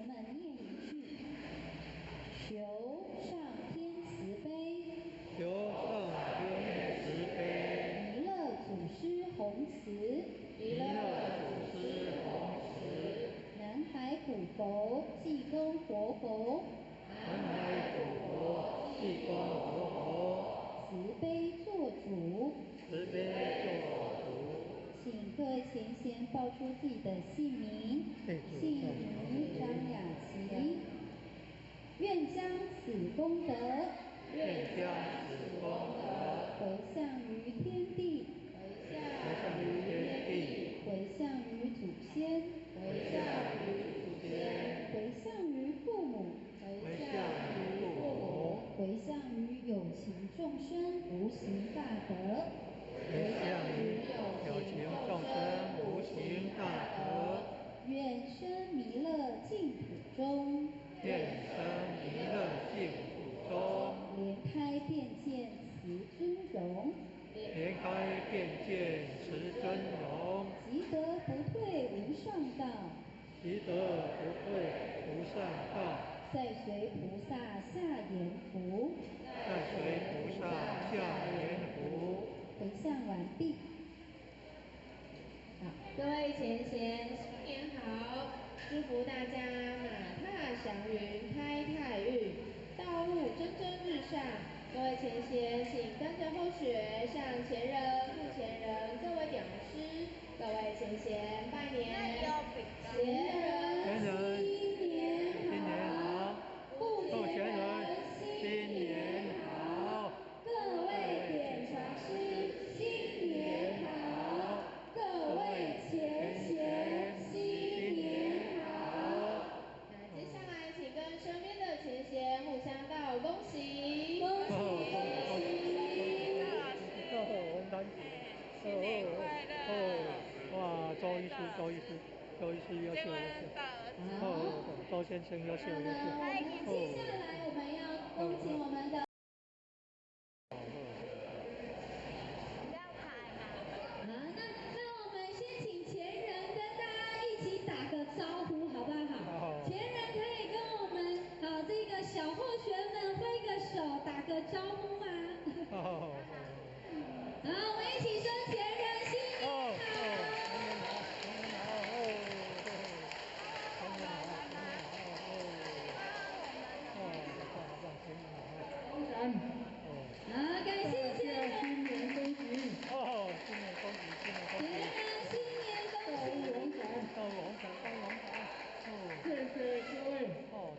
贤们念一句：求上天慈悲，求上天慈悲，弥勒祖师弘慈，弥勒祖师弘慈，南海古佛济公活佛，南海古佛济公活佛，慈悲做主，慈悲做主。请各位前贤报出自己的姓名，姓名张雅琪。愿将此功德，愿将此功德回向于天地，回向于天地，回向于祖先，回向于祖先，回向于父母，回向于父母，回向于有情众生无形大德，回向于有情众生无形大德。愿生弥勒净土中，愿生弥勒净土中，莲开便见慈尊容，莲开便见慈尊容，积德不退无上道，积德不退无上道，再随菩萨下言福，再随菩萨下言福。回向完毕。好，各位前贤，新年好！祝福大家马踏祥云，开泰运，道路蒸蒸日上。各位前贤，请跟着后学，向前人、副前人、各位讲师、各位前贤拜年。前人新年好，副前人新年好，各位点传师新年好，各位前贤新年好。那接下来请跟身边的前贤互相道恭喜，恭喜恭喜！文丹姐，新年快乐！哇，周医师优秀。周先生优秀。接下来我们要恭请我们的。那我们先请前人跟大家一起打个招呼，好不好？前人可以跟我们这个小后学们挥个手，打个招呼吗？好，我们一起说前人新年好。好，感谢前人，新年恭喜！新年恭喜！前人新年恭喜！到龙潭，谢谢各位。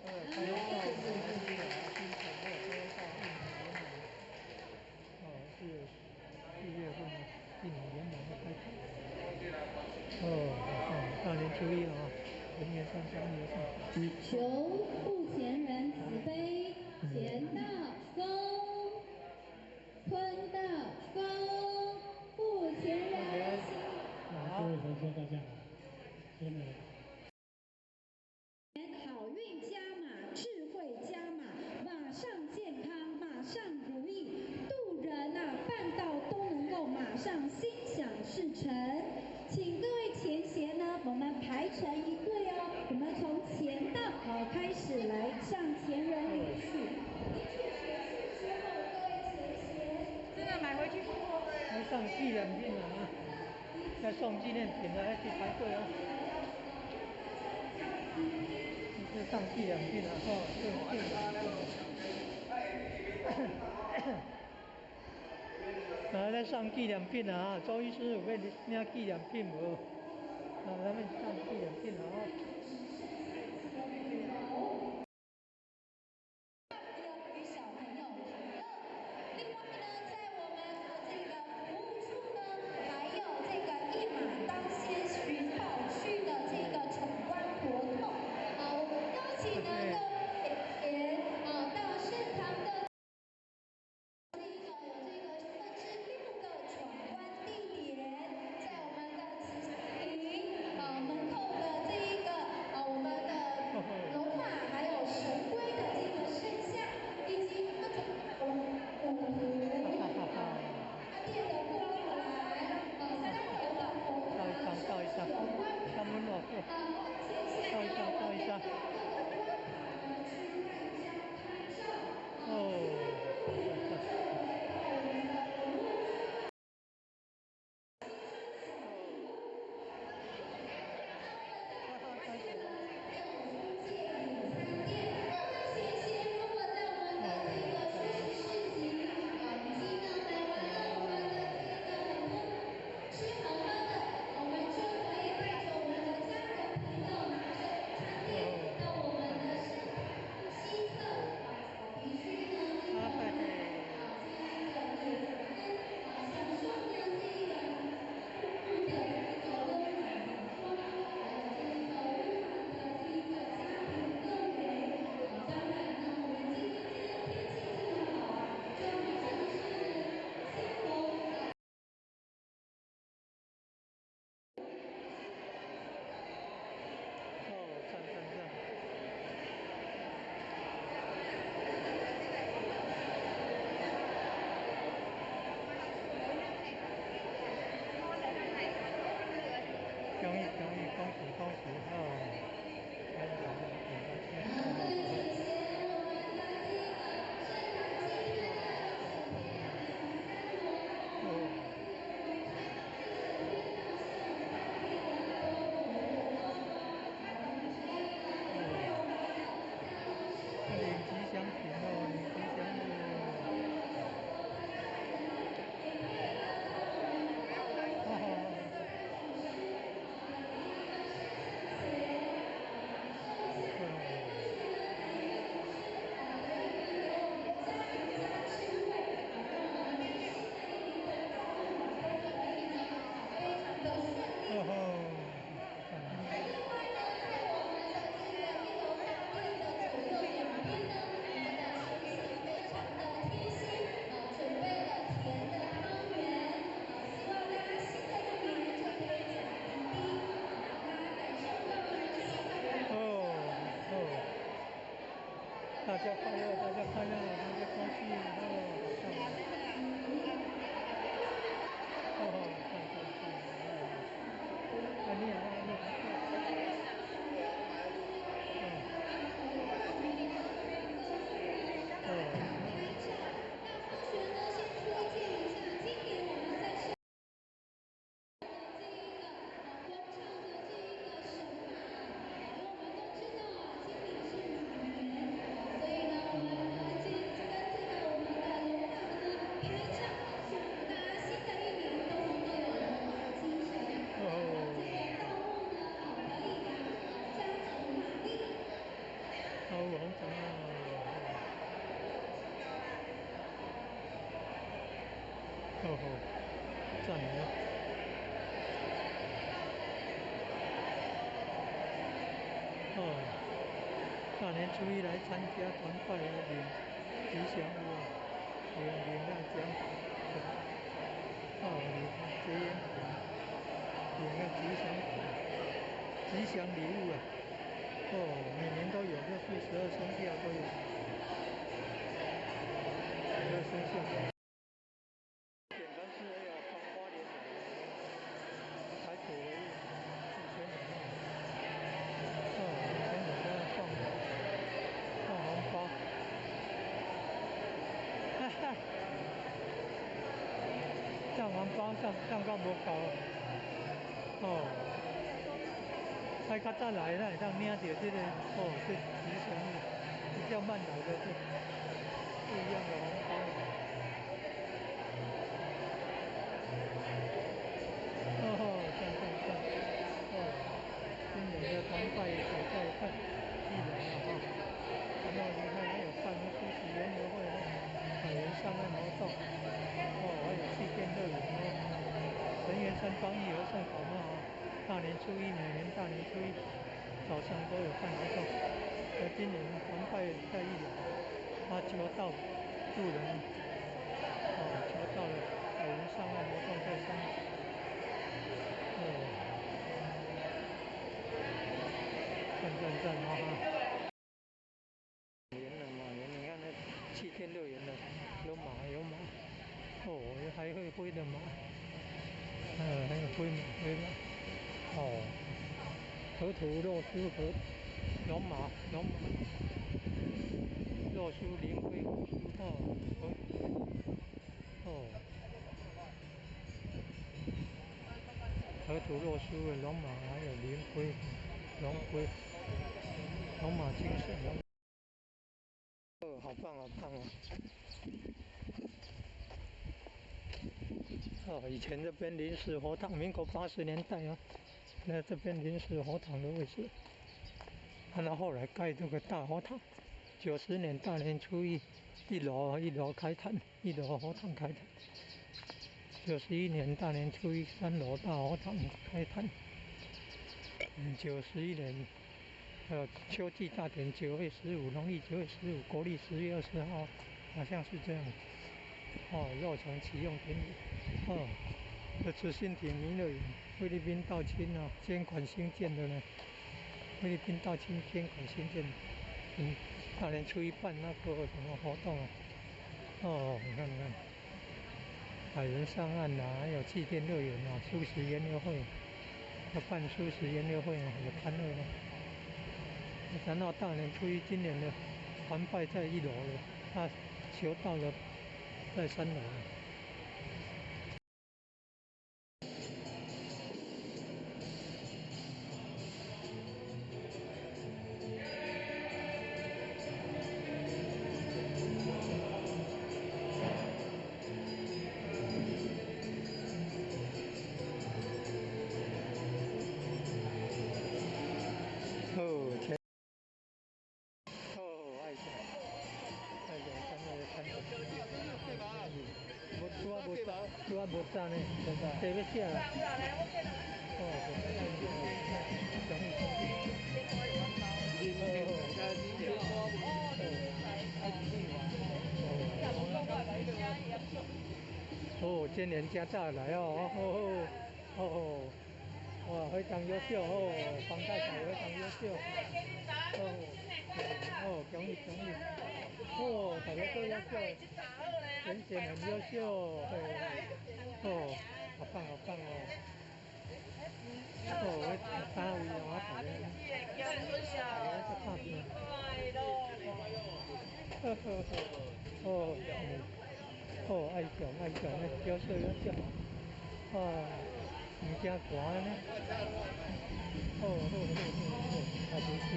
对，开到新年新年到一年圆满。是4月份的一年圆满的开始。大年初一了啊，人年三月上。求护前人慈悲，贤道恭，坤道恭，护前人心。各位同学大家好，真的。好运加码，智慧加码，马上健康，马上如意，渡人办道都能够马上心想事成。请各位前贤呢，我们排成一队哦，我们从前道开始来向前人领取。领取学士之后，各位前贤，这个买回去来上纪念品啊！要送纪念品的要去排队哦。是上纪念品啊！来上纪念品啊！周医师有要领纪念品无？咱们上纪念品啊！门口的这家快乐，大家快乐，大家高兴看，你赞了！大年初一来参加团拜来领吉祥物啊，领那奖，领结缘领那吉祥礼物啊，每年都有，这是12生肖都有，12生肖。简单是要从花莲来，台北为以前放红包，放红包放到无够，爱较早来咱会当领到这个，这吉祥物，比较慢来的这不一样的红包。今年的团拜也在看1楼了然后你看还有办那主持园游会海员上岸活动，还有气垫乐园神园山庄义和善宝庙大年初一每年大年初一早上都有办活动，今年团拜在1楼，他求到路人，求到了海员上岸活动在3楼。赞园了马园，你看那气垫乐园的有马，还会飞的马，还有飞马，河图洛书和龙马，洛书灵龟虎河图洛书的龙马，还有灵龟、龙马精神。好棒以前这边临时佛堂，民国80年代那这边临时佛堂的位置，然后后来盖这个大佛堂，90年大年初一1楼开坛，1楼佛堂开坛，91年大年初一3楼大佛堂开坛，91年秋季大典9月15，农历9月15，国历10月20号，好像是这样。落成启用典礼。这慈心町弥勒园，菲律宾道亲捐款兴建的呢。菲律宾道亲捐款兴建的。大年初一办那个什么活动你看，海员上岸还有气垫乐园素食研究会，要办素食研究会有欢乐然后大年初一今年的团拜在1楼了，他求到了在3楼了。无赞呢，地要写啦。今年加大来哇，非常优秀哦，方太太非常优秀。恭喜恭喜！大家都优秀，贤贤很优秀，好棒好棒哦！我3位哦，大家在拍片。爱上呢，优秀优秀。唔惊寒呢。大厨师，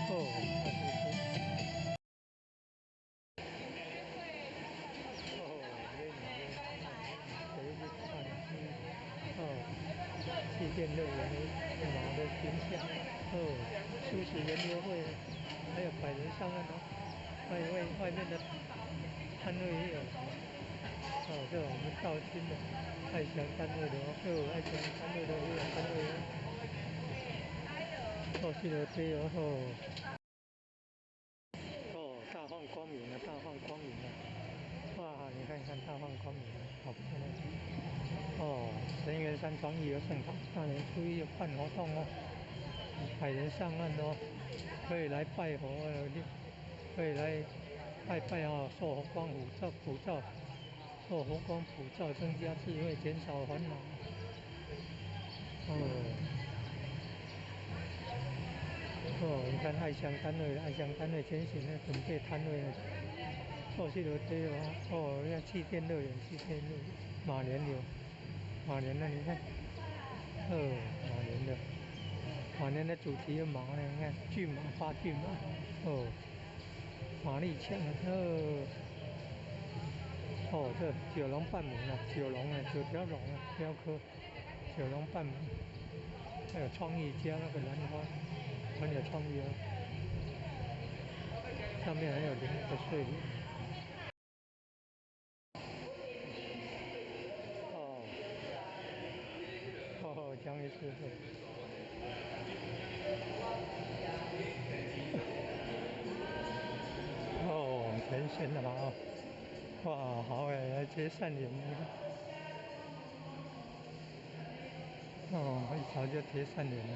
大厨师。有一些看气垫乐园的马的形象，舒适园游会，还有百人上岸哦，外面的摊位也有，这我们绍兴的爱祥单位的爱祥单位的也有摊位哦，去了飞大放光明了，大放光明了！哇，你看大放光明了，好漂亮！神元山庄艺游盛场，大年初一有办活动哦，百人上岸哦，可以来拜佛，可以来拜拜哦，受佛光普照，受佛光普照，增加智慧，减少烦恼。你看爱祥单位前行呢，准备摊位呢，去了这你看气垫乐园，马年有，马年的你看，马年的主题有马呢，你看骏马8骏马，马力强，这九龙半鸣啊，9条龙啊，雕刻九龙半鸣，还有创意加那个兰花，很有创意哦。上面还有灵的睡莲。江鱼师傅。全选的好。哇，好哎，来接善莲那个。一早就贴善莲了。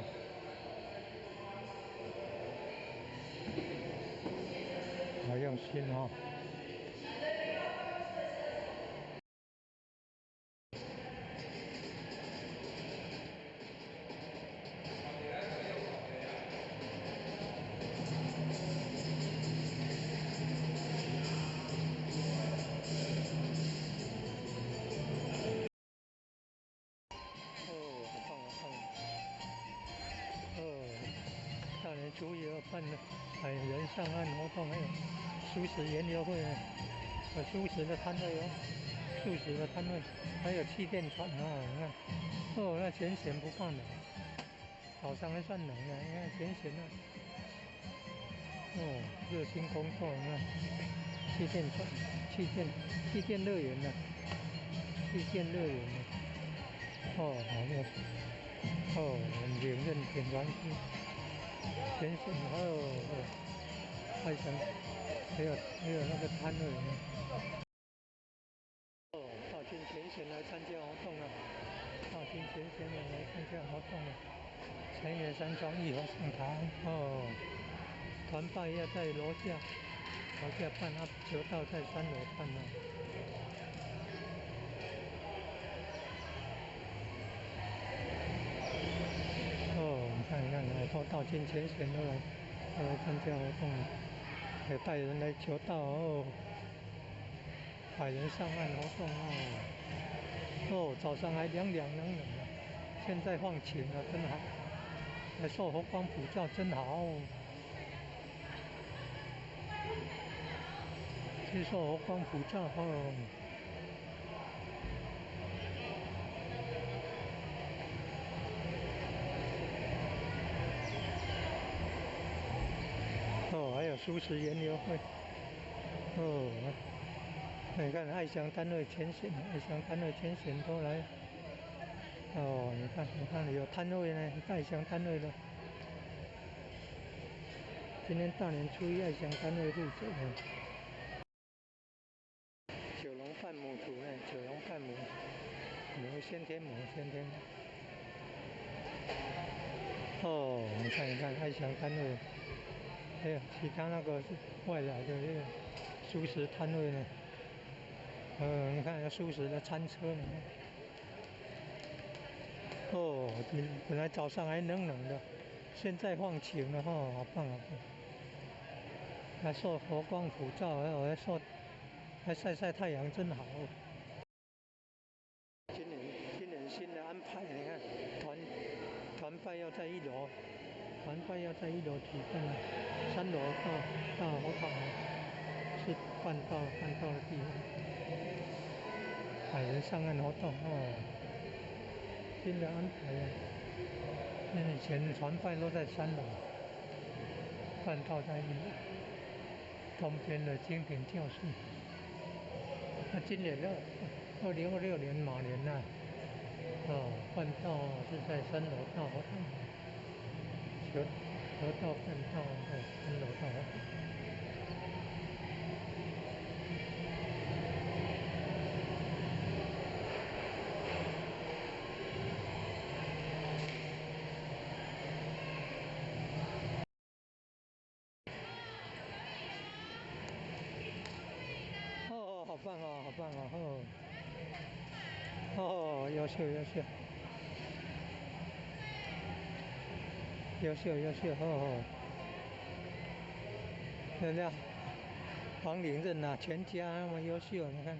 好用心哦。好棒好棒。大年初一要办百人上岸活动，还有素食研究会，有素食的摊位哦，素食的摊位，还有气垫船哦，你看，那前嫌不怕冷，早上还算冷呢，你看前嫌呢，热心工作，你看，气垫船，气垫乐园呢，气垫乐园呢，好热，很连任点燃气，前嫌爱神，还有那个摊位呢。大军前线来参加活动了，大军前线来参加活动了。神元山庄艺游盛堂团拜要在楼下办求道在3楼办哦。你看，好多道军前线都来参加活动了，有带人来求道百人上岸活动早上还凉的，现在放晴了，真好，来受佛光普照，真好。接受佛光普照还有素食研究会你看爱祥单位前线都来你看有摊位呢，爱祥单位的。今天大年初一，爱祥单位负责人。九龙半母图呢，九龙半母，先天母。哦，你看，爱祥摊位，还有其他那个是外来的那个素食摊位呢。你看有素食的餐车，你看。哦，本来早上还冷的，现在放晴了哈，好棒好棒！还受佛光普照，还晒太阳，真好。今年新的安排，你看团拜要在一楼，团拜要在一楼举办了，3楼到佛堂是办道的地方，人上岸活动哦，新的安排啊。以前团拜都在3楼，办道在1楼，东边的精品教室。那今年2026年马年呐，办道是在3楼大佛堂，河道办道在3楼大佛堂。好棒哦，优秀，人家黄领任啊，全家那么优秀，你看，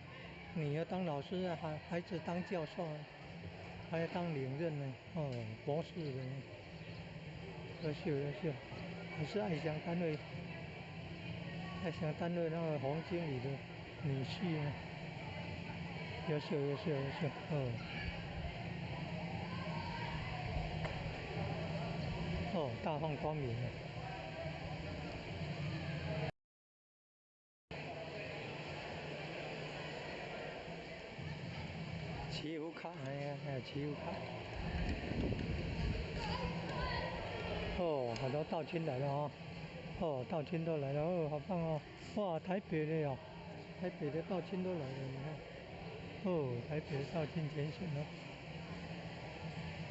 你要当老师啊，孩子当教授啊，还要当领任呢，博士的，优秀，还是爱祥单位那个黄经理的女婿呢，优秀，大放光明啊。祈福卡，还有祈福卡。好多道亲来了道亲都来了，好棒哦！哇，台北的道亲都来了，你看，台北的道亲前线了，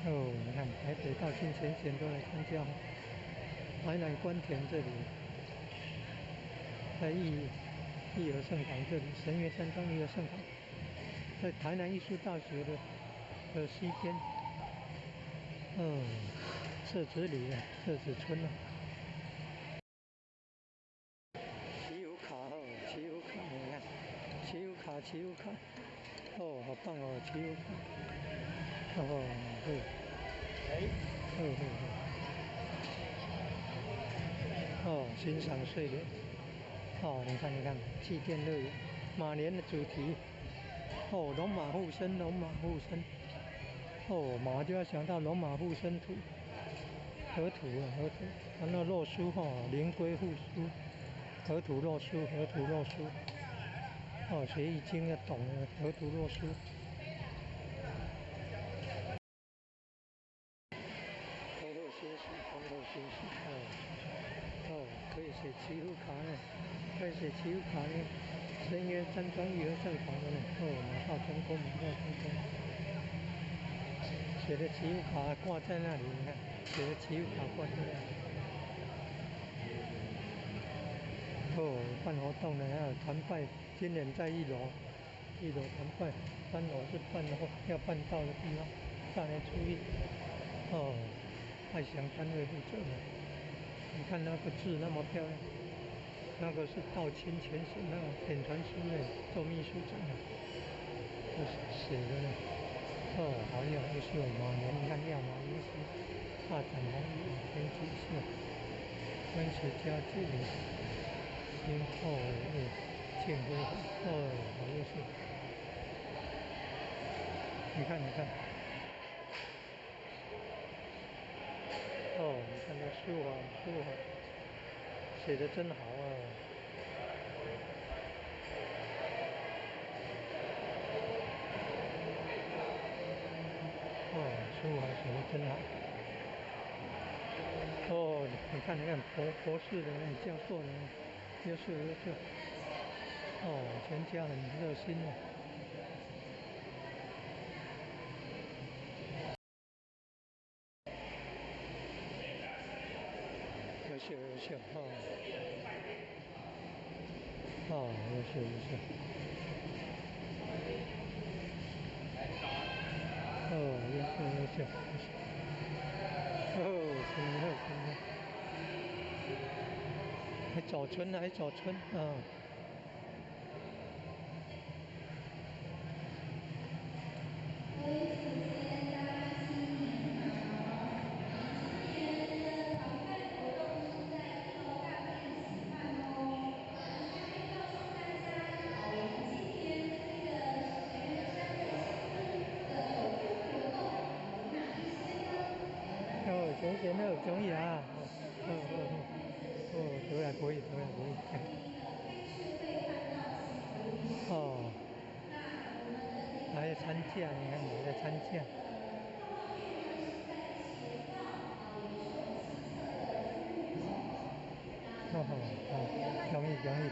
你看台北道亲前线都来参加，台南关田这里，在义和圣堂这里，神岳山庄义和圣堂，在台南艺术大学的西边，社子里啊，社子村啊。祈福卡，你看，祈福卡，好棒哦，祈福卡，欣赏睡莲，你看，祭奠乐园，马年的主题，龙马护身，马就要想到龙马护身图，河图，那洛书灵龟护书，河图洛书，学易经要懂的，河图洛书。丰厚欣喜，可以写祈福卡呢，深渊山庄义和圣堂的呢，马到成功，写的祈福卡挂在那里，你看，写的祈福卡挂在那里。办活动呢，还有团拜，今年在1楼团拜，3楼是要办道的地方，大年初1，爱祥单位负责的，你看那个字那么漂亮，那个是道亲前线那个点传书的做秘书长的，写的呢，好优秀，马年你看亮马银石，大展宏宇，天吉秀，温池家具，今后庆辉，好优秀，你看，你看那书法写的真好啊。书法写的真好。你看博士的教授的，优秀。全家很热心的。秀优秀优秀优秀，优秀优秀，真好真好，还走春还走春各位请先，大家新年好！今年的淘汰活动是在1楼大殿举办哦。顺便告诉大家，我们今年这个学员生日庆祝的走春活动有哪一些呢？先生中意啊！得来可以，得来可以。还有参加，你看你在参加。容易。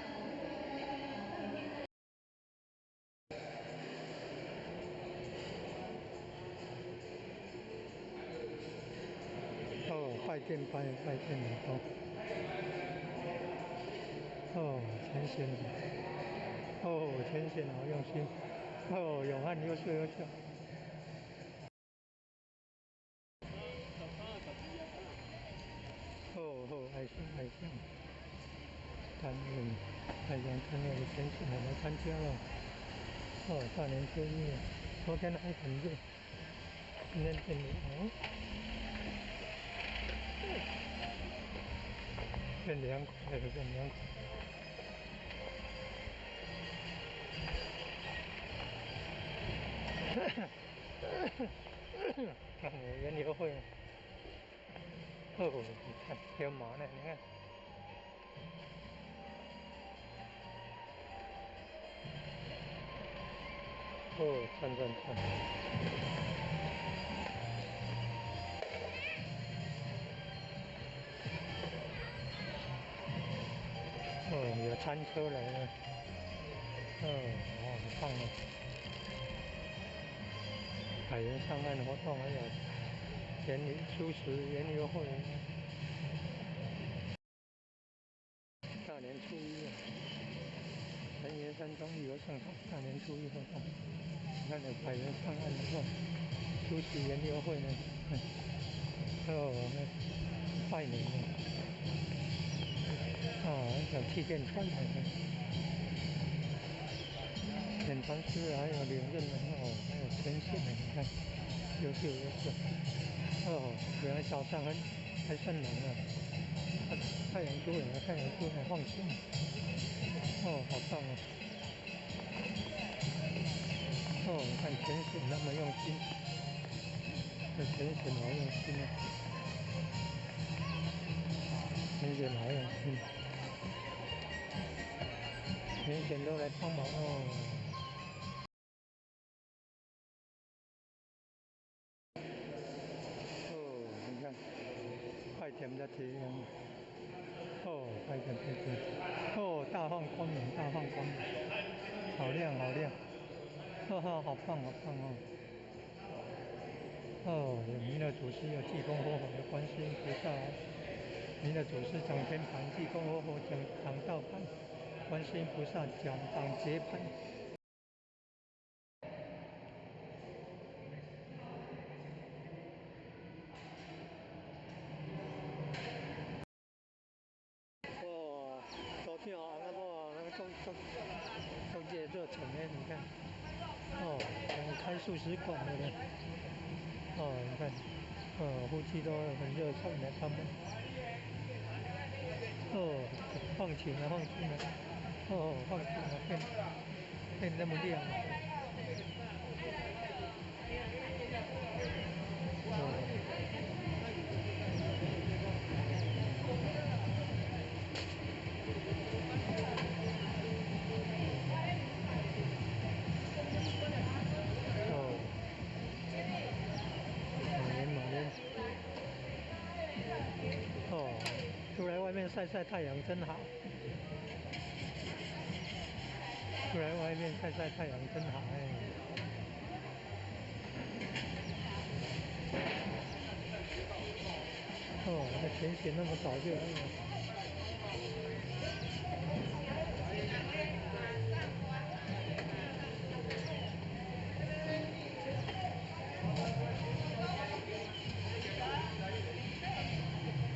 拜见老公。全贤好用心。永汉优秀。爱心。太阳参加的全贤我来参加了。大年初一，昨天还很热，今天变凉。变凉快。看园游会，你看还有马呢，你看。赞。有餐车来了。很棒哦。海盐上岸活动还有素食园游会。大年初一人员山庄旅游盛场大年初一活动，你看有海盐上岸的素食园游会呢。拜年了。有气垫船演唱师还有领任的还有全线的，你看优秀。原来早上还算冷啊，太阳出来放晴。好棒哦。你看全线那么用心，这全线好用心啊，全线好用心，全线都来帮忙你看快点的节快点。大放光明，好亮。好棒有弥勒祖师，有济公活佛，有观世音菩萨。弥勒祖师掌天盘，济公活佛掌道盘，观世音菩萨掌节盘。昨天那个中介热情呢，你看。开素食馆的呢。你看。夫妻都很热情的他们。放晴了。变那么亮。马莲。出来外面晒太阳真好。出来外面晒太阳真好哦，那前贤那么早就那个。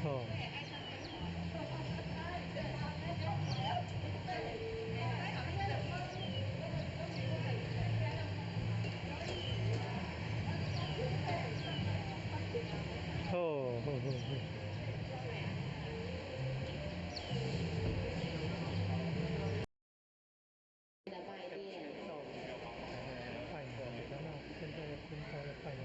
哦。哦，呵呵呵。的卖店。拜年，然后现在分开了拜年。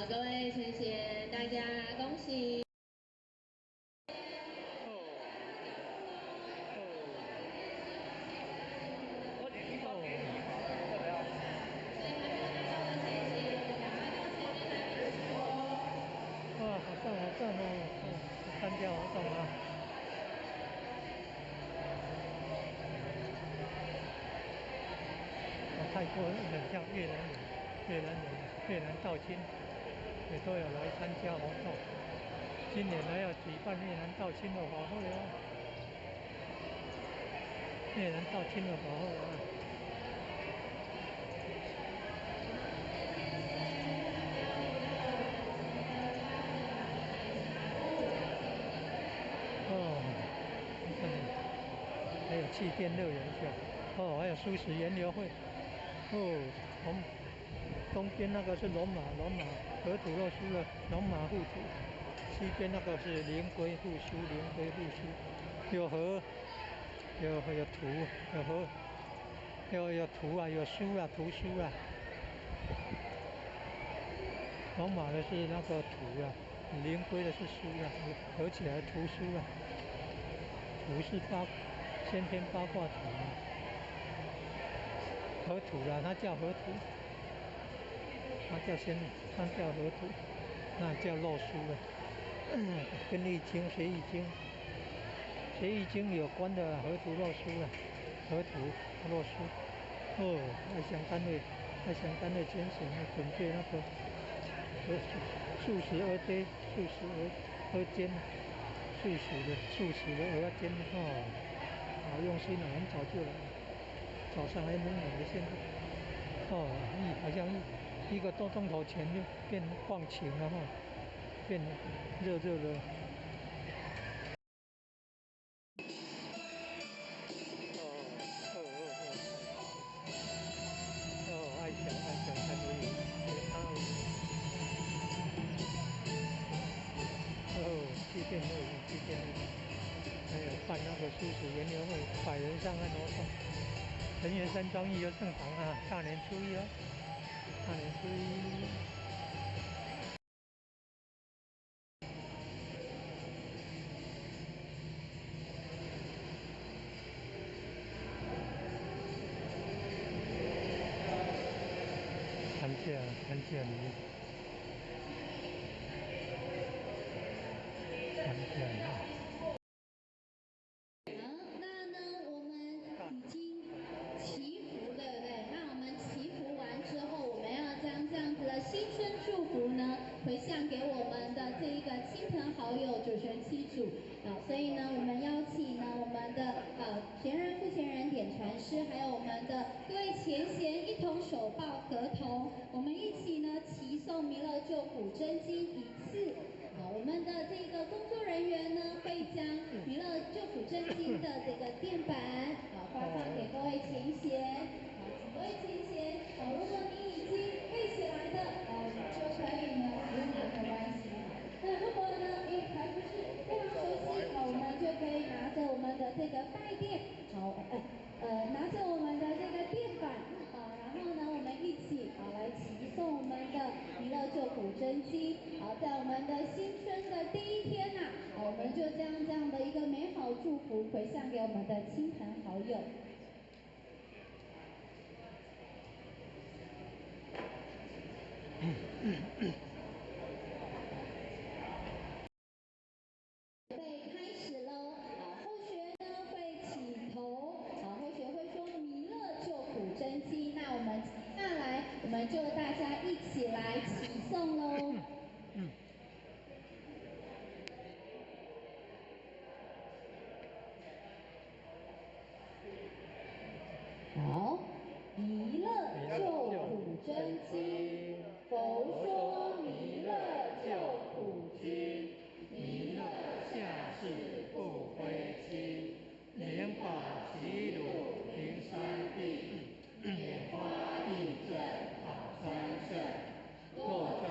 各位陈贤，大家恭喜！哇，好赞好赞哦！参加活动啊！泰国很像越南人，越南道亲也都有来参加活动。今年还要举办越南道亲的法会哦，越南道亲的法会啊！哦，还有气垫乐园秀，哦，还有素食研流会，哦，东边那个是龙马河土肉酥的龙马护土，西边那个是灵龟护酥，有河，有土，有河，有土啊，有酥啊，图酥啊。龙马的是那个土啊，灵龟的是酥啊，合起来图酥啊。土是先天八卦土啊，河土啦，它叫河土，它叫河土，那叫肉酥啊。跟易经学易经有关的河图肉酥啊，河图肉酥。哦，爱想单位拣选要准备那个素食鹅堆，素食鹅煎呢，素食的鹅煎哦，好用心啊，很早就来了，早上还冷冷的，现在哦，好像一个多钟头前就变放晴了哈，变热了。爱想看而已，给他而已。去电乐园，还有办那个素食研究会，100人上岸活动，人员山庄一游正堂啊，大年初一哦，大年初一。寒假里面，寒假里面。那呢，我们已经祈福，对不对？那我们祈福完之后，我们要将这样子的新春祝福呢，回向给我们的这一个亲朋好友、九泉七祖。所以呢，我们邀请呢我们的前人、副前人、点传师，还有我们的各位前贤一同手抱合同，我们一起呢齐诵弥勒救苦真经一次。我们的这个工作人员呢，会将弥勒救苦真经的这个垫板发放给各位前贤。请各位前贤如果你已经背起来的，你就可以新春的第一天呐，我们就将这样的一个美好祝福回向给我们的亲朋好友。准备开始喽！后学呢会起头，后学会说弥勒救苦真经。那我们接下来我们就大家一起来起诵喽。好，弥勒救苦真经，佛说弥勒救苦经，弥勒下世不归期，莲宝齐鲁平三地，莲花印证好三圣，若在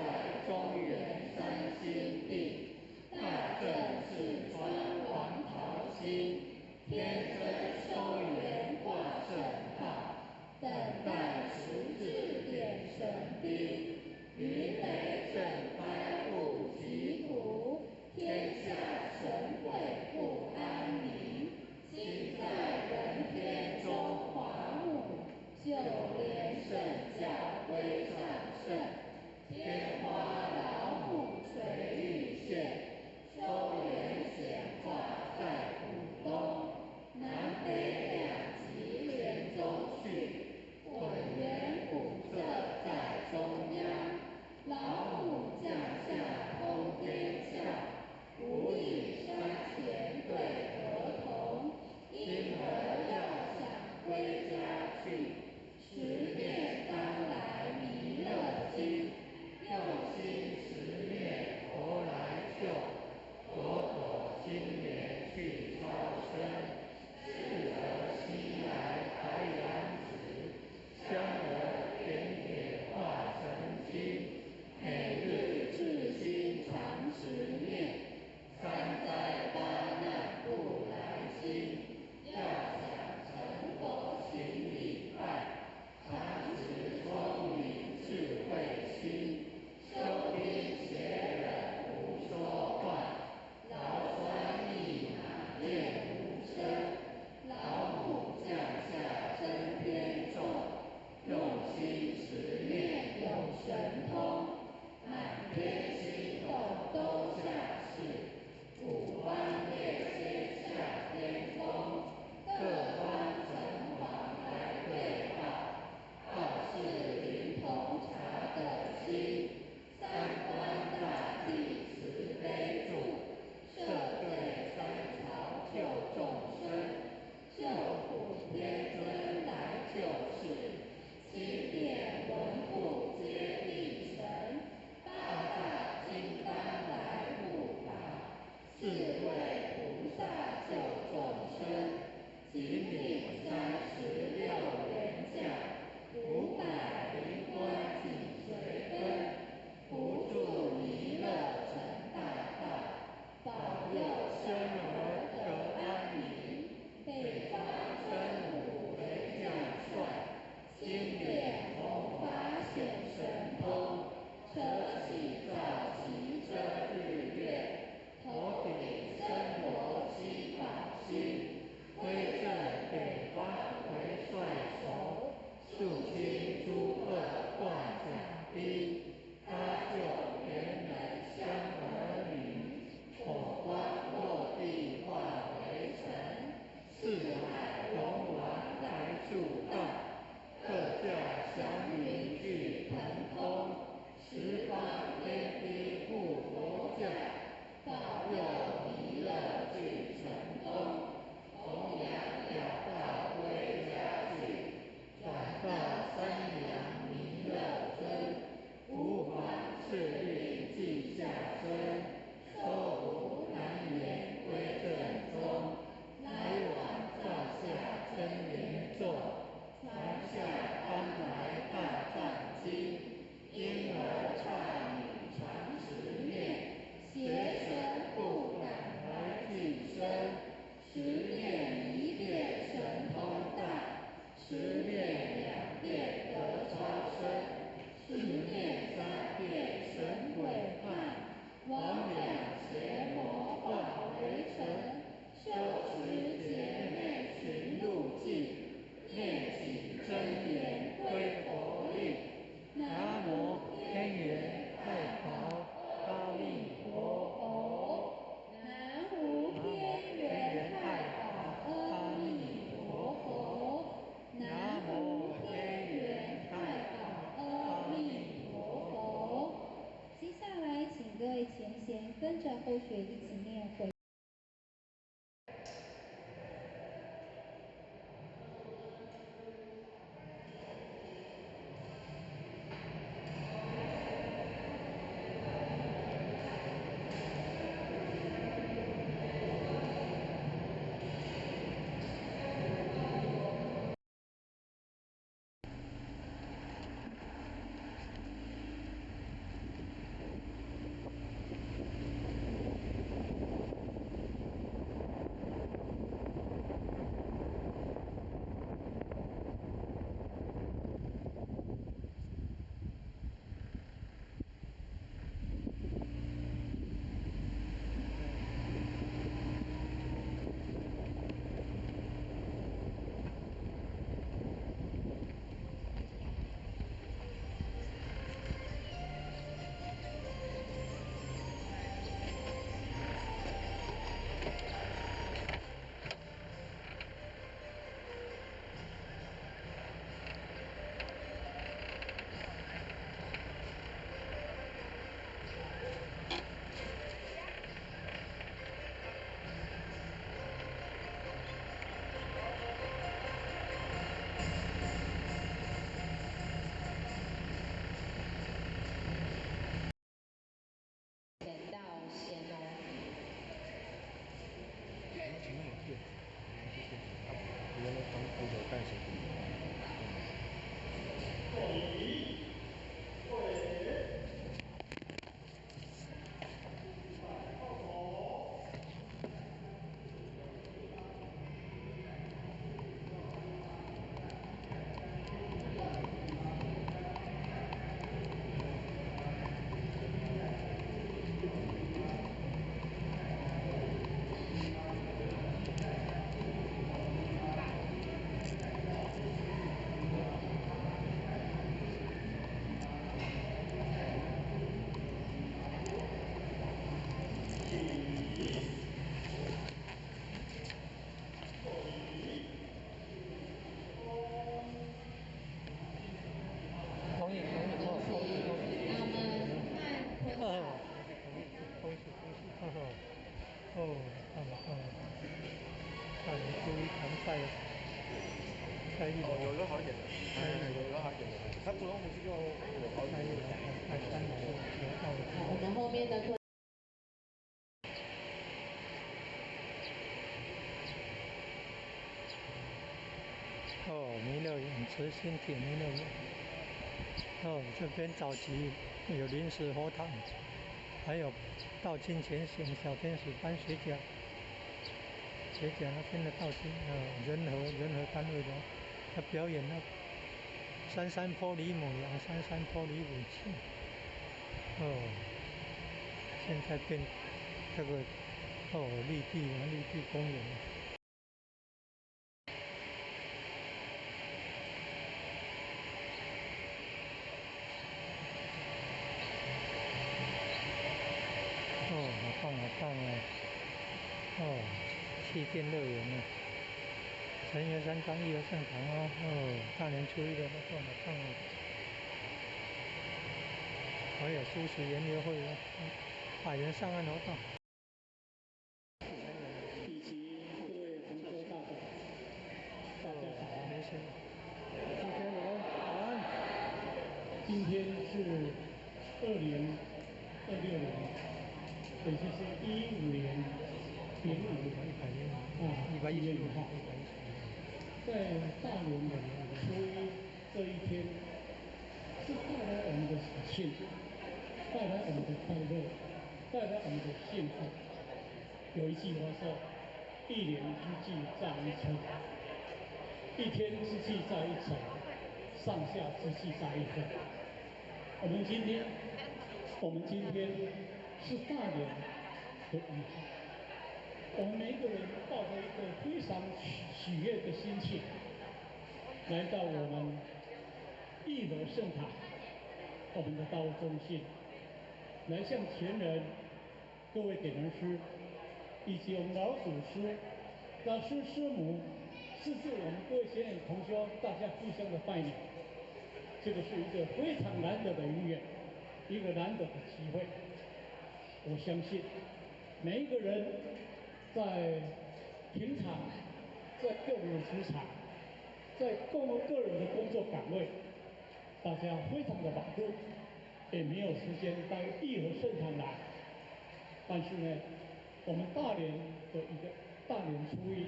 前贤跟着后学一起念回。有的好一点的，有的好一点的，他主动回去就有好一点的。我们后面的。弥勒园，慈心铁弥勒园。这边早期有临时佛堂，还有道经前贤小天使班学甲那边的道经人和单位的，他表演了三山坡里母羊，三山坡里母亲。现在变这个绿地公园。好棒哦！气垫乐园呢，成员山庄一游盛堂大年初一的活动好棒哦！还有素食园游会百人上岸活动。以及各位同修大众，大家好。今天是2026年，也就是115年丙午1月1号，在大年初一这一天，是带来我们的喜庆，带来我们的快乐，带来我们的幸福。有一句话说：“一年之计在于晨，一天之计在于晨，上下之计在于分。”我们今天是大年的1号，我们每一个人抱着一个非常喜悦的心情，来到我们一楼圣堂，我们的道务中心，来向前人、各位点灯师以及我们老祖师、老师师母，甚至我们各位学员同修，大家互相的拜年。这个是一个非常难得的姻缘，一个难得的机会。我相信每一个人在平常，在个人的职场，在个人的工作岗位，大家非常的忙碌，也没有时间到义和圣堂来。但是呢，我们大年的一个大年初一，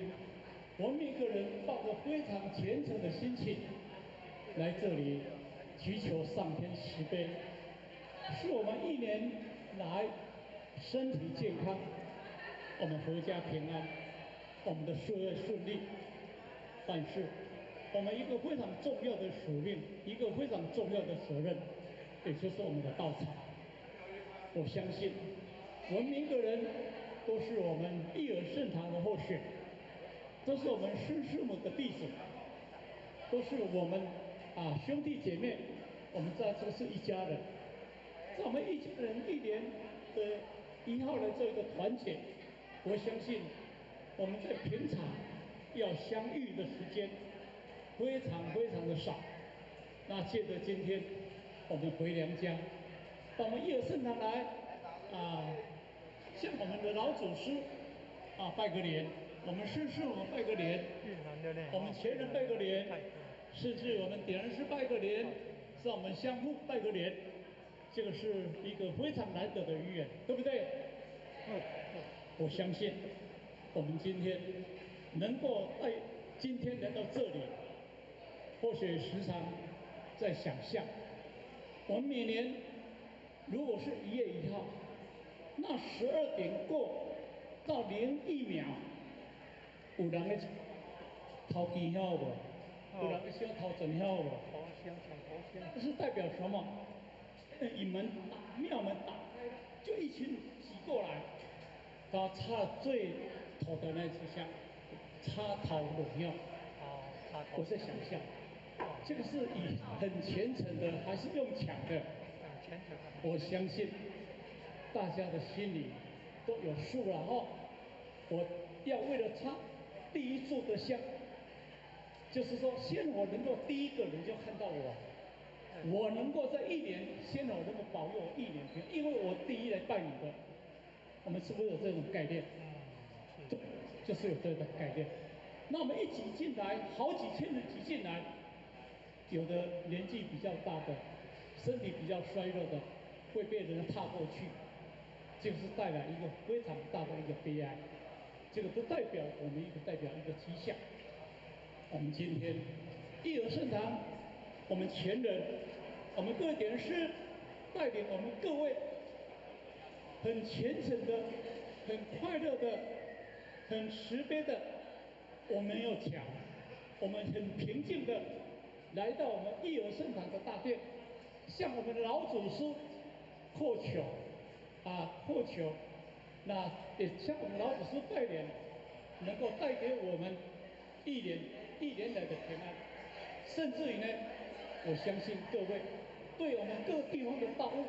我们每个人抱着非常虔诚的心情来这里祈求上天慈悲，使我们一年来身体健康，我们阖家平安，我们的事业顺利。但是，我们一个非常重要的使命，一个非常重要的责任，也就是我们的道场。我相信，我们每个人都是我们义尔圣堂的后选，都是我们师师母的弟子，都是我们兄弟姐妹，我们在这是一家人。在我们一家人一年的1号的这个团结，我相信我们在平常要相遇的时间非常非常的少。那借着今天我们回娘家，到我们义尔圣堂来向我们的老祖师拜个年，我们师父们拜个年，我们前人拜个年，甚至我们点人师拜个年，是我们相互拜个年，这个是一个非常难得的缘缘，对不对？我相信我们今天能够在今天来到这里，或许时常在想象，我们每年如果是1月1号，那12点过到01秒，有人在掏机票无？有人在想掏准票无？这是代表什么？庙门打开了，就一群挤过来，然后插最头的那支香，插头入庙。我在想象，这个是以很虔诚的，还是用抢的？我相信大家的心里都有数了哈。我要为了插第一炷的香，就是说，先我能够第一个人就看到我能够在一年，先我能够保佑我一年平安，因为我第一来拜你的。我们是不是有这种概念？就是有这个概念。那我们一挤进来，好几千人挤进来，有的年纪比较大的，身体比较衰弱的，会被人踏过去，就是带来一个非常大的一个悲哀。这个不代表我们代表一个迹象。我们今天义尔圣堂，我们前人，我们各位点师带领我们各位，很虔诚的、很快乐的、很慈悲的，我们没有抢，我们很平静的来到我们义尔圣堂的大殿，向我们的老祖师叩求，叩求，那也向我们老祖师拜年，能够带给我们一年来的平安，甚至于呢，我相信各位对我们各地方的道务，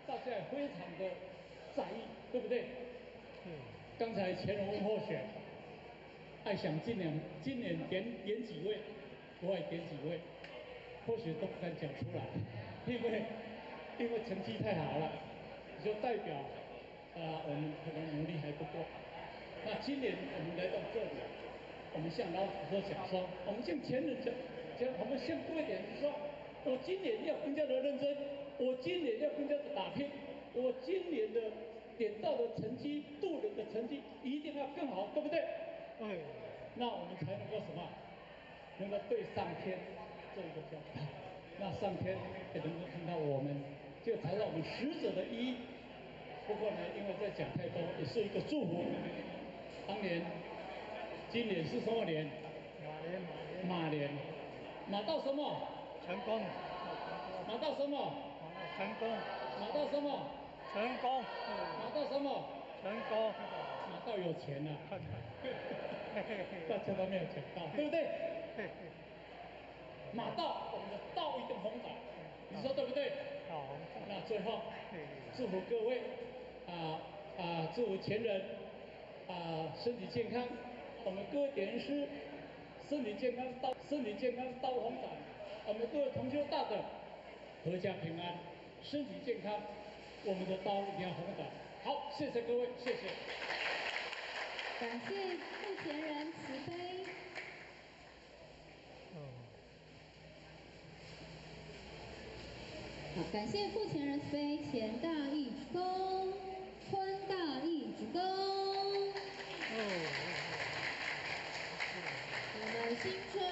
大家也非常的在意，对不对？刚才前人问候选，爱想今年点几位，我也点几位，或许都不敢讲出来，因为成绩太好了，就代表我们可能能力还不够。那今年我们来到这里，我们向老祖宗讲说，我们向前人讲，我们向各位点说，我今年要更加的认真，我今年要更加的打拼，我今年的点到的成绩、渡人的成绩一定要更好，对不对？那我们才能够什么？能够对上天做一个交代，那上天也能够看到我们，就才让我们使者的意义。不过呢，因为在讲太多，也是一个祝福。当年，今年是什么年？马年。马到什么？成功。马到什么？成功。马到什么？成功。马到什么？成功。马到有钱了。大家都没有讲到，对不对？马到，我们的道一定宏展，你说对不对？好。那最后，祝福各位，祝福前人，身体健康，我们各位点师身体健康，道宏展，我们各位同修大德阖家平安，身体健康，我们的道一定要宏展，好，谢谢各位，谢谢。感谢付前人慈悲。好，感谢付前人慈悲，前大义鞠躬，坤大义鞠躬。我们新春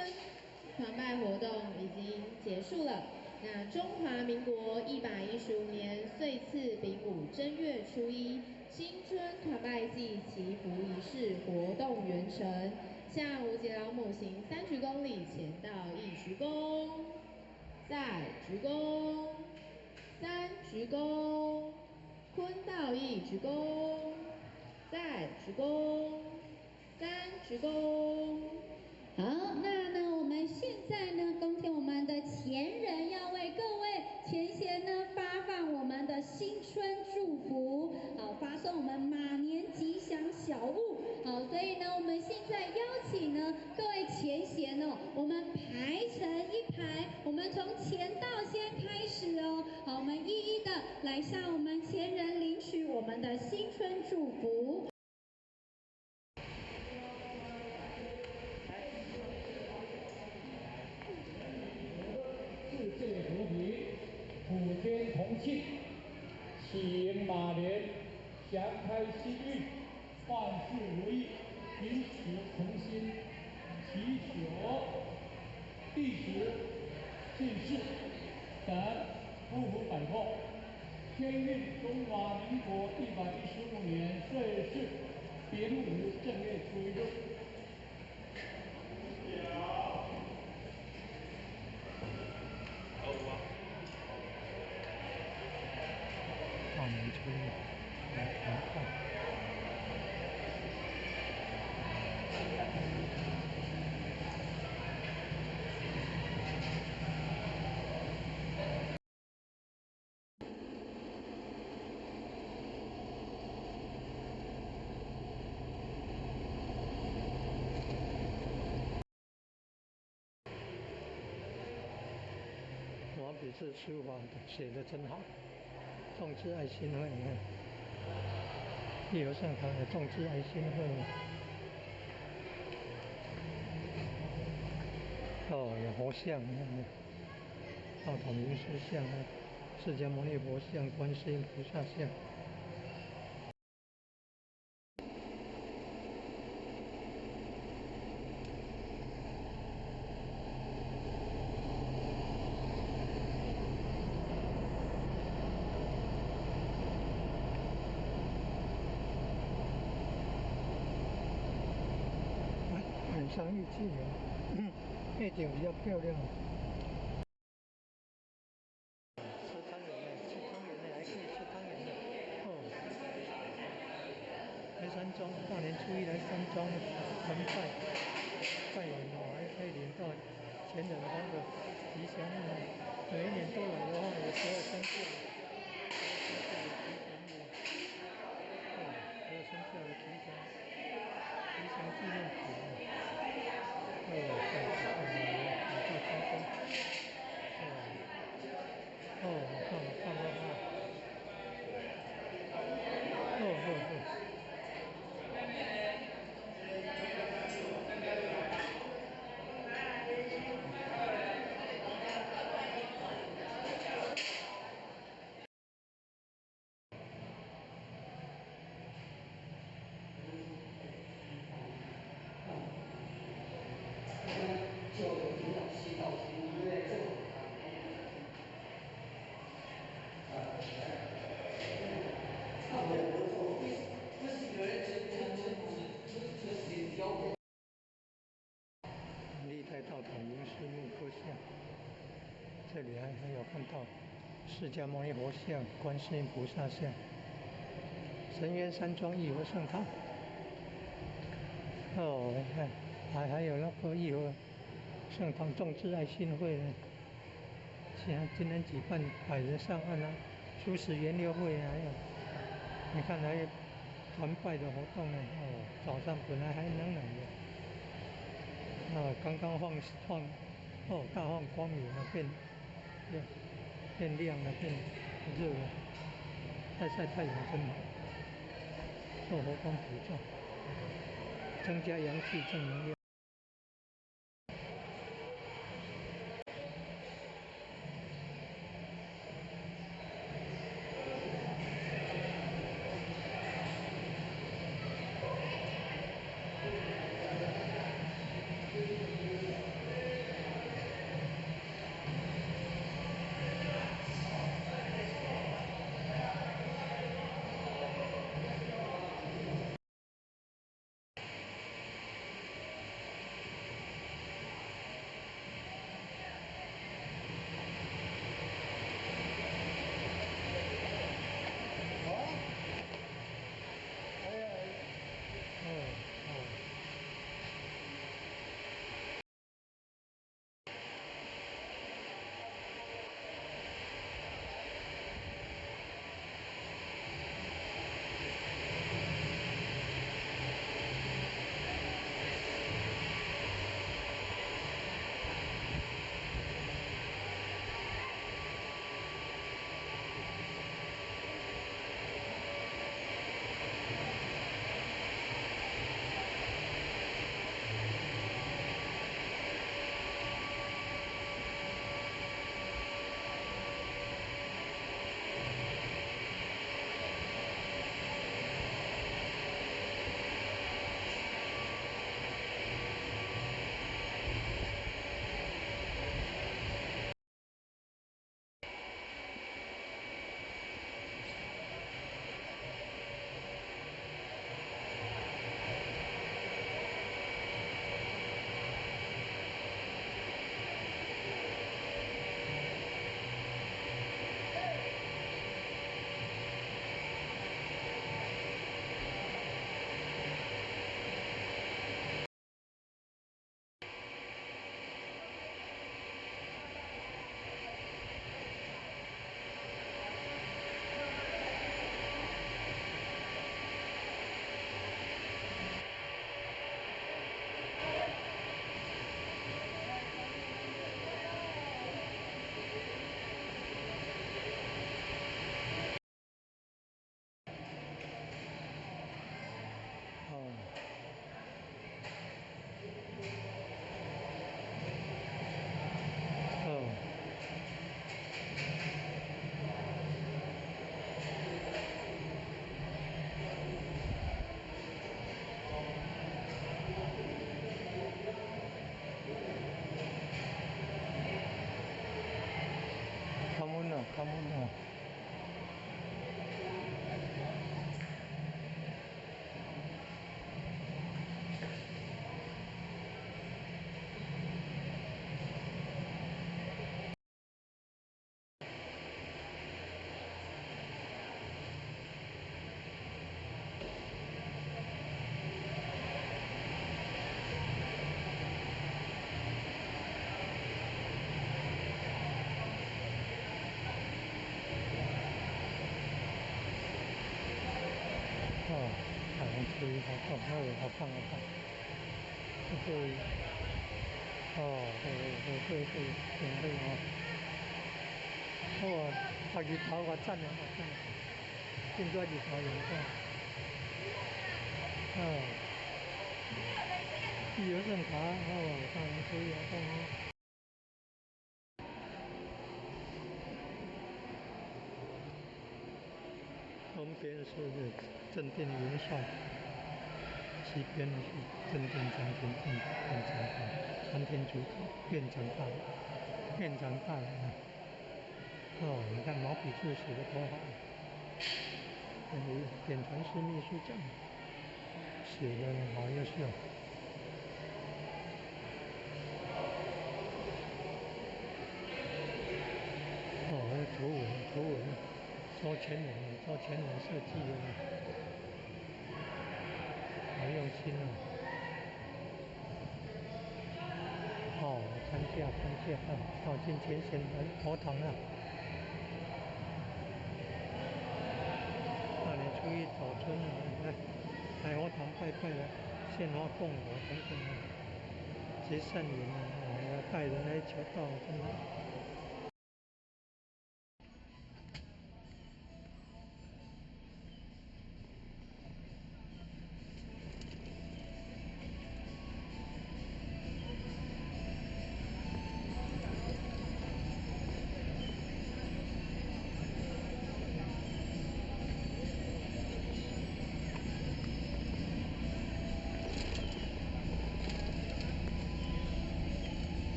团拜活动已经结束了。那中华民国115年岁次丙午正月初一，新春团拜祭祈福仪式活动圆成，向无节老母行3鞠躬礼，前到1鞠躬，再鞠躬，3鞠躬，坤到1鞠躬，再鞠躬，3鞠躬。好，那我们现在呢，恭请我们的前人要为各位前贤呢发放我们的新春祝福，好，发送我们马年吉祥小物，好，所以呢，我们现在邀请呢各位前贤哦，我们排成一排，我们从前道先开始哦，好，我们一一的来向我们前人领取我们的新春祝福。世界和平，普天同庆，喜迎马年，祥开新运，万事如意，平时诚心，祈求第时进士等夫妇百货，天运中华民国115年岁次丙午正月初一日。大年初一来团拜。我笔字书法写得真好，众志爱心会，你看，义和善堂的众志爱心会。哦，有佛像，道统明师像，释迦牟尼佛像，观世音菩萨像。晚上玉器园，夜景比较漂亮。吃汤圆的，吃汤圆的还可以吃汤圆的。哦，来山庄，大年初一来山庄团拜年哦，还可以领到前人方的吉祥物。每一年都来的话，有12生肖的吉祥纪念品。历代道统名师木刻像，这里还有看到释迦牟尼佛像、观世音菩萨像、神元山庄义和圣堂。哦，你看，还有那个义和圣堂众志爱心会呢，今天举办百人上岸啊，初始研六会啊，还有你看还有团拜的活动呢。哦，早上本来还冷冷的，刚刚大放光明了，变亮了，变热了，晒太阳真好。做活动补助，增加阳气正能量。Come on now.好棒，好棒，好棒！这个对，挺累哦。大鱼头我赞了，现在鱼头用过。有阵卡大人注意活动哦。东边是正殿元帅。西边是正殿将军院长大，三天主院长大人。你看毛笔字写的多好，典传司秘书长写的好优秀。图文，周全人设计的，好用心哦。参加进前线活动了。大年初一走春了，来佛堂拜拜了，献花供佛等等啊，结善缘啊，拜人来求道，真好。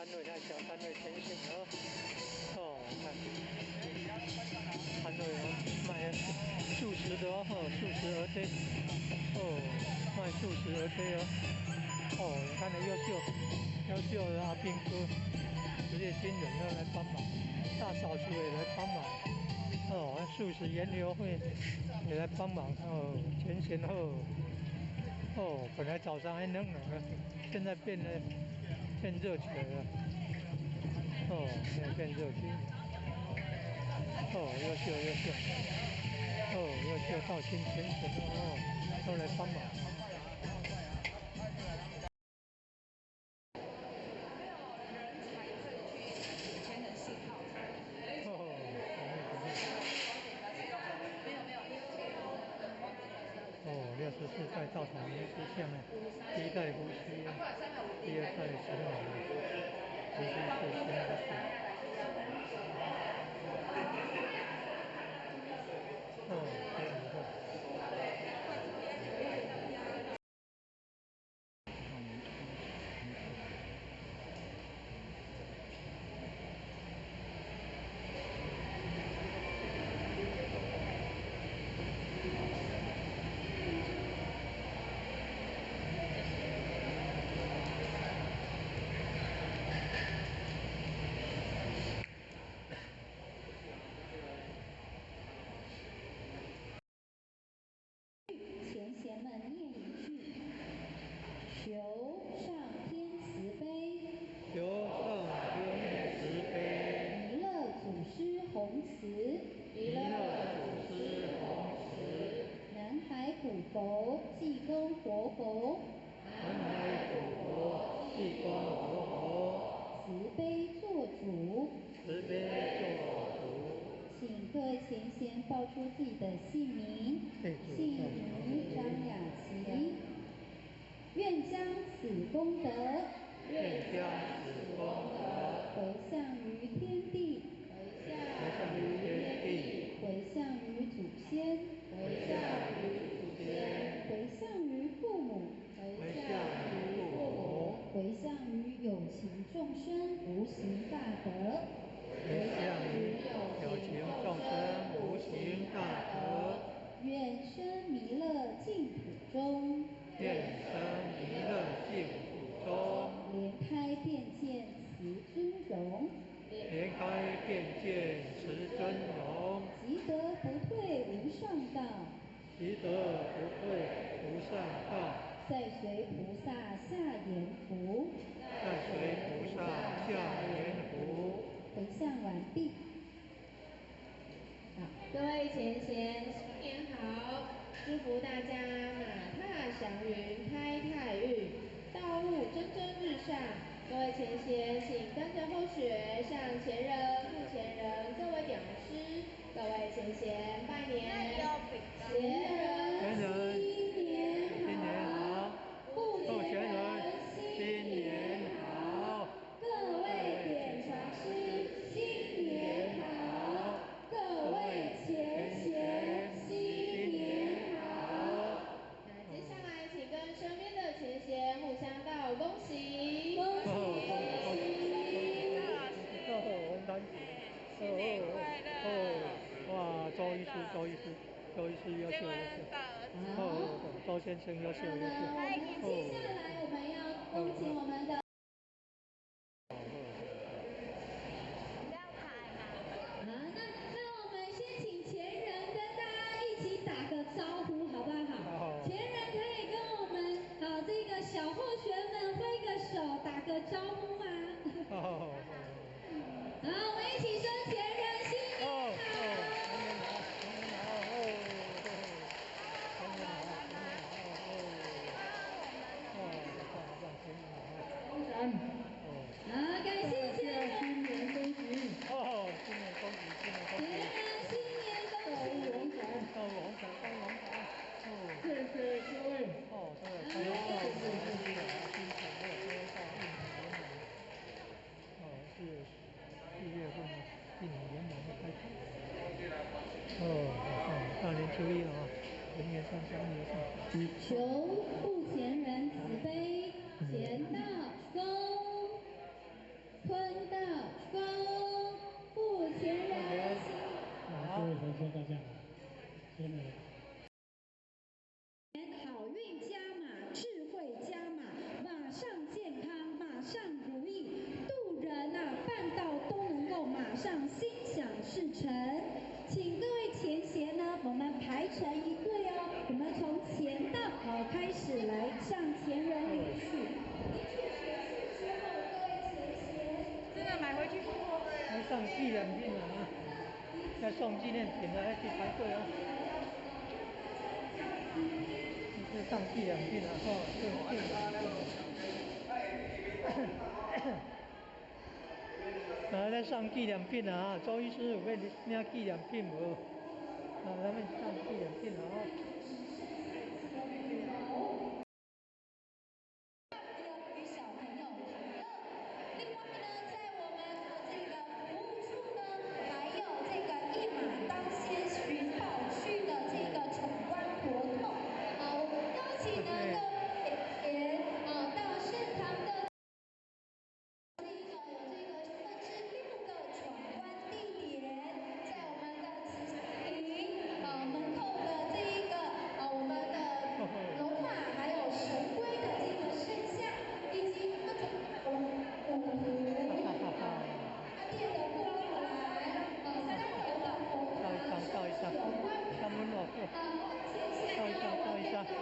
单位，那小单位前行了。哦，看，单位哦，卖素食的哦，素食鹅贴，哦，卖素食鹅贴哦。哦，你看的优秀的阿兵哥，职业军人要来帮忙，大扫除也来帮忙。哦，素食研流会也来帮忙哦，前前后哦，本来早上还冷冷的，现在变热起来了。哦，现在变热起来。哦，优秀。哦，优秀到前前哦，都来帮忙。哦，64代稻草人石像啊，第一代胡须，第二代神马，胡须是仙的是。哦，这样子。前贤们念一句：求上天慈悲，求上天慈悲，弥勒祖师弘慈，弥勒祖师弘慈，南海普佛，济公活佛，南海普佛，济公活佛，慈悲做主，慈悲做主。请各位前贤报出自己的姓名，姓名张雅琪，愿将此功德，愿将此功德回向于天地，回向于天地，回向于祖先，回向于祖先，回向于父母，回向于父母，回向于有情众生无形大德，回向于有情众生无形大德，愿生弥勒净土中，愿生弥勒净土中，莲开便见慈尊容，莲开便见慈尊容，即得不退无上道，即得不退无上道，再随菩萨下言福，再随菩萨下言福。回向完毕。好，各位前贤，新年好！祝福大家马踏祥云，开泰运，道路蒸蒸日上。各位前贤，请跟着后学，向前人、副前人、各位讲师、各位前贤拜年。前人新年好，副前人新年好，各位点传师新年好，各位前贤新年好。那接下来请跟身边的前贤互相道恭喜，恭喜恭喜！文丹姐，新年快乐！哇，周医师优秀。周先生优秀。接下来我们要恭请我们的。那我们先请前人跟大家一起打个招呼，好不好？前人可以跟我们这个小候选们挥个手，打个招呼吗？好，我们一起说前人新年好。感谢前人。新年恭喜！新年恭喜！前人新年恭喜！红伞！谢谢各位！这个开到新城的新城的4月份的一年圆满的开始。大年初一啊，人员上香油上。求护前人慈悲，前道恭。上心想事成。请各位前贤呢，我们排成一队哦，我们从前道开始来向前人领取。之后，各位前贤，这个买回去还上纪念品啊，要送纪念品的要去排队哦。这是上纪念品啊，来上纪念品啊！周医师有要领纪念品无？咱们上纪念品啊！与小朋友同乐。另外呢，在我们的这个服务处呢，还有这个一马当先寻宝趣的这个闯关活动。我们邀请呢各位前到现场的这个有这个分之6个闯关地点，在我们的慈祥亭门口的这一个我们的龙马还有神龟的这个圣像，以及各种舞图、花店的花环、3楼的红茶手手关卡，前线到我们的各个关卡去卖家拍照。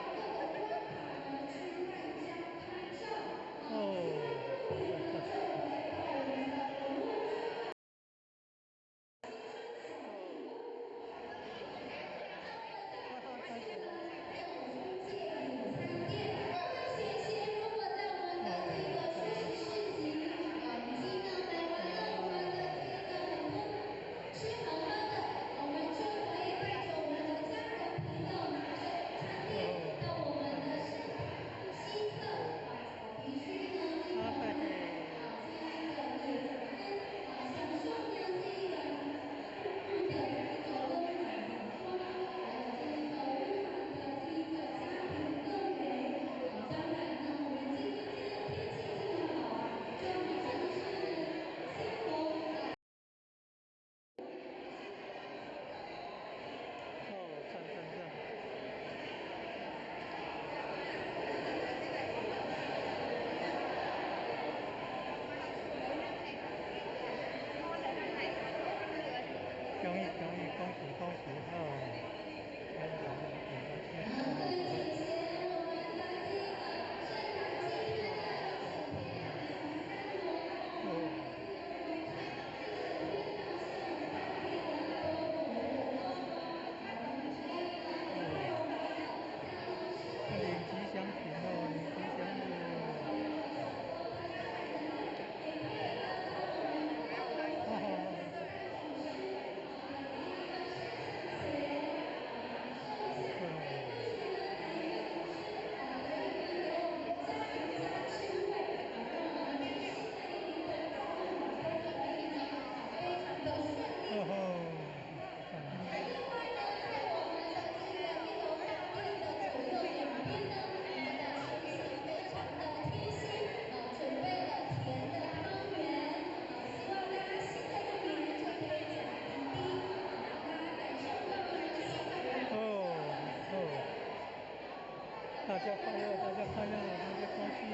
大家快乐，大家快乐，大家高兴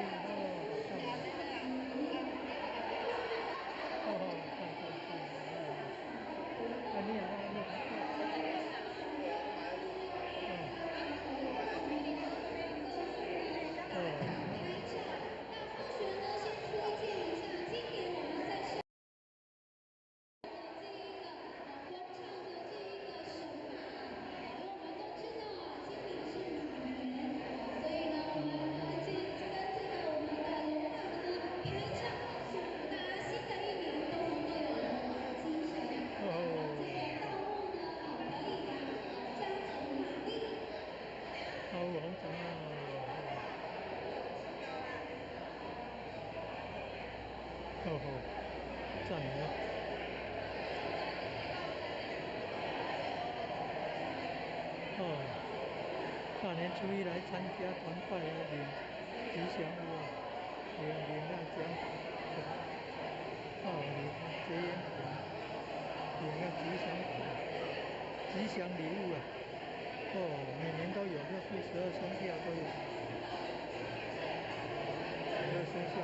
赞哦！大年初一来参加团拜领吉祥物啊，领那奖，领结缘品，领那吉祥礼物啊，每年都有，这第12生肖都有，12生肖。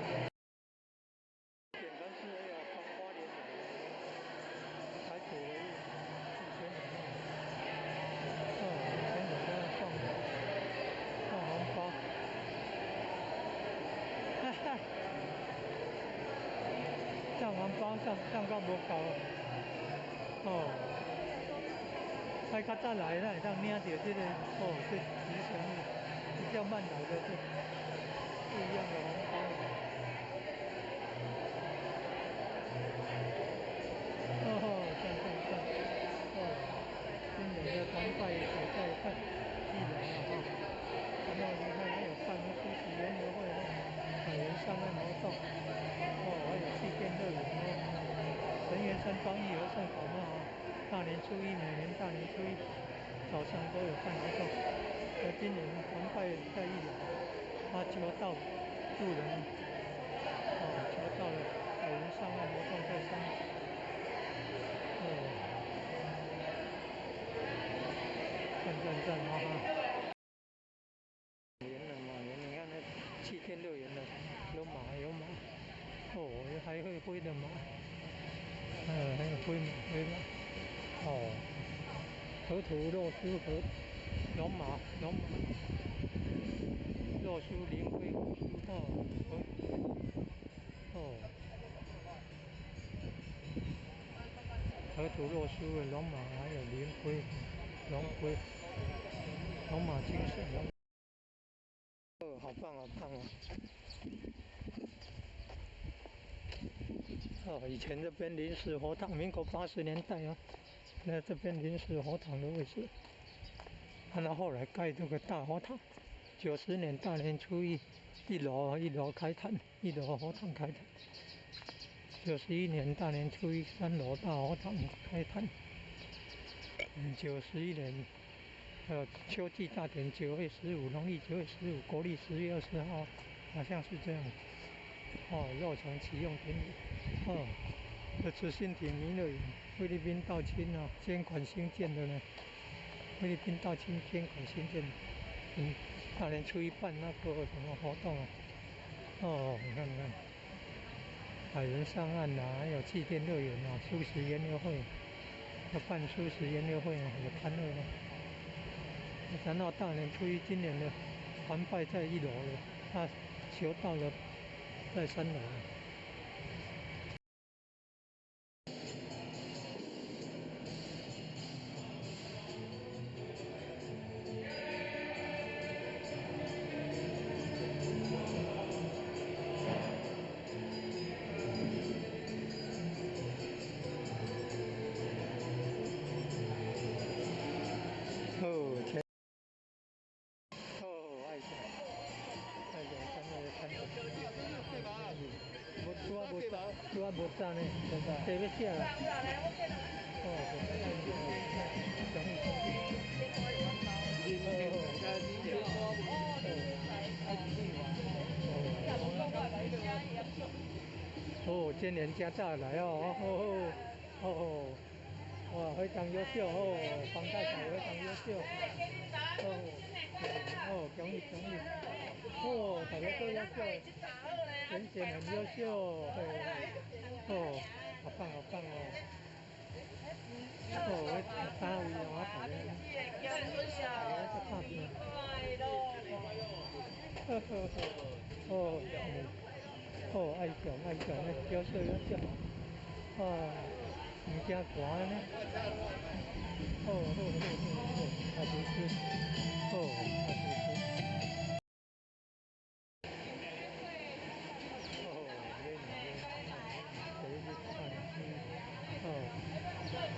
点灯是要从花莲来的。上到无够哦，爱较早来咱会当领到这个是吉祥物，比较慢来的是不一样的红包。今年的团拜也在看一楼了哈，然后你看还有办出席园游会哦，百元上岸活动还有气垫乐园神园山庄义和圣宝妈大年初一每年大年初一早上都有办活动，今年团拜在一楼，求到路人求到了百元上岸活动在3楼赞哈哈！马年你看那气垫乐园的有马，还会飞的马，还有飞马，河图洛书和龙马，洛书灵龟河图洛书的龙马，还有灵龟、龙马精神好棒以前这边临时佛堂，民国80年代那这边临时佛堂的位置，然后后来盖这个大佛堂，90年大年初一，一楼开坛，1楼佛堂开坛，91年大年初一3楼大佛堂开坛，91年秋季大典9月15，农历9月15，国历10月20号，好像是这样。落成启用典礼。这慈心亭弥勒园，菲律宾道亲监管兴建的呢。菲律宾道亲监管兴建的。大年初一办那个什么活动你看，百人上岸还有气垫乐园素食研究会，要办素食研究会有欢乐的。然后大年初一今年的团拜在1楼了，求到了在3楼了。无炸呢，这要写啦。今年加大来哇，非常优秀黄太太非常优秀恭喜大家都优秀，人选很优秀好棒我3位大家爱上优秀唔惊寒呢大厨师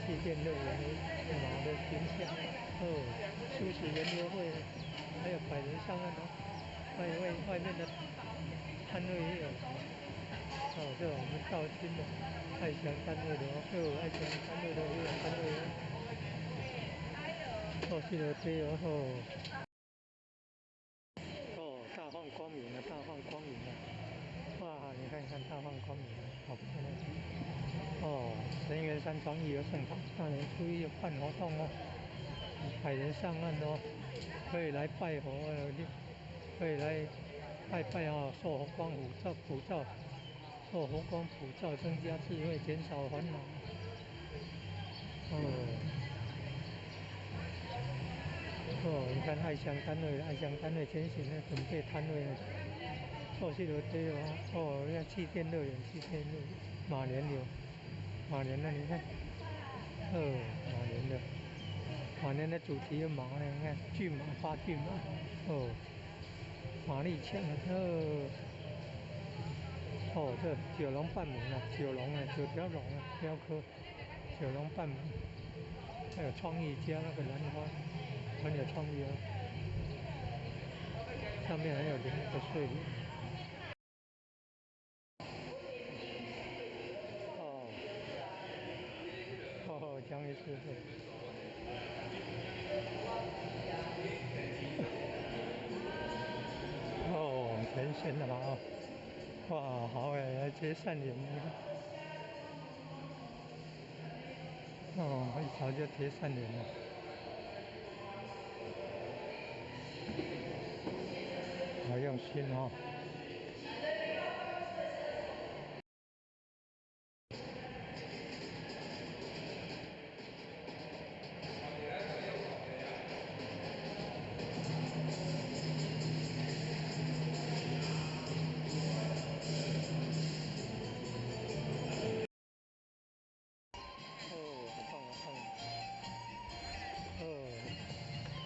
气垫乐园马的形象素食研究会，还有百人上岸外面的摊位也有这我们道亲的爱祥单位的爱祥单位的也有摊位去了这大放光明哇，你看大放光明好漂亮神园山庄义和圣堂大年初一有办活动百人上岸可以来拜佛可以来拜受佛光普照，受佛光普照，增加智慧，减少烦恼你看爱乡单位前行准备摊位去了这你看气垫乐园马莲柳马年的，你看，马年的主题有马呢，你看骏马、八骏马，马力强，这九龙半鸣啊，九龙啊，9条龙啊，雕刻九龙半鸣，还有创意加那个兰花，很有创意啊，上面还有那个睡莲。江鱼是对。全线的好，哇，好哎，来接善莲那个，一早就接善莲了，好用心哦。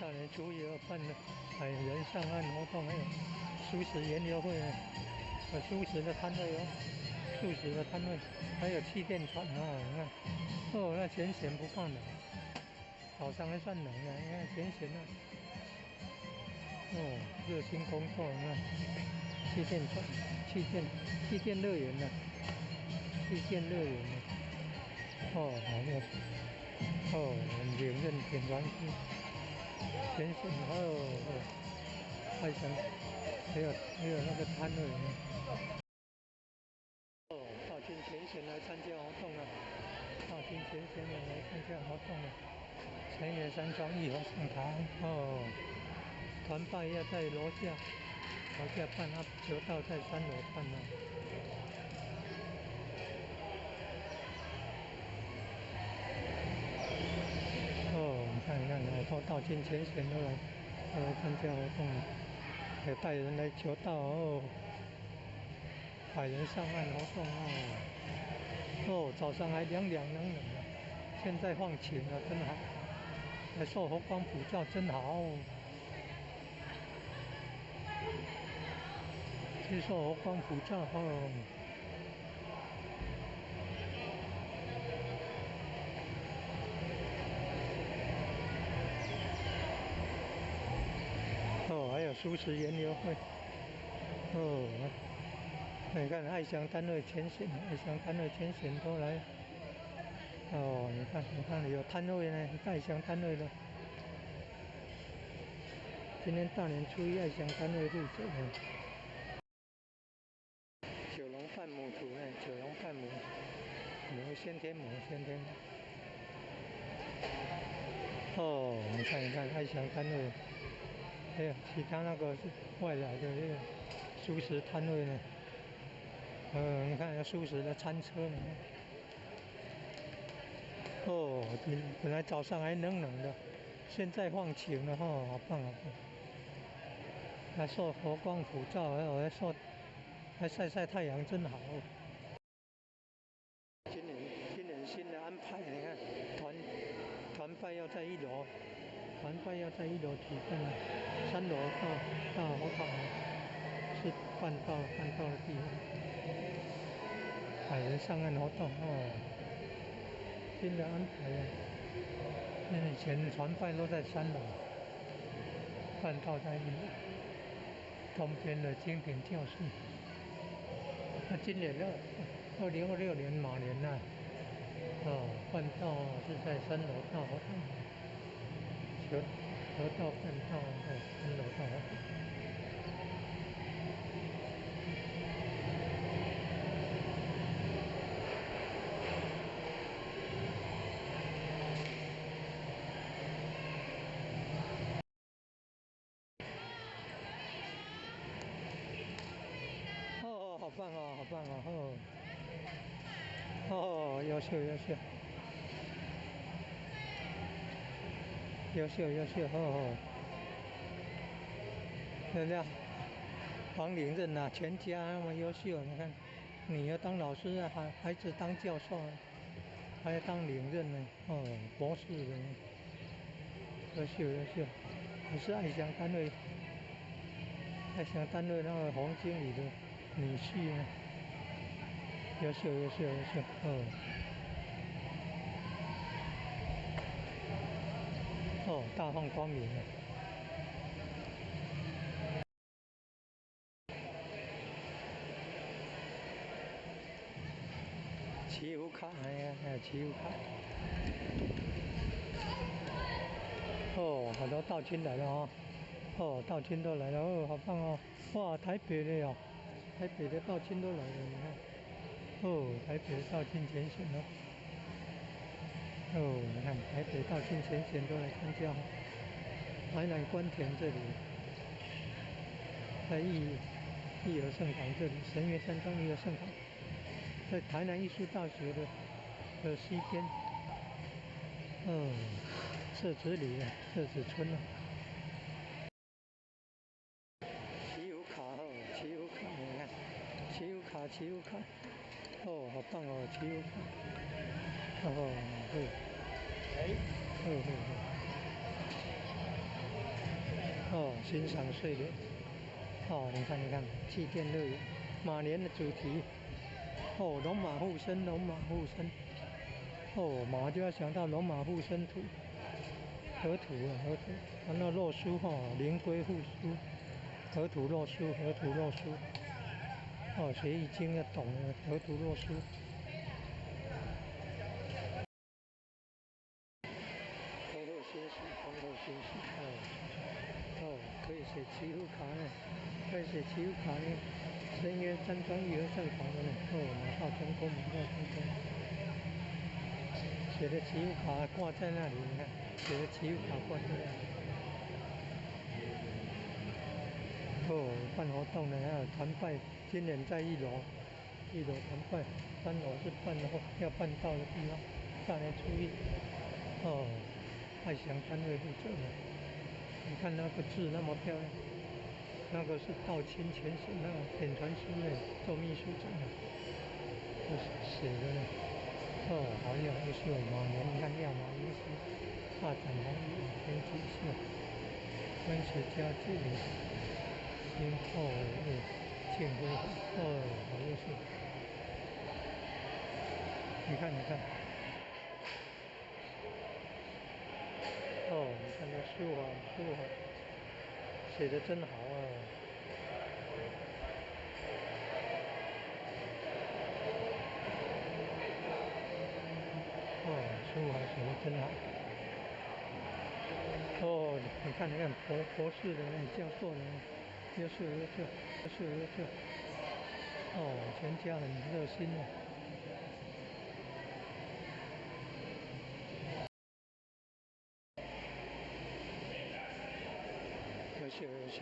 大年初一要办的百人上岸活动，还有素食研究会，素食的摊位素食的摊位，还有气垫船你看，那前嫌不怕冷，早上还算冷呢，你看前嫌热心工作，你看气垫船、气垫乐园呢，气垫乐园呢，很领任挺专心。前线还想还有那个摊位大军前线来参加活动了，大军前线来参加活动了。前野山庄一同上台团拜要在楼下办球道在3楼办你看，大军前线都来参加活动了，也带人来球道百人上岸活动早上还凉冷的，现在放晴了，真好，还受阳光普照，真好。接受阳光普照还有素食研究会你看爱乡单位前线都来你看有摊位呢，爱乡单位的。今天大年初一，爱乡单位入走九龙半母图呢，九龙半母，先天母。你看爱乡单位，还有其他那个外来的那个素食摊位呢。你看有素食的餐车呢。本来早上还冷的，现在放晴了好棒。还受阳光普照，还晒太阳，真好。今年新的安排，你看团拜要在1楼，举办，3楼到活动是办到的地方，百人上岸活动新的安排以前团拜都在3楼，办到在1楼，东边的精品教室。今年2026年马年办道是在3楼大活动，河道办道在3楼大活动。好棒优秀，人家黄领任全家那么优秀，你看，女儿当老师孩子当教授还要当领任呢，博士的呢，优秀优秀，还是爱乡单位那个黄经理的女婿呢，优秀优秀优秀，大放光明了。旗舞卡，哎呀，还有旗舞卡。好多道亲来了道亲都来了，好棒哦！哇，台北的哟，台北的道亲都来了，你看，台北的道亲前线你看台北道亲前线都来参加，台南关田这里，在义和圣堂这里，神岳山庄义和圣堂，在台南艺术大学的西边，社子里的社子村啊。旗舞卡你看，旗舞卡，好棒哦，旗舞卡，欣赏睡莲，你看，祭奠乐园，马年的主题，龙马护身，马就要想到龙马护身图，河图，那洛书灵龟护书，河图洛书，学易经要懂了，河图洛书。红后休息，可以写旗舞卡呢，深渊山庄义和圣堂的呢，马到成功，写的旗舞卡挂在那里，你看，写的旗舞卡挂在那里。办活动呢，还有团拜，今年在1楼团拜，3楼是要办到的地方，大年初一，爱祥单位负责的，你看那个字那么漂亮，那个是道亲前线那个点传书的做秘书长的，写的呢，好有优秀，马年你看亮马医师，大展宏天机社，温水家具，今后建辉，好优秀，你看，你看这书法写的真好啊！书法写的真好。你看博士的教授的，优秀，全家很热心的。优秀，优秀，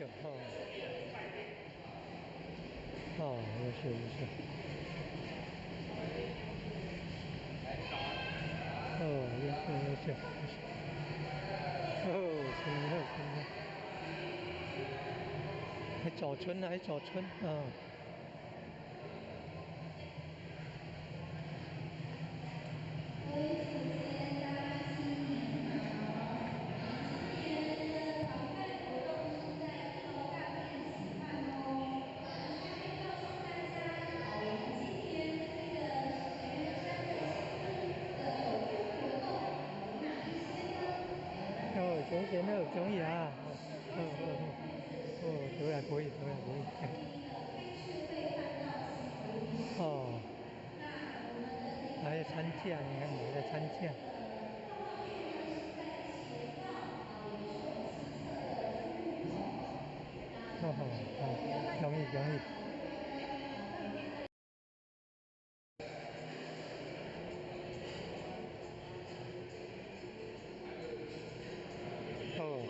新乐，还早春，各位祖先，大家新年好！今年的团拜活动是在1楼大殿举办哦。顺便告诉大家，我们今年这个水源山的新屋的有趣活动有哪一些呢？前都有综艺啊，都还可以。开市会看到祈福仪式。那我们的这个还有参加，你看你在参加。倒放区呢是在前方，也是我们西侧的出入口。容易。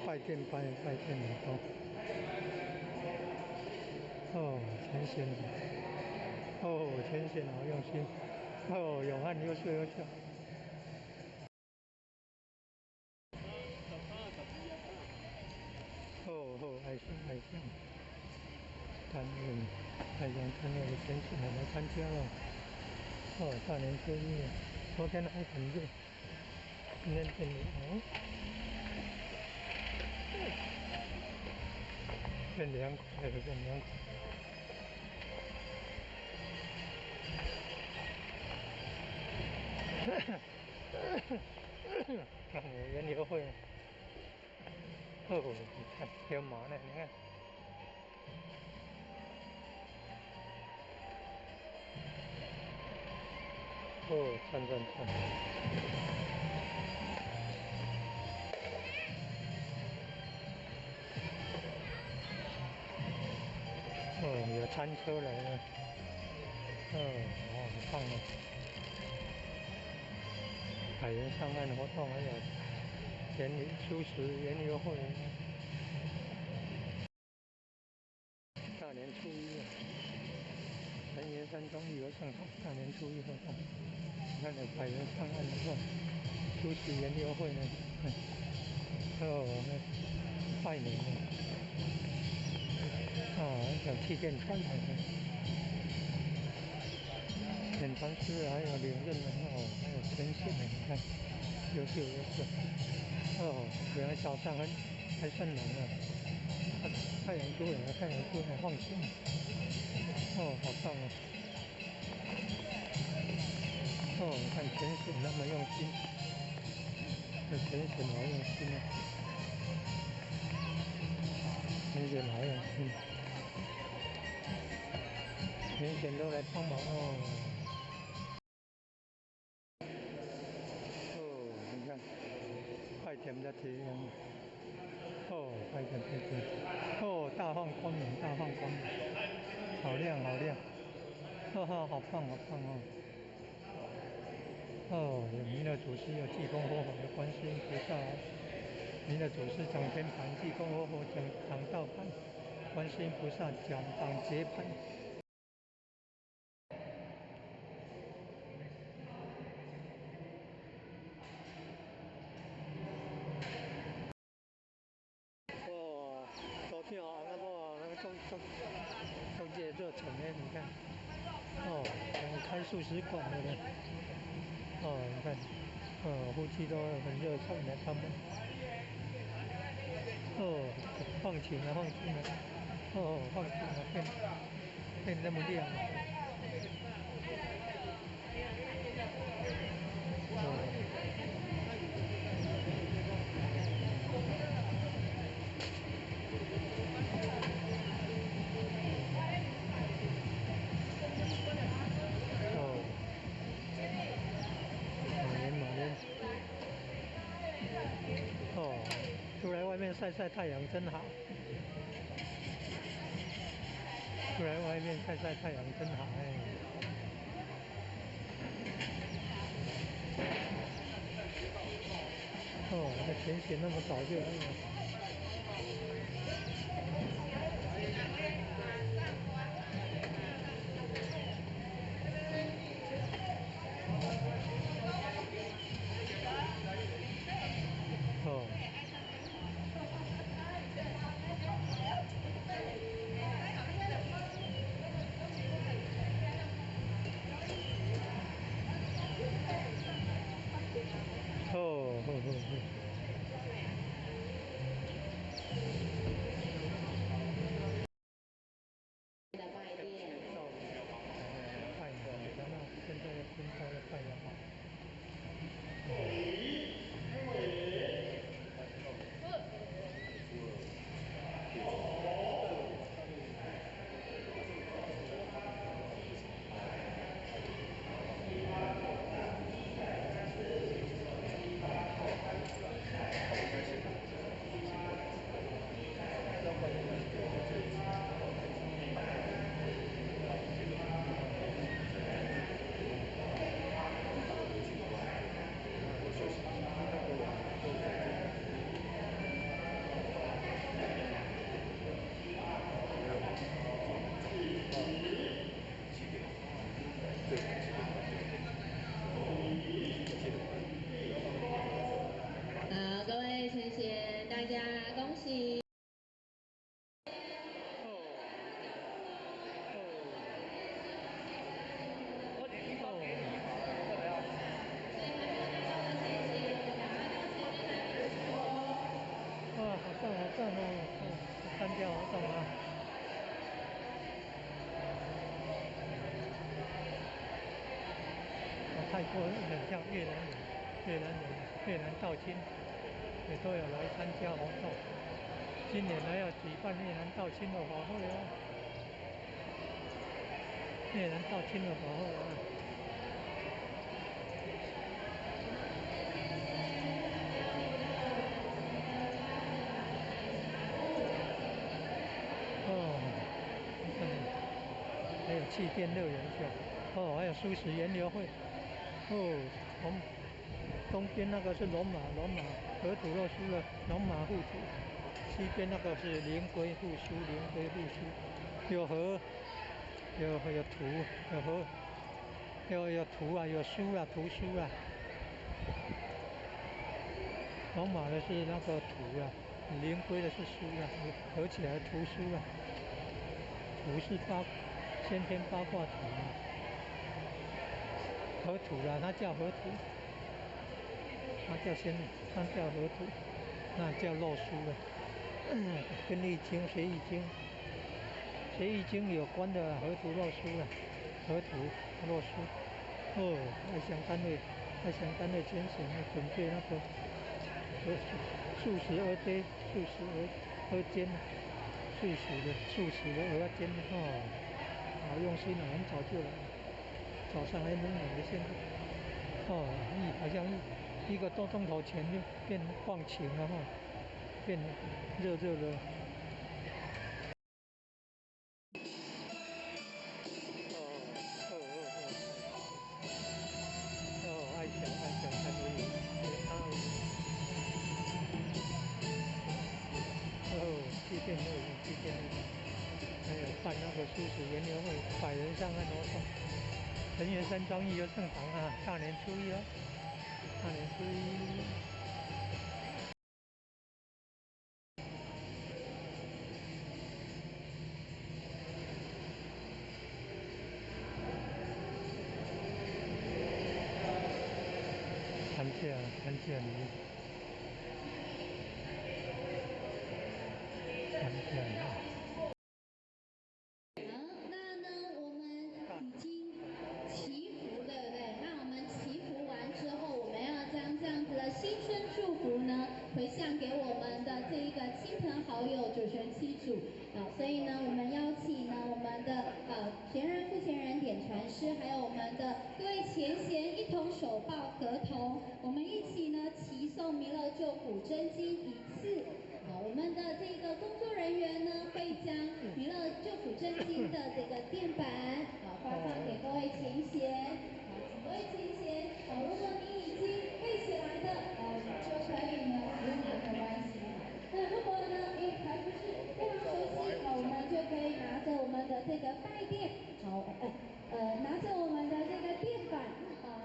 拜见很多。前线好用心。永汉优秀。爱乡单位的前线来参加了。大年初一。昨天还很热，今天变凉，变凉快了，变凉快。看园游会，哦，你看有马呢，你看。哦，转。哦，有餐车来了。哦，很棒哦。海盐上岸活动还有素食园游会。大年初一啊，人员山庄旅游上场，大年初一活动。你看那海盐上岸的话，素食园游会呢，那拜年的，有气垫船的，演传师还有领任的，还有全线的，你看，优秀。原来早上还算冷啊，太阳出来放晴，好棒啊！你看全选那么用心，这全选好用心啊，全选好用心，全选都来帮忙哦。你看，快点的体验，快点，大放光明，好亮，好棒哦！有弥勒祖师，有济公活佛，有观世音菩萨，弥勒祖师掌天盘，济公活佛掌道盘，观世音菩萨掌结盘。昨天那个都热成的，你看，开素食馆的呢，你看，夫妻都很热情的，他们，放晴了，变那么亮了，马莲，出来外面晒太阳真好，出来外面晒太阳真好，那全选那么早就来了。加活动啊。泰国很像越南人，越南道亲也都有来参加活动。今年还要举办越南道亲的法会啊，越南道亲的法会啊。还有气垫乐园秀，还有素食研究会，东边那个是龙马河图洛书的龙马护图，西边那个是灵龟护书，有河，有图，有河，有图啊，有书啊，图书啊。龙马的是那个图啊，灵龟的是书啊，合起来图书啊。图是先天八卦图啊，河图啦，它叫河图，它叫河图，那叫洛书了。跟易经学易经有关的河图洛书了，河图洛书。外详单位拣选要准备那个素食鹅煎，素食的鹅煎好用心了，很早就来，早上还冷的，现在好像一个多钟头前就变放晴了变热的。爱想看而已，去电乐园，还有办那个素食研究会，100人上岸活动。陈元山庄义就盛堂啊，大年初一啊，大年初一。看见你。那呢，我们已经祈福，对不对？那我们祈福完之后，我们要将这样子的新春祝福呢，回向给我们的这一个亲朋好友、九玄七祖。所以呢，我们邀请呢我们的前人、副前人、点传师，还有我们的各位前贤一同手抱合同，我们一起呢齐诵弥勒救苦真经1次。我们的这个工作人员呢会将弥勒救苦真经的这个垫板发放给各位前贤。各位前贤，如果你已经背起来的，你就可以呢不用拿没关系。那如果呢你还不是非常熟悉，我们就可以拿着我们的这个带垫，拿着我们的这个垫板，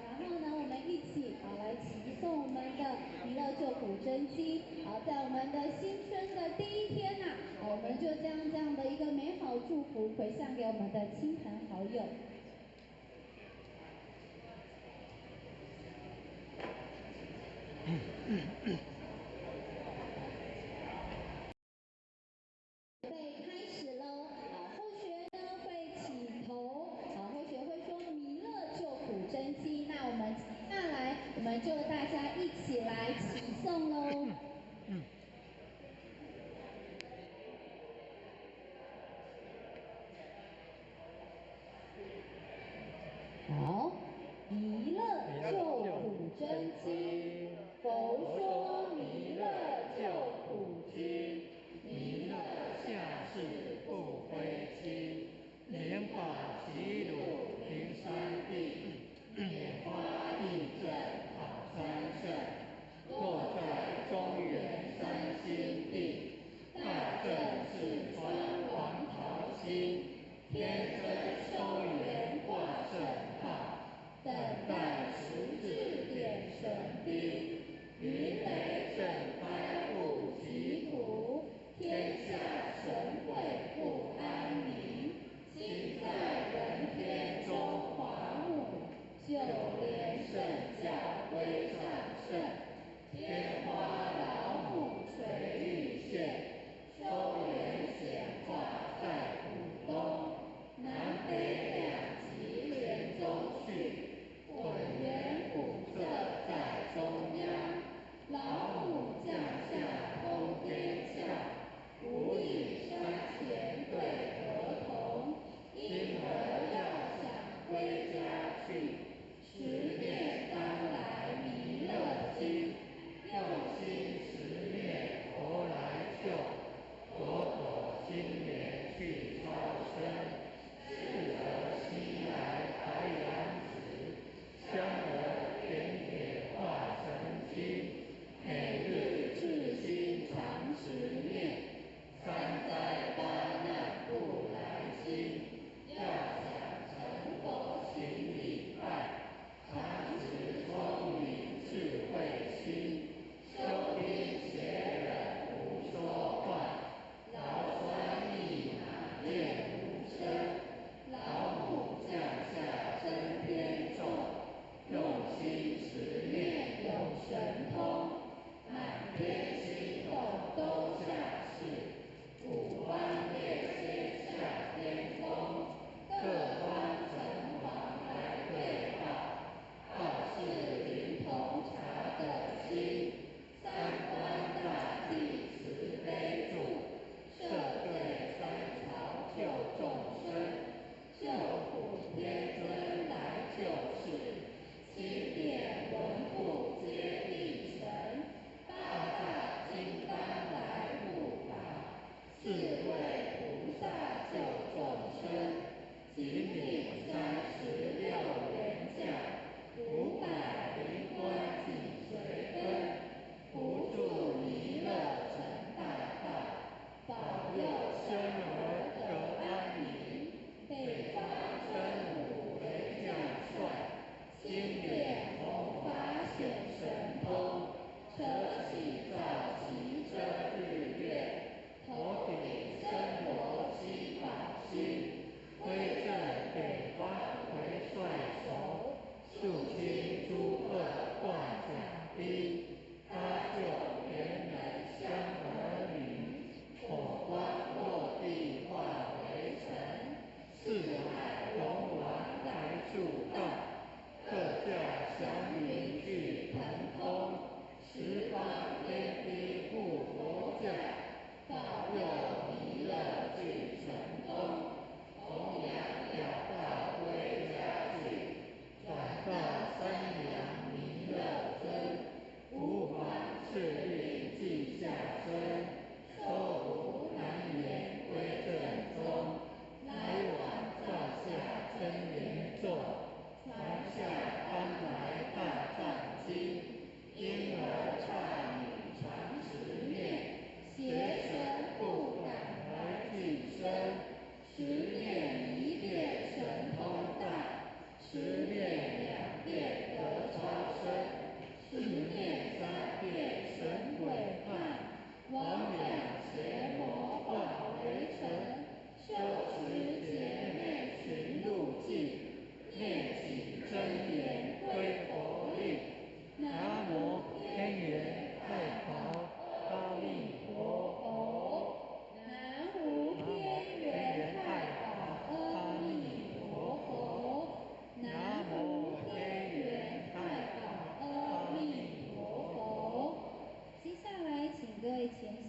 然后呢我们一起来齐诵我们的弥勒救苦真经。在我们的新春的第一天我们就将这样的一个美好祝福回向给我们的亲朋好友。开始喽！后学呢会起头，后学会说弥勒救苦真经。那我们下来，我们就大家一起来齐诵喽。好，弥勒救苦真经，佛说弥勒救苦经，弥勒下世不灰心，莲法齐鲁平三地，拈花一正好三圣，若在中原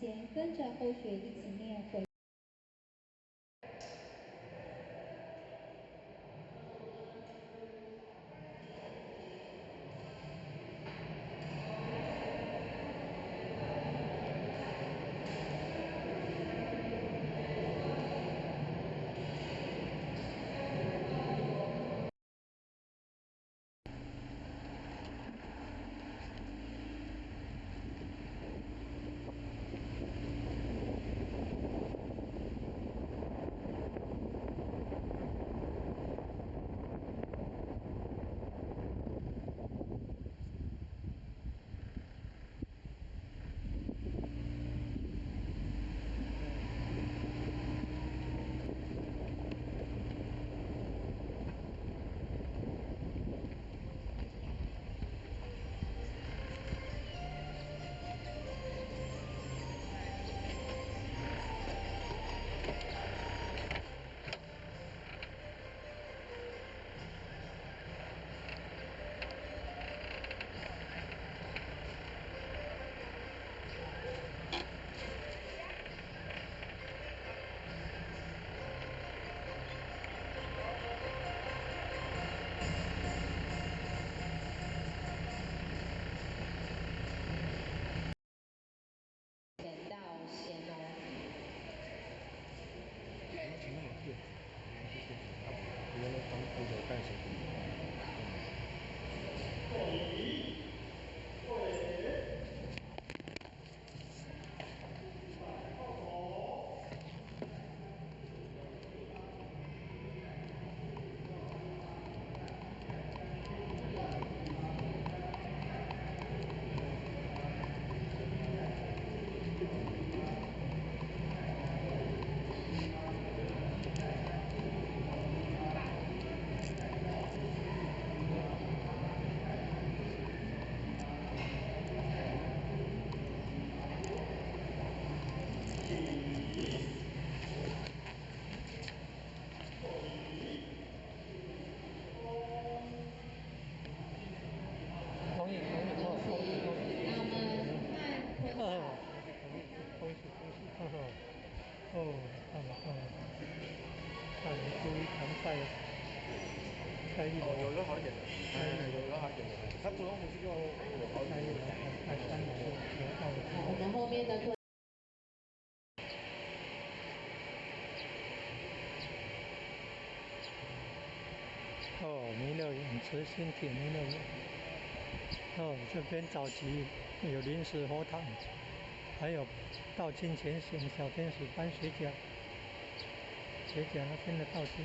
先跟着后学一起念回。有好一点的，有好一点的。他主动不是用我好一点的，我们后面的。弥勒园慈心帖弥勒园。这边早期有临时佛堂，还有道经前行小天使班学甲那边的道经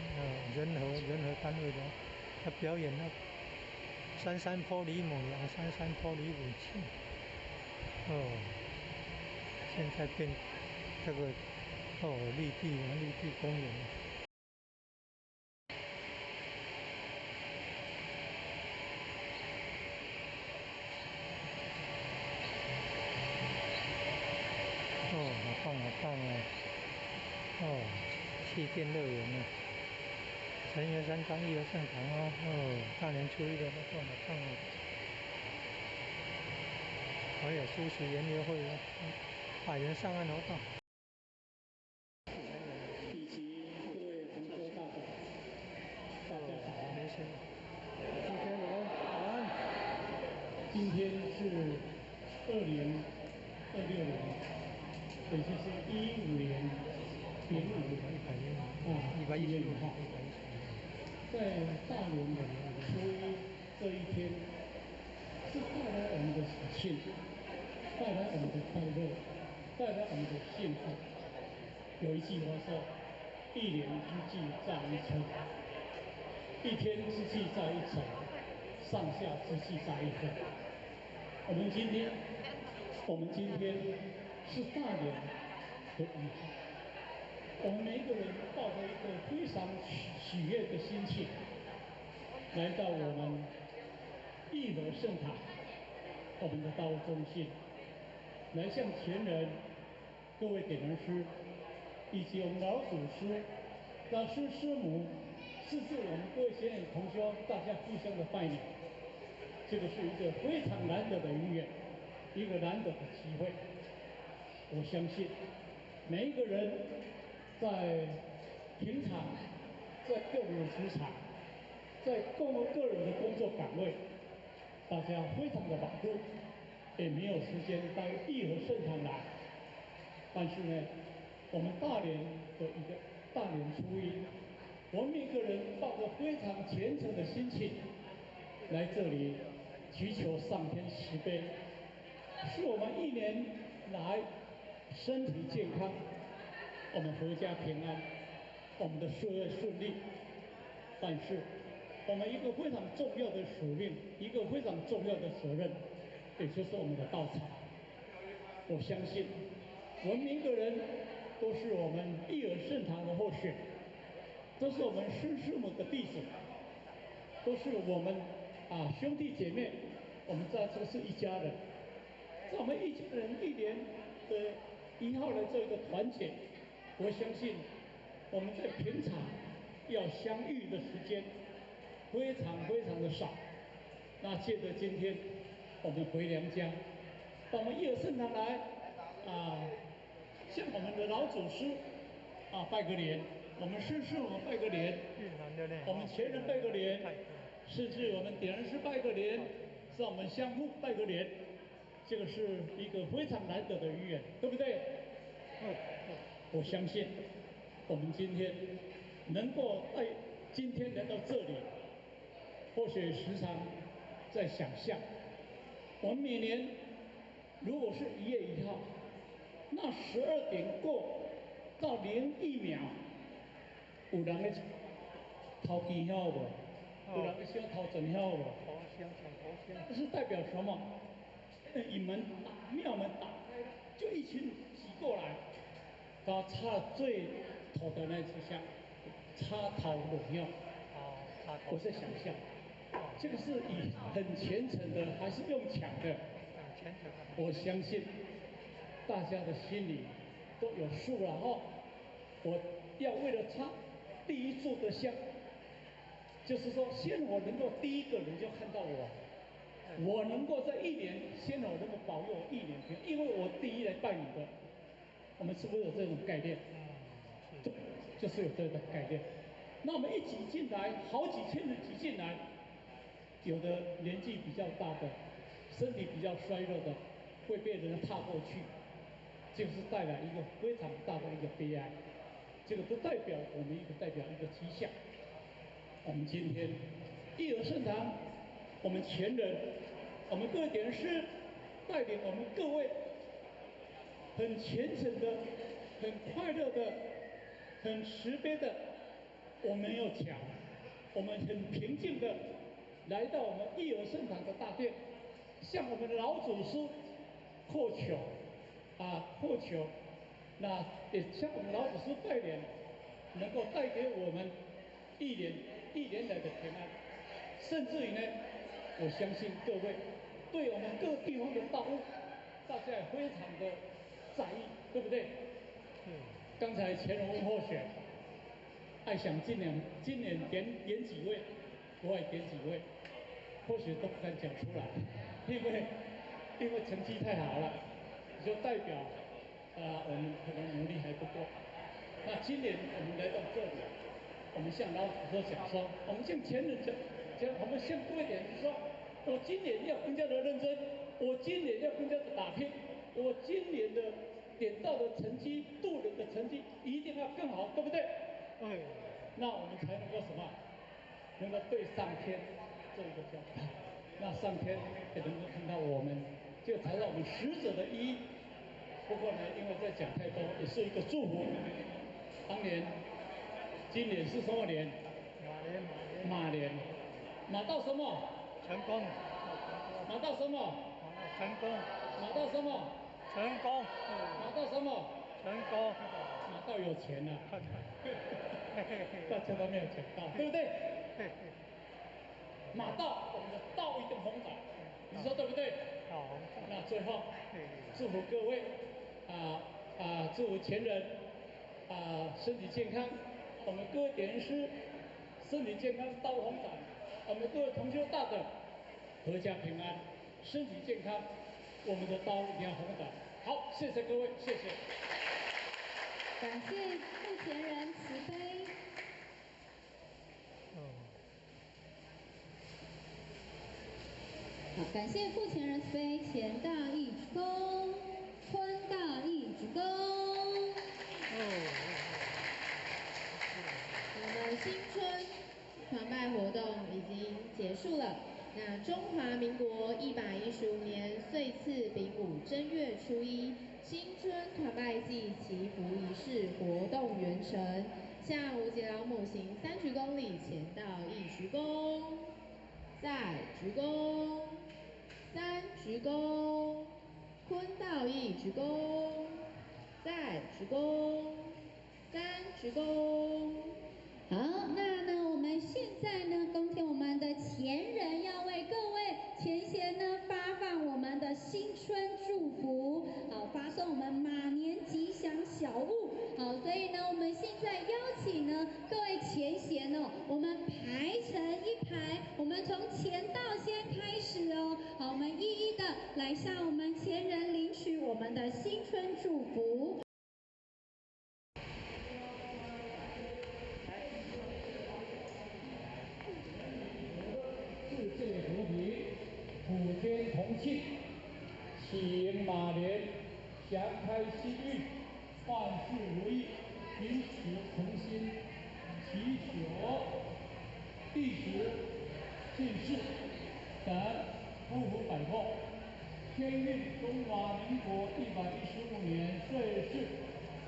人和单位的，他表演了山山坡里母羊，山山坡里母亲。现在变这个绿地公园。好棒哦！气垫乐园呢，陈元山刚义和圣堂大年初一的活动好棒哦！还有苏轼园游会百人上岸活动。以及各位同修大众，大家好。今天是2026年，也就是2015年丙午1月1号，在大年初一这一天，是带来我们的喜庆，带来我们的快乐，带来我们的幸福。有一句话说：“一年之计在于春，一天之计在于晨，上下之计在于分。”我们今天是大年的1号，我们每一个人抱着一个非常喜悦的心情，来到我们义和圣堂，我们的道务中心，来向前人、各位点灯师以及我们老祖师、老师师母，甚至我们各位学员同修，大家互相的拜年。这个是一个非常难得的姻缘，一个难得的机会。我相信每一个人在平常，在个人的职场，在个人的工作岗位，大家非常的忙碌，也没有时间到义和圣堂来。但是呢，我们大年的一个大年初一，我们每个人抱着非常虔诚的心情来这里祈求上天慈悲，使我们一年来身体健康，我们阖家平安，我们的事业顺利。但是，我们一个非常重要的使命，一个非常重要的责任，也就是我们的道场。我相信，我们每一个人都是我们义尔圣堂的后选，都是我们师母的弟子，都是我们兄弟姐妹，我们在这是一家人。在我们一家人一年的1号的这个团结，我相信我们在平常要相遇的时间非常非常的少。那借着今天我们回娘家，到我们义尔圣堂来向我们的老祖师拜个年，我们师母拜个年，我们前人拜个年，甚至我们点人师拜个年，是我们相互拜个年，这个是一个非常难得的缘缘，对不对？我相信我们今天能够今天来到这里，或许时常在想象，我们每年如果是1月1号，那12点过到01秒，有人咧头前晓无？有人咧想头前晓无？这是代表什么？营门庙门打开，就一群挤过来，然后插最头的那支香，插头入庙。我在想象，这个是以很虔诚的，还是用抢的？我相信大家的心里都有数了哦。我要为了插第一炷的香，就是说，先我能够第一个人就看到我能够在一年，先我能够保佑我一年平安，因为我第一来拜你的。我们是不是有这种概念？就是有这个概念。那我们一挤进来，好几千人挤进来，有的年纪比较大的，身体比较衰弱的，会被人踏过去，就是带来一个非常大的一个悲哀。这个不代表我们代表一个迹象。我们今天义尔圣堂，我们前人，我们各位点师带领我们各位，很虔诚的、很快乐的、很慈悲的，我们没有抢，我们很平静的来到我们义尔圣堂的大殿，向我们的老祖师叩求，那也向我们老祖师拜年，能够带给我们一年来的平安，甚至于呢，我相信各位对我们各地方的道务，大家也非常的在意，对不对？刚才前人问候选，爱想今年点几位，我也点几位，或许都不敢讲出来，因为成绩太好了，就代表我们可能努力还不够。那今年我们来到这里，我们向老祖师讲说，我们向前人讲，我们向各位点子说，我今年要更加的认真，我今年要更加的打拼，我今年的点到的成绩、度人的成绩一定要更好，对不对？那我们才能够什么？能够对上天做一个交代，那上天也能够看到我们，就才让我们使者的意义。不过呢，因为在讲太多，也是一个祝福。当年，今年是什么年？马年。马到什么？成功。马到什么？成功。马到什么？成功。马到什么？成功。马到有钱了。大家都没有讲到，对不对？马到，我们的道一定红展，你说对不对？好。那最后，祝福各位，祝福前人，身体健康。我们各位点人师，身体健康，道红展。我们各位同修大德，阖家平安，身体健康，我们的道一定要红展。好，谢谢各位，谢谢。感谢付前人慈悲。好，感谢付前人慈悲，前大义鞠躬，坤大义鞠躬。我们新春团拜活动已经结束了。那中华民国115年岁次丙午正月初一，新春团拜祭祈福仪式活动圆成。向无极老母行3鞠躬礼，前到1鞠躬，再鞠躬，3鞠躬，坤到1鞠躬，再鞠躬，3鞠躬。好，那我们现在呢，恭请我们的前人要为各位前贤呢发放我们的新春祝福，好，发送我们马年吉祥小物，好，所以呢，我们现在邀请呢各位前贤哦，我们排成一排，我们从前道先开始哦，好，我们一一的来向我们前人领取我们的新春祝福。世界和平，普天同庆，喜迎马年，祥开新运，万事如意，平时诚心，祈求历史进士等夫妇百货，天运中华民国115年岁次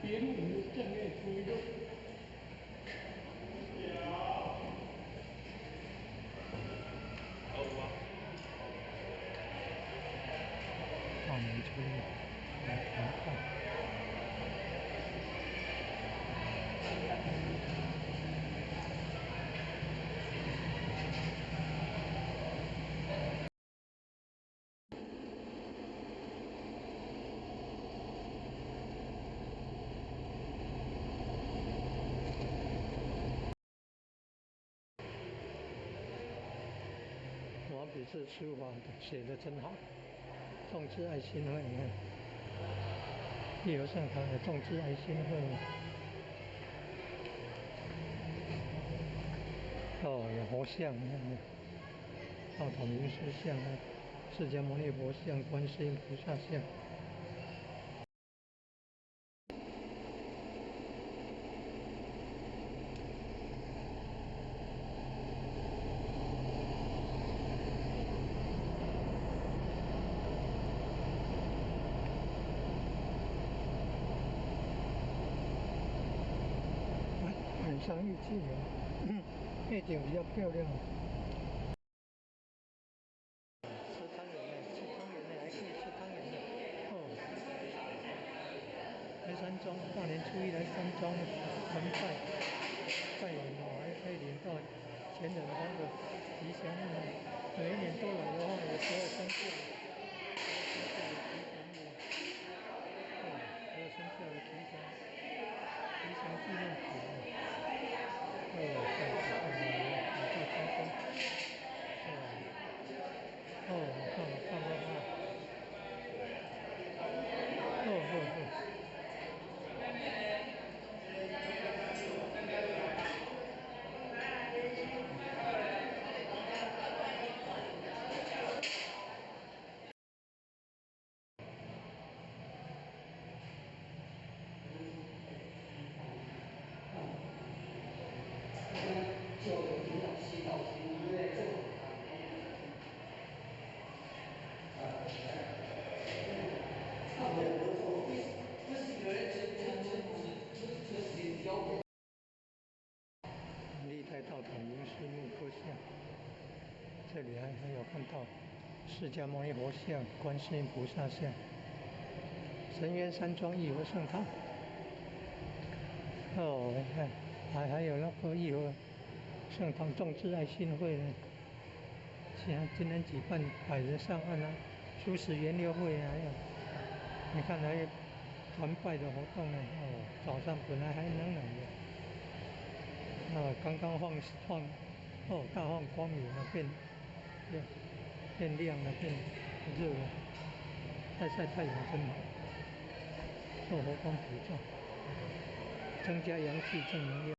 丙午正月初一日。大年初一来团拜。我笔字书法写得真好，众志爱心会，你看，义和盛堂的众志爱心会，哦，有佛像，你看，道统名师像啊，释迦牟尼佛像、观世音菩萨像。晚上预计夜景比较漂亮。吃汤圆呢，吃汤圆呢，还可以吃汤圆呢。哦，来山庄，大年初一来山庄团拜完哦，还可以领到前人发的吉祥物。每一年都来的话，有12生肖的吉祥物。哦，12生肖的吉祥纪念品。哦，看马上开工。哦，我看到它。哦。历代道统名师木刻像，这里还有看到释迦牟尼佛像、观世音菩萨像、神渊山庄义和圣堂。哦，你看，还有那个义和圣堂众志爱心会呢，今天举办百人上岸啊，初始研六会啊，还有你看还有团拜的活动呢。哦，早上本来还冷冷的。刚刚大放光明了，变亮了，变热了，晒太阳真好。做活动补照，增加阳气正能量。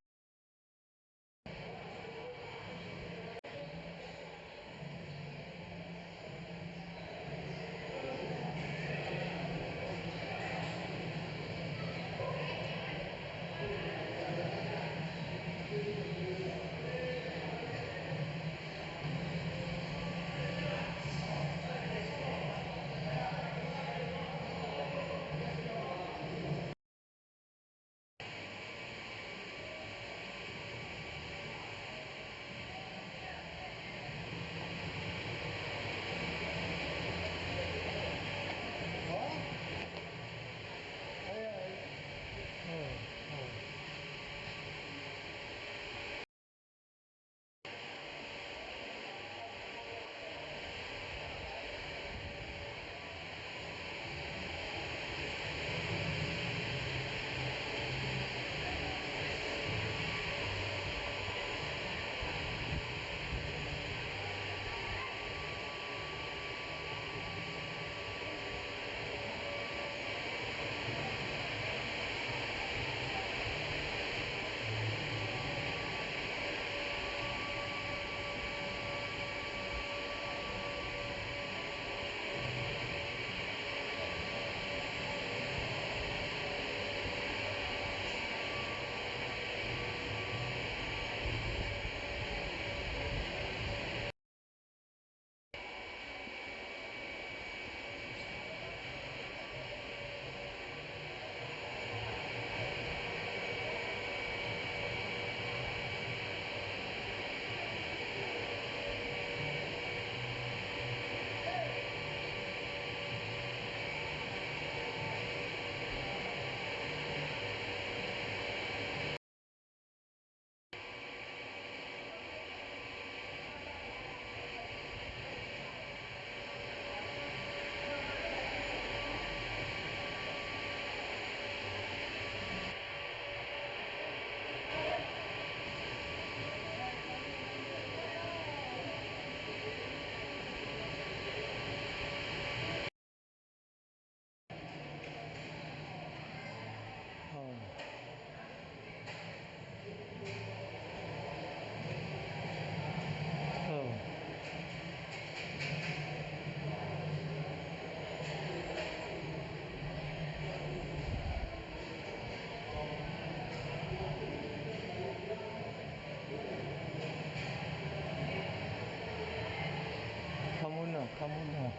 Come on.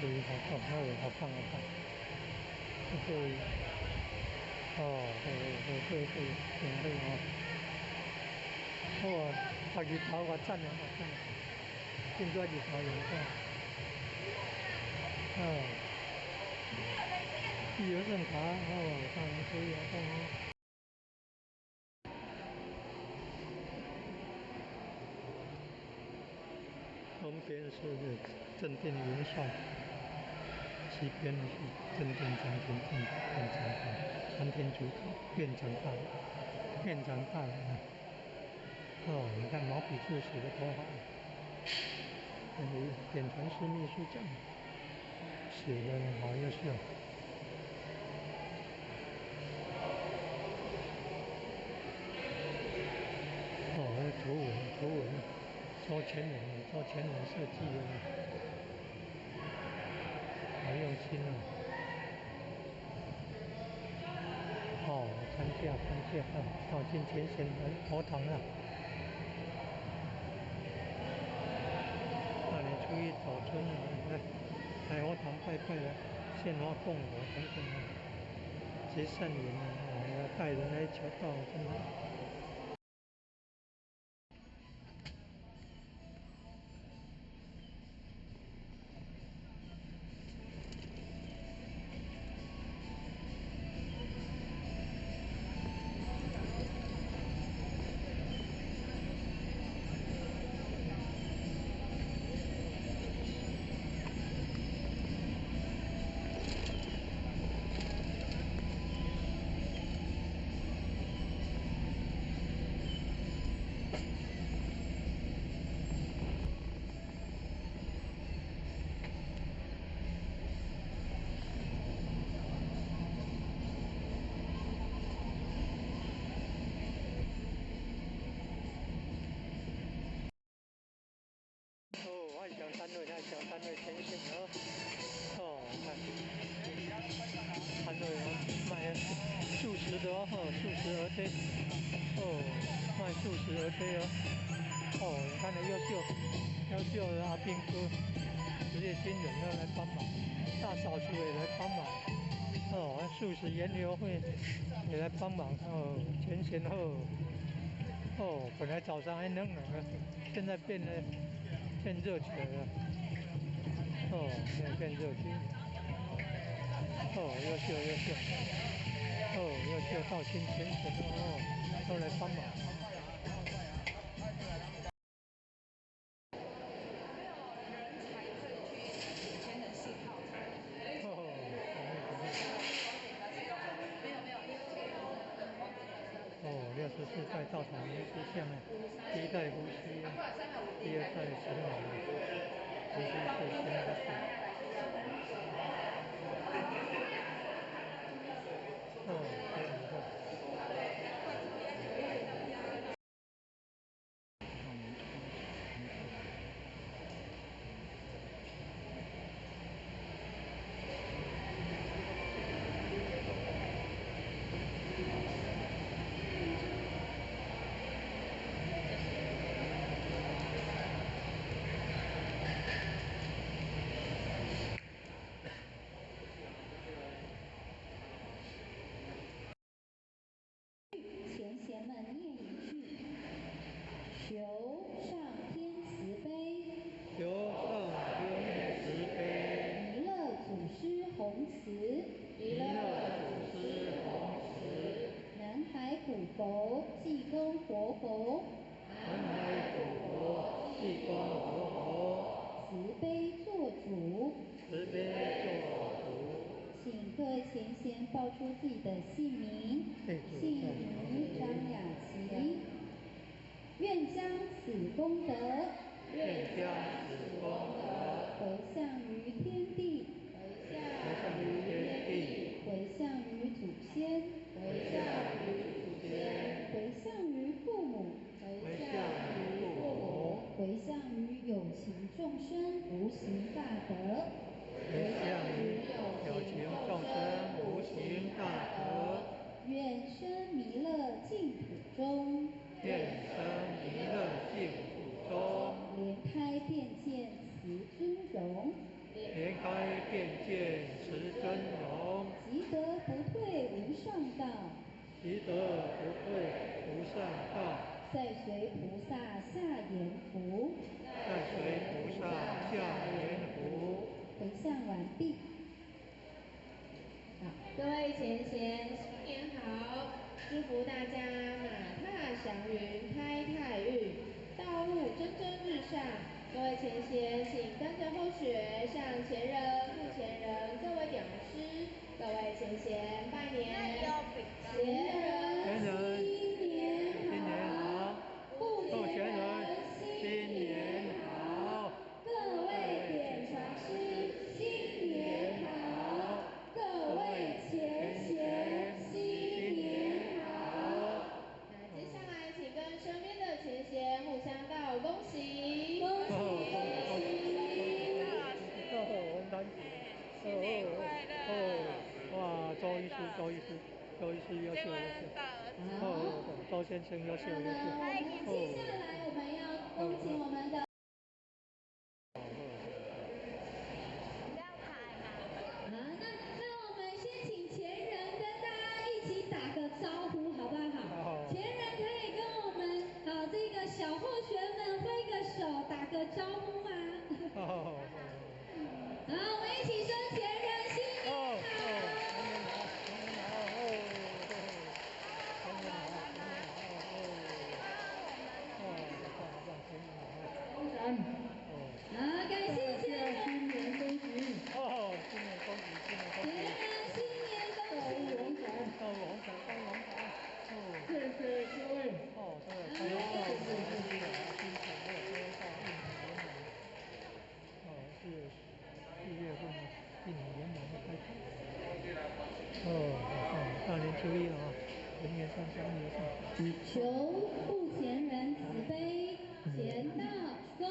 注意好看，好看，对，对，准备哦。日頭我真係變咗日頭陽光。有陣茶看注意好看哦。东边是正定云帅，西边是正定江天镇院长大参天主院长大人。你看毛笔字写的多好，点传师秘书长写的好优秀。图文，周全人设计的，好用心啊！参加今天先佛堂了。大年初一走春了，来佛堂拜拜了，献花供佛等等啊，结善缘啊，带人来求道，真的。单位，那小单位前线哦，哦，看，单位卖素食的哦，素食鹅贴，哦，卖素食鹅贴哦，哦，你看的优秀的阿兵哥，职业军人要来帮忙，大扫除也来帮忙，哦，素食研流会也来帮忙哦，前前后。哦，本来早上还冷冷的，现在变热起来了。哦，现在变热起来了。哦，优秀。哦，优秀到前哦，都来帮忙。哦，64代稻草人石像啊，第一代胡须，第二代神马胡须是新的是。哦，这样子。前贤们念一句：求上天慈悲，求上天慈悲，弥勒祖师弘慈，弥勒祖师弘慈，南海古佛济公活佛，南海古佛济公活佛，慈悲做主，慈悲做主。请各位前贤报出自己的姓名，姓名张雅琪，愿将此功德，愿将此功德回向于天地，回向于天地，回向于祖先，回向于祖先，回向于父母，回向于父母，回向于有情众生无形大德，回向于有情众生无形大德，愿生弥勒净土中，愿生弥勒净土中，莲开变见慈尊容，莲开变见慈尊容，即得不退无上道，即得不退无上道，再随菩萨下言福，再随菩萨下言福。回向完毕。好，各位前贤，新年好！祝福大家马踏祥云，开泰运，道路蒸蒸日上。各位前贤，请跟着后学，向前人、副前人各位讲师，各位前贤拜年。前人新年好，副前人新年好，各位点传师新年好，各位前贤新年好。那接下来请跟身边的前贤互相道恭喜，恭喜恭喜！新年快乐！哇，周医师优秀。周先生优秀。接下来我们要恭请我们的。那我们先请前人跟大家一起打个招呼，好不好？前人可以跟我们这个小后学们挥个手，打个招呼吗？好，我们一起说前人新年好。感谢前人新年恭喜！新年恭喜！前人新年恭喜！龙潭，谢谢各位。开到新产业开到4月份一年圆满的开始。大年初一了啊，人员上香油上。求护前人慈悲，前道恭。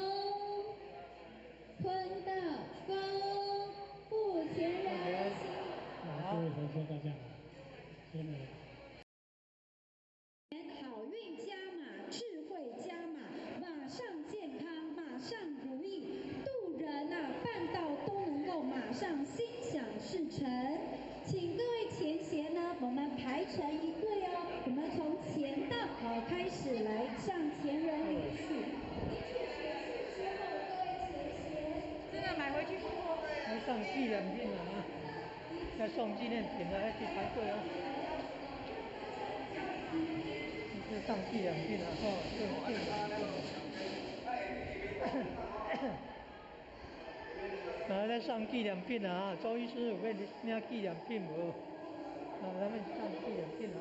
享事成。请各位前贤呢，我们排成一队哦，我们从前到开始来向前人领取。这个买回去，来上纪念品啊！要送纪念品的要去排队哦。这是上纪念品啊，来上纪念品啊！周医师有咩领纪念品无？咱们上纪念品啊！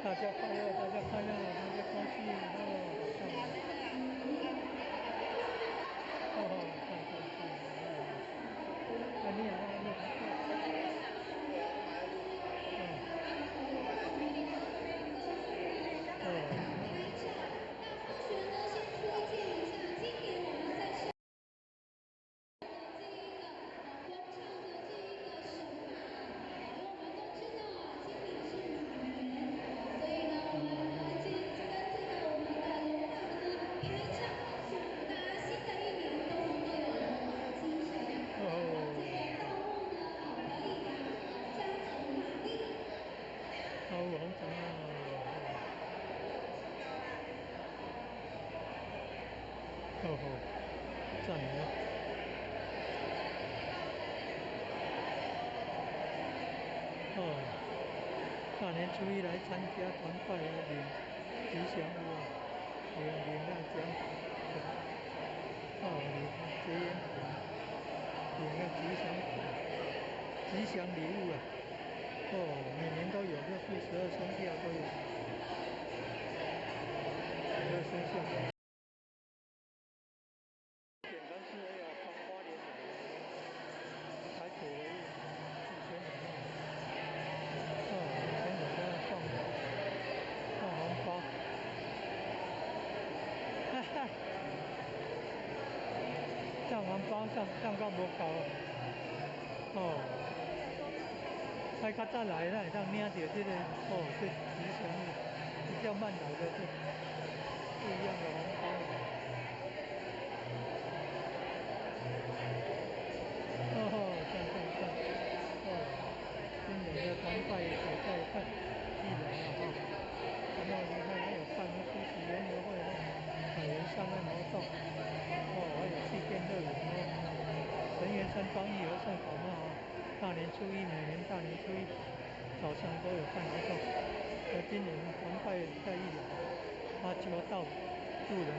大家快乐，大家快乐，大家高兴赞哦！大年初一来参加团拜来领吉祥物啊，领那奖领结缘品，领那吉祥礼物啊，每年都有，就是12生肖都有，12生肖。简单是要从花莲来的。上完包上到无够哦。再较早来，咱会当领到这个这吉祥物，比较慢来的是不一样的红包。赞！今年的团拜也在看1楼了哈。然后你看还有办出席园游会呢，百元上岸活动，还有祭奠乐园神园山庄义和圣火嘛大年初一，每年大年初一早上都有办活动。今年团拜在1楼，他求到路人，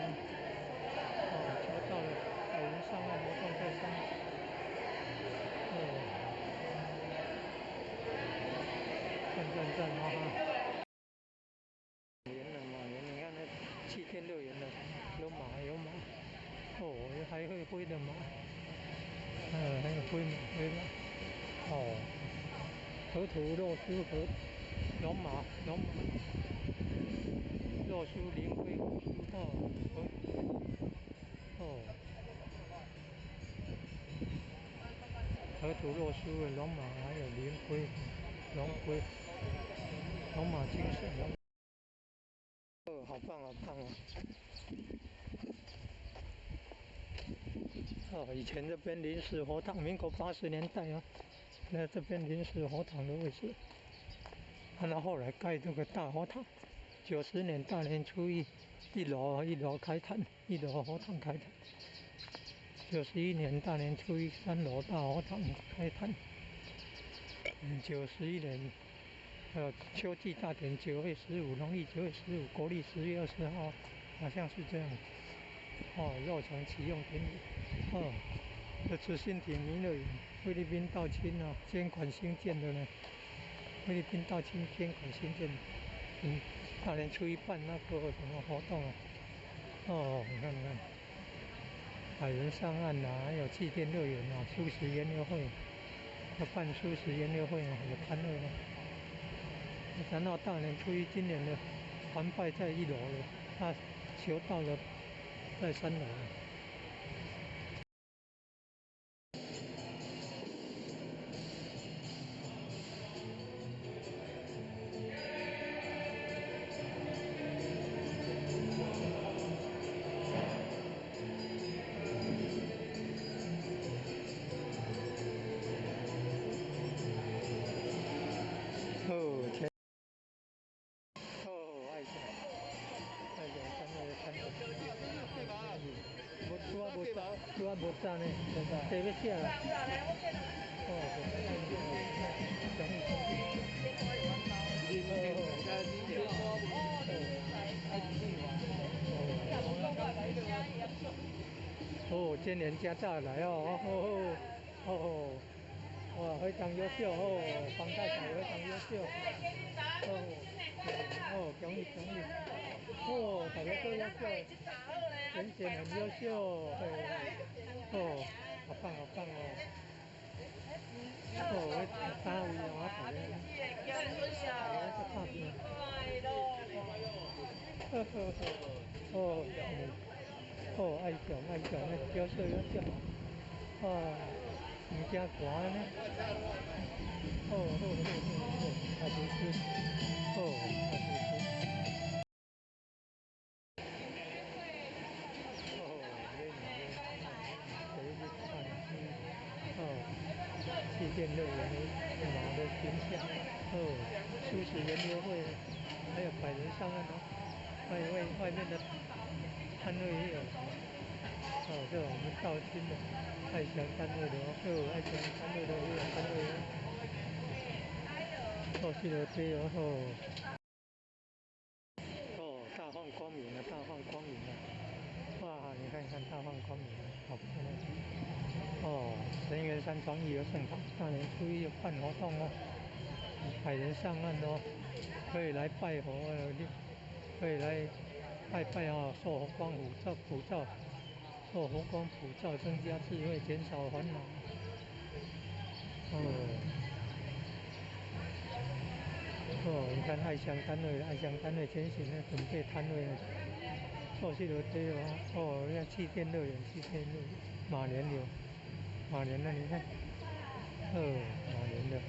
求到了百元上岸活动在3楼。赞哈！年了嘛，你看那7天乐园了，有马，还会飞的马，还有飞马飞的，河图洛书和龙马，洛书灵龟，河图洛书的龙马，还有灵龟、龙龟、龙马精神。好棒以前这边临时佛堂，民国80年代那这边临时佛堂的位置，然后后来盖这个大佛堂，90年大年初一，1楼开坛，1楼佛堂开坛，91年大年初一3楼大佛堂开坛，91年秋季大典9月15，农历9月15，国历10月20号，好像是这样。落成启用典礼。这慈心町弥勒园，菲律宾道亲监管兴建的呢。菲律宾道亲监管兴建的。大年初一办那个什么活动你看，百人上岸还有祭奠乐园素食研究会，要办素食研究会有摊位呢。然后大年初一今年的团拜在1楼了，他求到了在3楼了。无赞呢，地要写啦。今年加大来哇，非常优秀黄太太非常优秀恭喜！大家都优秀，人选很优秀，好棒我3位大家爱上优秀，唔惊寒呢，大厨师，祭奠乐园马的形象，素食研究会，还有百人上岸外面的摊位也有，这我们道亲的爱祥单位的爱祥单位的也有摊位去了街大放光明哇，你看大放光明好漂亮神园山庄义和圣堂大年初一有办活动百人上岸可以来拜佛可以来拜受佛光普照，受佛光普照，增加智慧，减少烦恼。你看爱乡单位前行准备摊位坐去楼梯哦，哦，那气垫乐园，气垫乐园，马年有，马年的你看，马年的，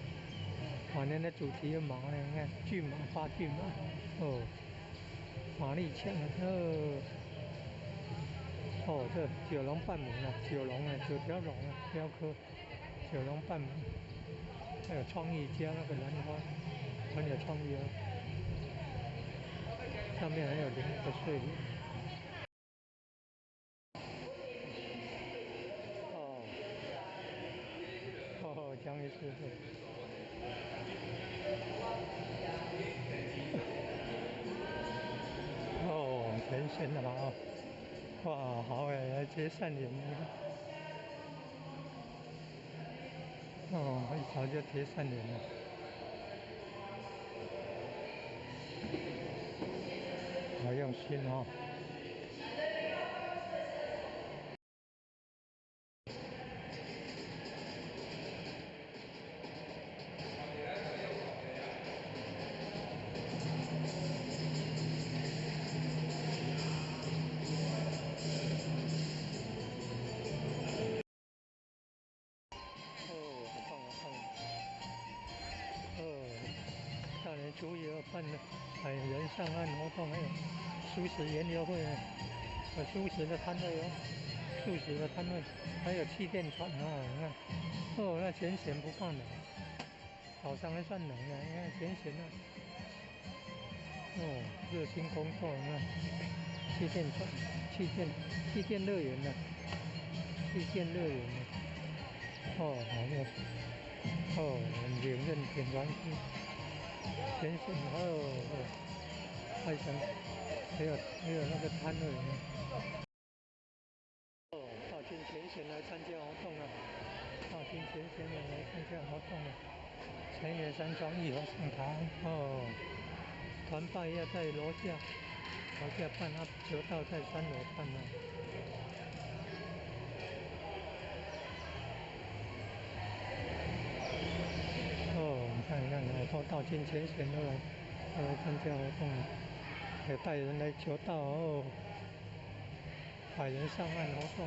马年的主题有马呢，你看骏马发骏马，马力强，这九龙半母呢，九龙啊，9条龙啊，雕刻九龙半母，还有创意加那个兰花，很有创意啊，上面还有那个睡莲。江鱼师傅，全选的好，哇，好哎，来接善莲，一早就接善莲了，好用心哦。大年初一要办海人上岸活动，还有素食研究会呢，有素食的摊位哦，素食的摊位，还有气垫船哦，你看，那浅显不怕冷，早上还算冷呢，你看浅显的，热心工作，你看，气垫船，气垫乐园呢，气垫乐园呢，好的，很灵验，挺专心。全省还想还有那个摊位呢。大军前线来参加活动了，大军前线来参加活动了。前野山庄义和上堂团拜要在楼下办啊，球道在3楼办啊。你看，好多大军前线都来参加活动了，也带人来球道海人上岸活动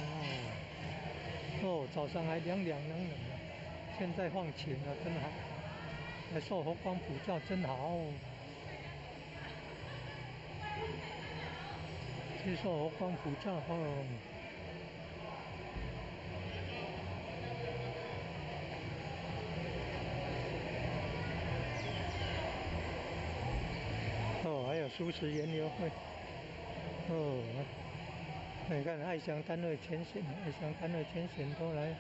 早上还凉的，现在放晴了，真好，还受阳光普照，真好。接受阳光普照还有素食研究会你看爱乡单位前线都来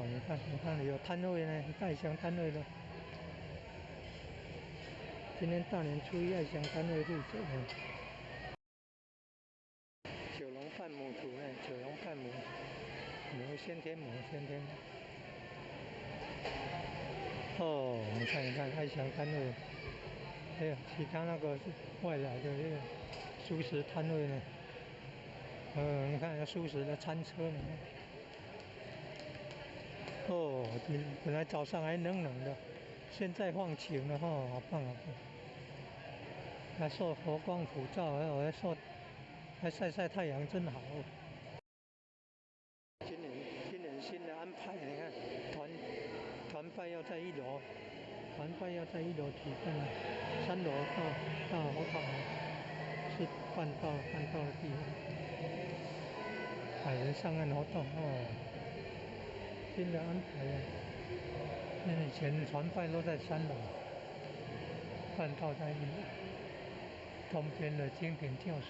你看有摊位呢，爱乡单位的。今天大年初一，爱乡单位入走呢。九龙半母图呢，九龙半母，先天母。你看，爱乡单位，还有其他那个外来的那个素食摊位呢。你看有素食的餐车呢。本来早上还冷的，现在放晴了好棒。还受佛光普照，还晒太阳，真好。今年新的安排，你看团拜要在1楼，举办，3楼到活动是办到的地方，海人上岸活动新的安排以前团拜都在3楼，办到在1楼，东边的经典教室。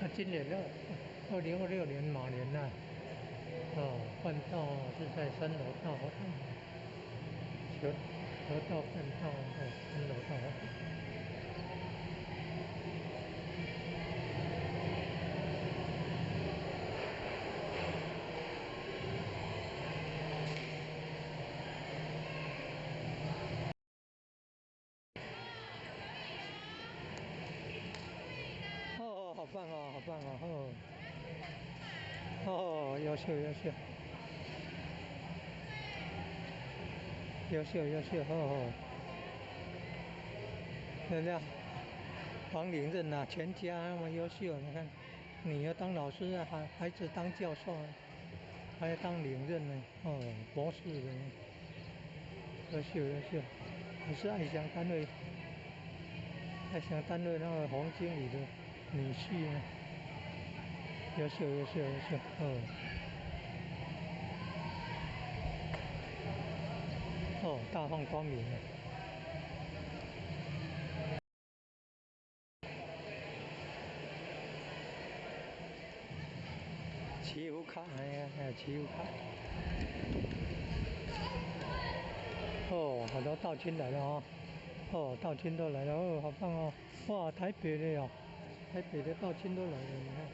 那今年2026年马年呐，办道是在3楼大活动，河道办道3楼大活动。好棒优秀，漂亮。黄玲任啊，全家那么优秀，你看，女儿当老师啊，孩子当教授啊，还当领任呢，博士的，优秀优秀，也是爱祥单位那个洪经理的女婿呢，优秀优秀优秀，大放光明啊！祈福卡，哎呀，还有祈福卡。好多道亲来了道亲都来了，好棒哦！哇，台北的呀，台北的道亲都来了，你看，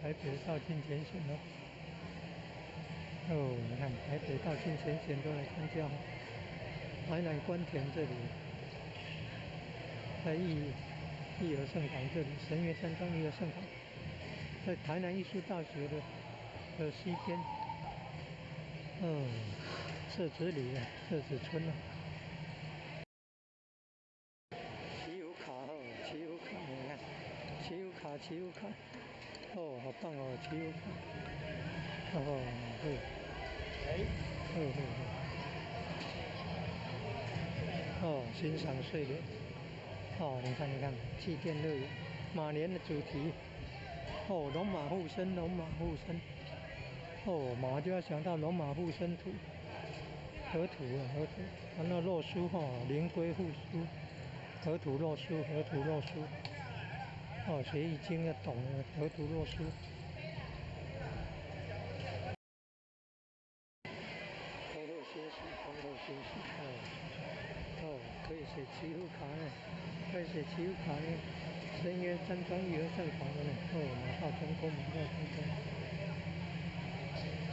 台北的道亲全选了，你看台北道亲全选都来参加，台南关田这里，在义和圣堂这里，神岳山庄义和圣堂，在台南艺术大学的西边，社子里啊，社子村啊。祈福卡祈福卡，你看，祈福卡，好棒哦，祈福卡，欣赏睡莲，你看，祭奠乐园，马年的主题，龙马护身，马就要想到龙马护身图，河图，然后洛书灵龟护书，河图洛书，学易经要懂了，河图洛书。红头学习，可以写祈福卡呢，深渊山庄义和圣堂的呢，马到成功，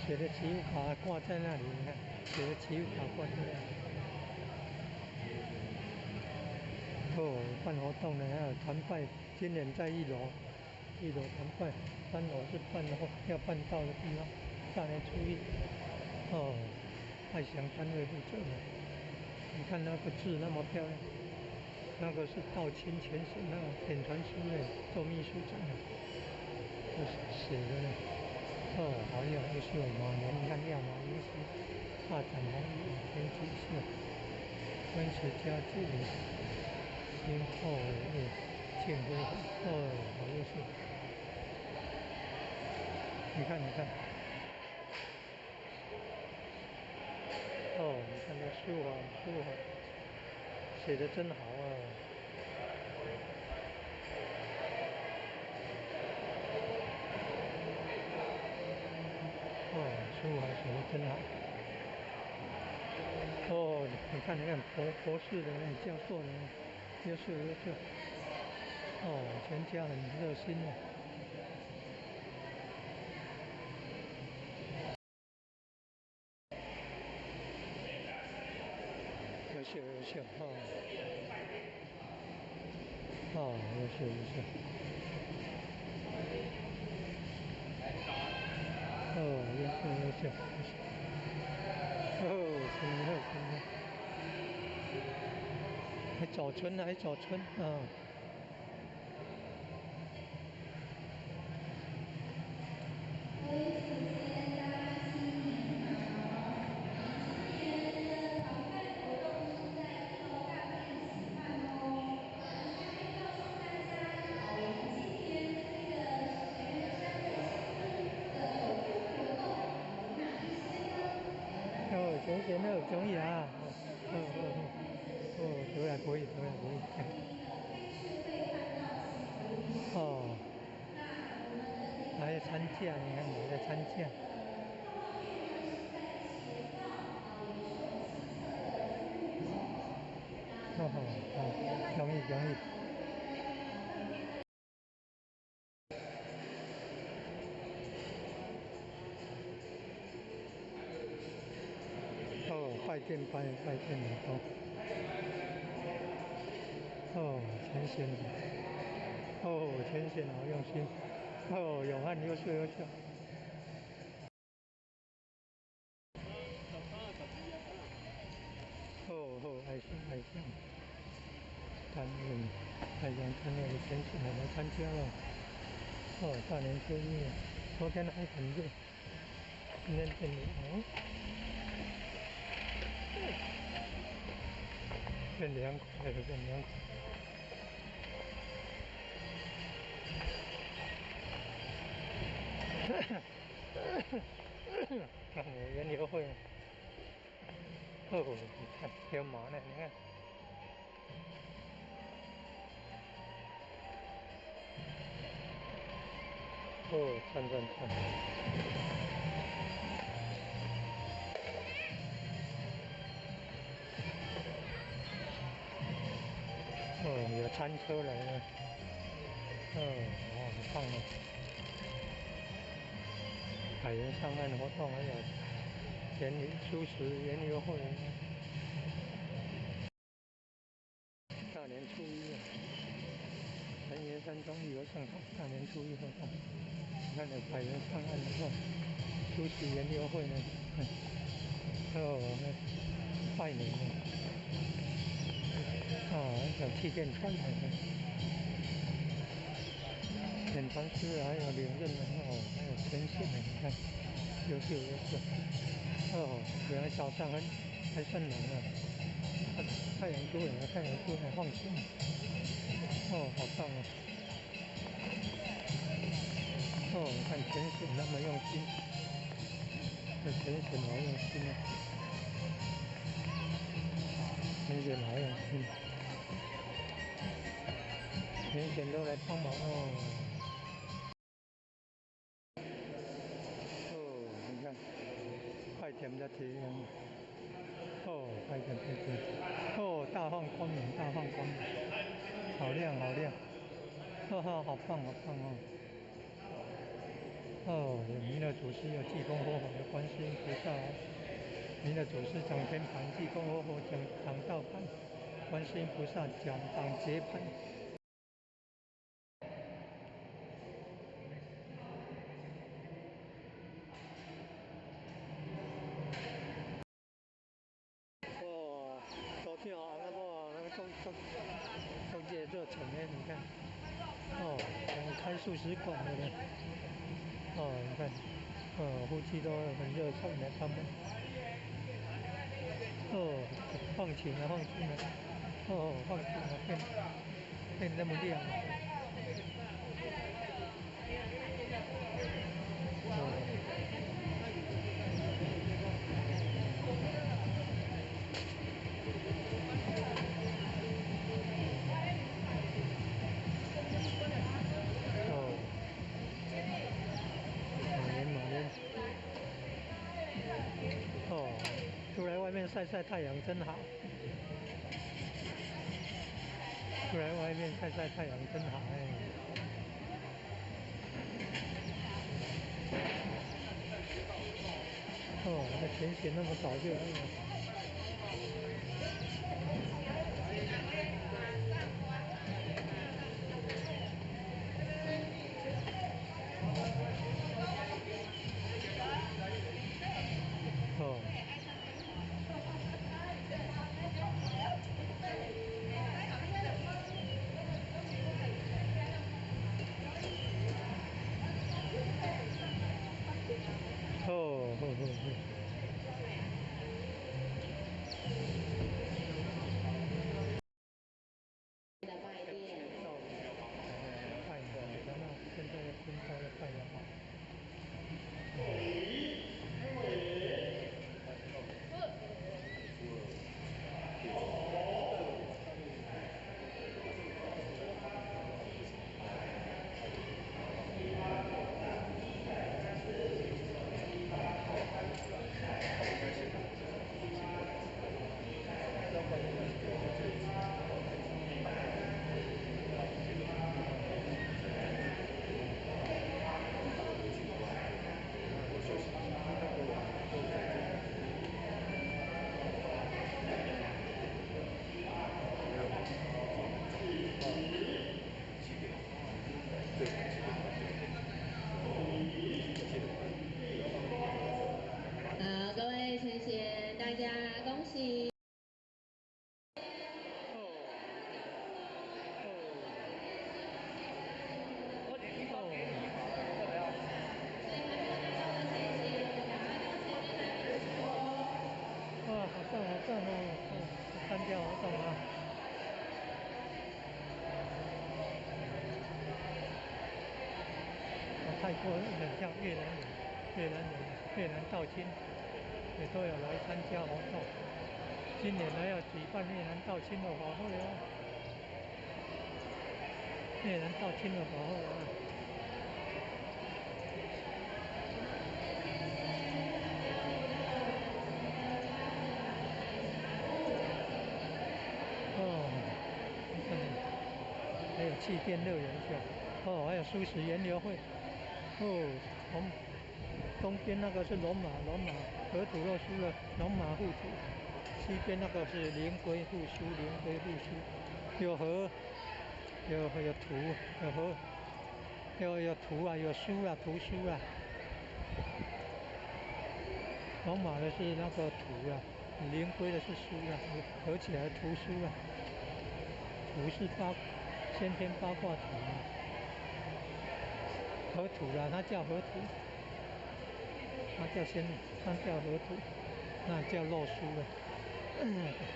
写的祈福卡挂在那里，你看，写的祈福卡挂在那里。办活动呢，还有团拜，今年在1楼团拜，3楼是要办到的地方，大年初一，爱祥单位负责的，你看那个字那么漂亮，那个是道亲全省那个点传书的做秘书长的，写的呢，好优秀，马年你看亮马英师，大展宏宇，天机社，温池家具，今后庆辉，好优秀，你看，你看这书法，写的真好啊！书法写的真好。你看，博士的教授的，优秀。全家很热心的。优秀，优秀。还早春，各位祖先，大家新年好！今年的团拜活动是在1楼大殿举办哦。顺便告诉大家，我们今年这个神元山的新村的走春活动有哪一些呢？全贤都中意啊！得来不易。开市会看到祈福仪式。那我们的这个来参加，你看来参加。泡泡浴呢是在前方也是我们西侧的出入口。容易。拜见很多。全贤好用心。永汉优秀。爱心， 3日太阳3日的前线我来参加了。大年初一，昨天还很热，今天变凉，变凉快了，变凉快。看我园游会，你看有马呢，你看。转。有餐车来了。很棒哦。海员上岸活动还有素食园游会。大年初一人员山庄旅游盛场大年初一活动，你看有海员上岸的话，素食园游会呢，拜年呢，有气垫船呢，演唱师还有领任呢，还有天线呢，你看，优秀。原来早上还算冷啊，太阳出来放晴，好棒啊！你看天线那么用心，这天线好用心啊，天线好用心，天线都来帮忙哦。你看，快点的天，快点。大放光明，好亮，好棒哦。有弥勒祖师，有济公活佛的观世音菩萨，弥勒祖师掌天盘，济公活佛掌道盘，观世音菩萨掌节盘。昨天那个都热成的，你看，开素食馆的呢，你看，夫妻都很热忱的，他们，放晴了，放晴了，变那么亮。出来外面晒太阳真好。出来外面晒太阳真好那天气那么早就来了。泰国很像越南人，越南道亲也都有来参加活动。今年还要举办越南道亲的法会哦，越南道亲的法会啊。哦，你看，还有气垫乐园秀，哦，还有素食研究会，哦，东边那个是龙马河土肉丝的龙马护土，西边那个是灵龟护书，有河，有图，有河，有图啊，有书啊，图书啊。龙马的是那个图啊，灵龟的是书啊，合起来图书啊。图是先天八卦图啊，河图啊，它叫河图。它叫河图，那叫洛书了。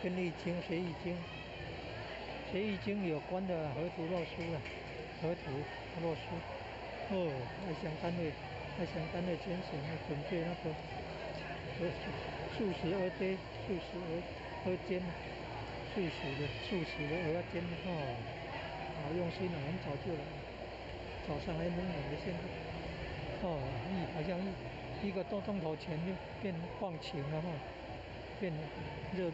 跟易经学易经有关的河图洛书了，河图洛书。外详单位拣选要准备那个素食鹅煎，素食的鹅煎好用心了，很早就来，早上还冷的，现在好像一个多钟头前就变放晴了哈，变热了。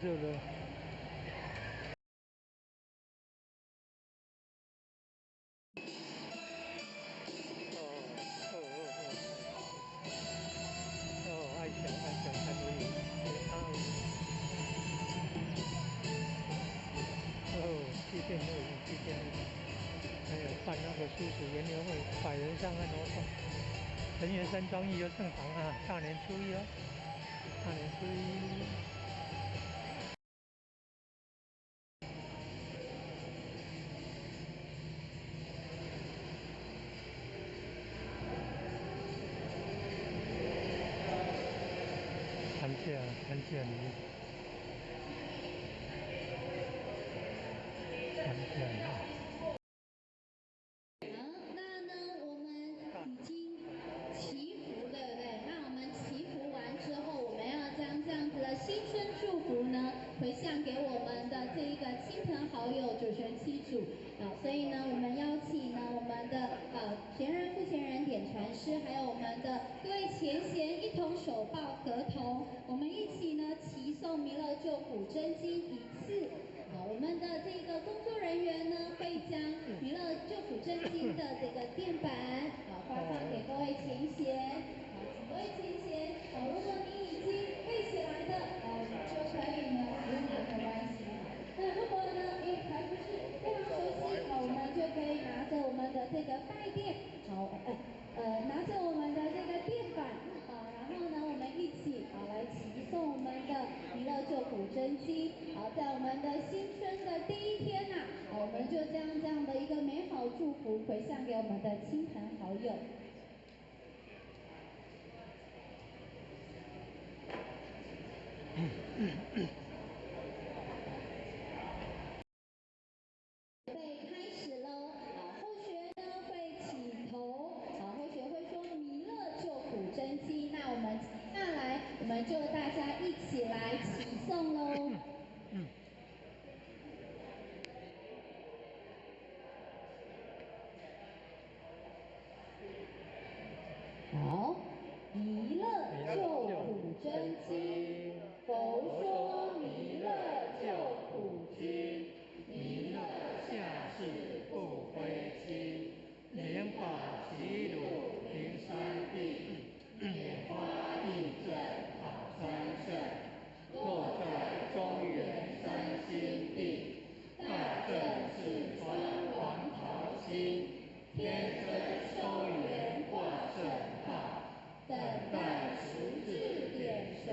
爱想看而已，去电乐园，还有办那个素食研究会，100人上岸活动。陈元山庄义就盛堂啊，大年初一哦，大年初一。看见你，看见你。好，那呢，我们已经祈福了，对不对？那我们祈福完之后，我们要将这样子的新春祝福呢，回向给我们的这一个亲朋好友九玄七祖。所以呢，我们邀请呢我们的前人、副前人、点传师，还有我们的各位前贤一同手抱合同，我们一起呢齐诵弥勒救苦真经一次。我们的这个工作人员呢会将弥勒救苦真经的这个垫板发放给各位前贤。各位前贤，如果你已经背起来的，就可以呢不用拿没关系。那如果呢你还不是非常熟悉，我们就可以拿着我们的这个拜垫，拿着我们的这个垫板，然后呢我们一起来齐诵我们的弥勒救苦真经。在我们的新春的第一天呐，我们就将这样的一个美好祝福回向给我们的亲朋好友。准备开始喽！后学呢会起头，后学会说弥勒救苦真经。那我们下来，我们就大家一起来齐诵喽。好，弥勒救苦真经，佛说弥勒救苦经，弥勒下世不归期，莲法齐鲁平三地，拈花一阵好三胜，若在中原三星地，大正四川黄桃心，天生收元挂圣号，等待持志点神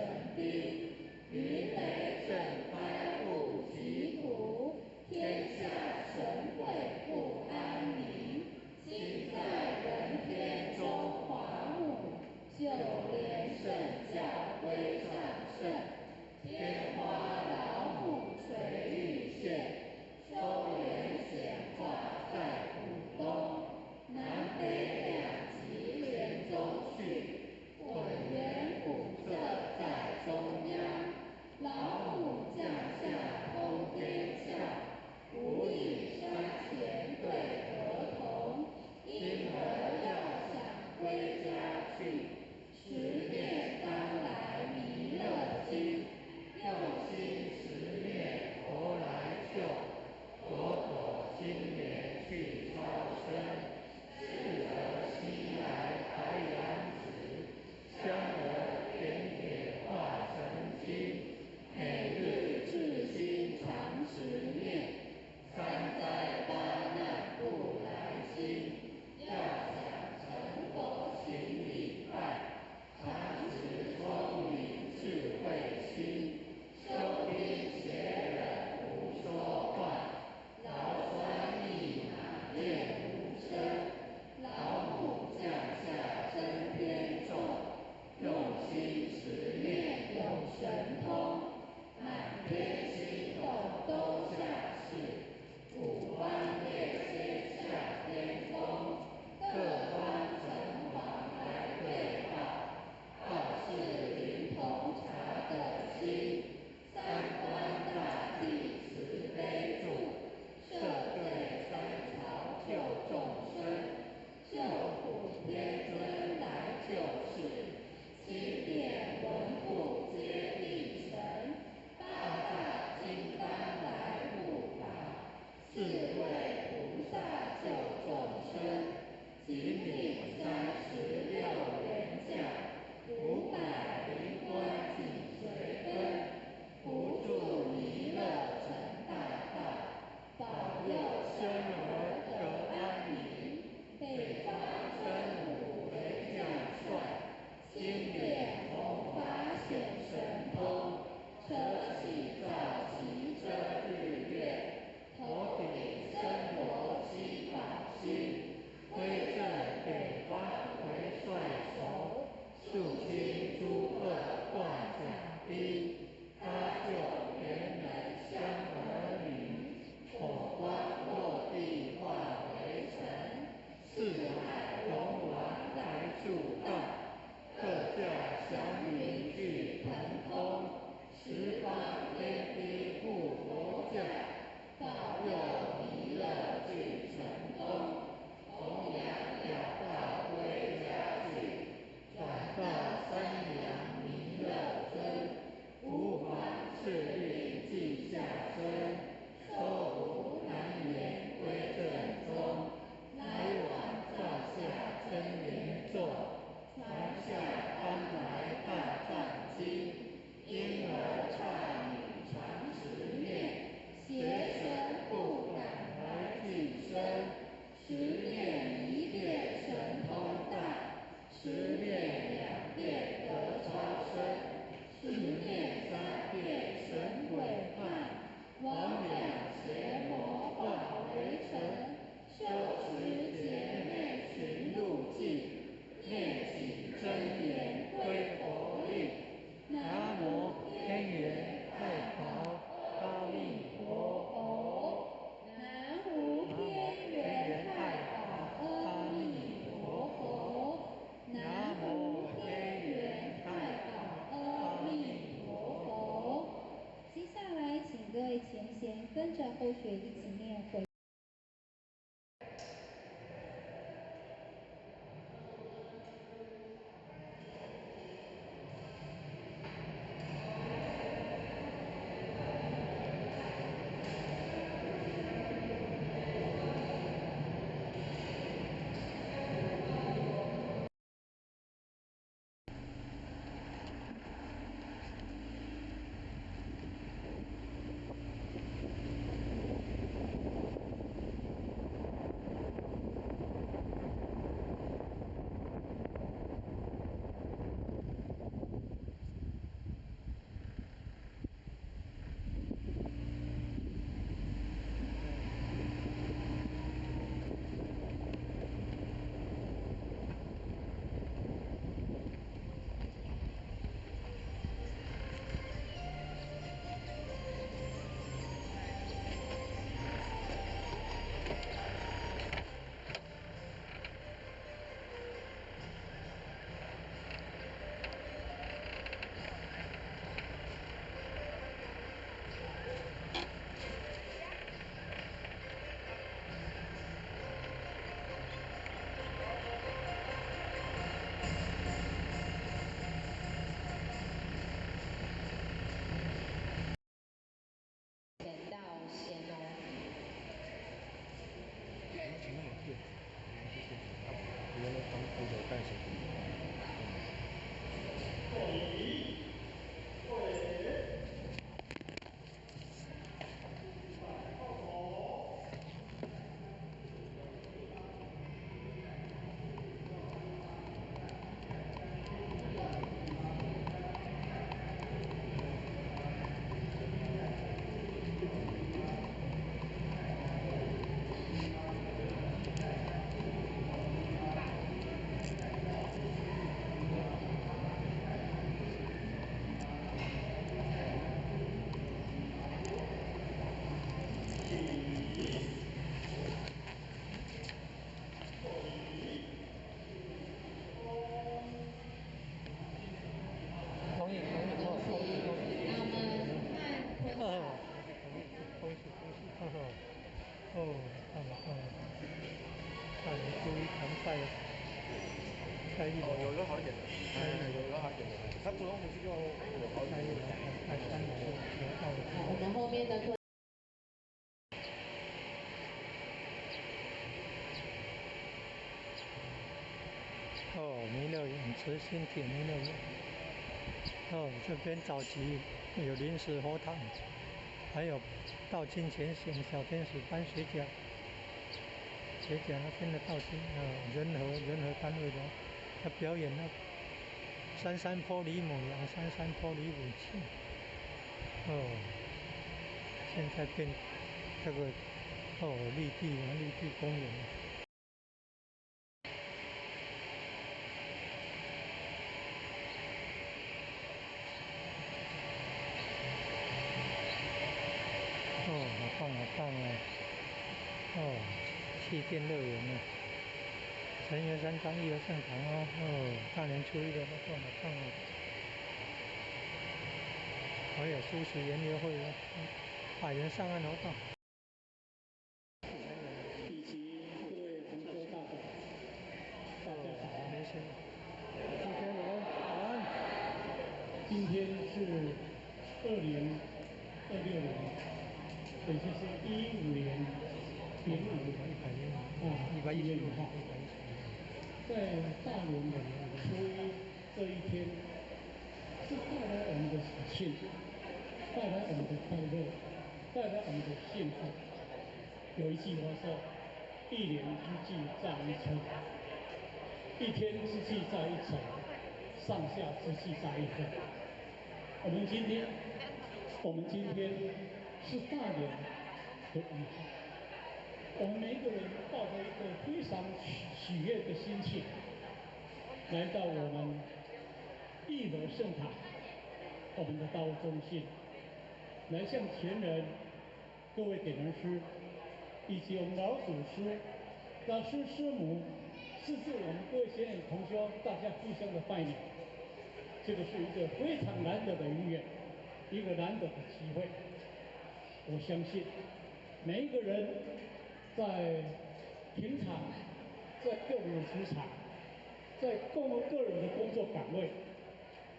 奏，传下方台大藏经，婴儿唱语传10念，邪神不敢来近身，10念1遍神通大，10念2遍得超生，10念3遍神鬼怕，魍魉邪魔化为尘，修持姐妹寻路径，念起真言归佛力。南无天元太保阿弥陀佛。南无天元太保阿弥陀佛。南无天元太保阿弥陀佛。接下来，请各位前贤跟着后学一起念回。有个好一点的，有个好一点的，他主动回去就有好一点的。我们后面的。弥勒园慈心铁弥勒园。这边早期有临时佛堂，还有道经前显小天使班学甲那边的道经人和单位的他表演了三山坡里母羊，三山坡里武器。现在变这个绿地公园。好棒啊！气垫乐园呢，成员山庄义和圣堂大年初一的活动好棒哦！还有素食研究会百人上岸活动。以及各位同修大众，大家早安。今天我们早安。今天是2026年。也就是2015年丙午，1月5号。在大年的初一这一天，是带来我们的喜庆，带来我们的快乐，带来我们的幸福。有一句话说：“一年之计在于晨，一天之计在于晨，上下之计在于分。”我们今天是大年的1号，我们每一个人抱着一个非常喜悦的心情，来到我们义和圣堂，我们的道务中心，来向前人、各位点燃师以及我们老祖师、老师师母，甚至我们各位学员同修，大家互相的拜年。这个是一个非常难得的姻缘，一个难得的机会。我相信每一个人在平常，在个人的职场，在个人的工作岗位，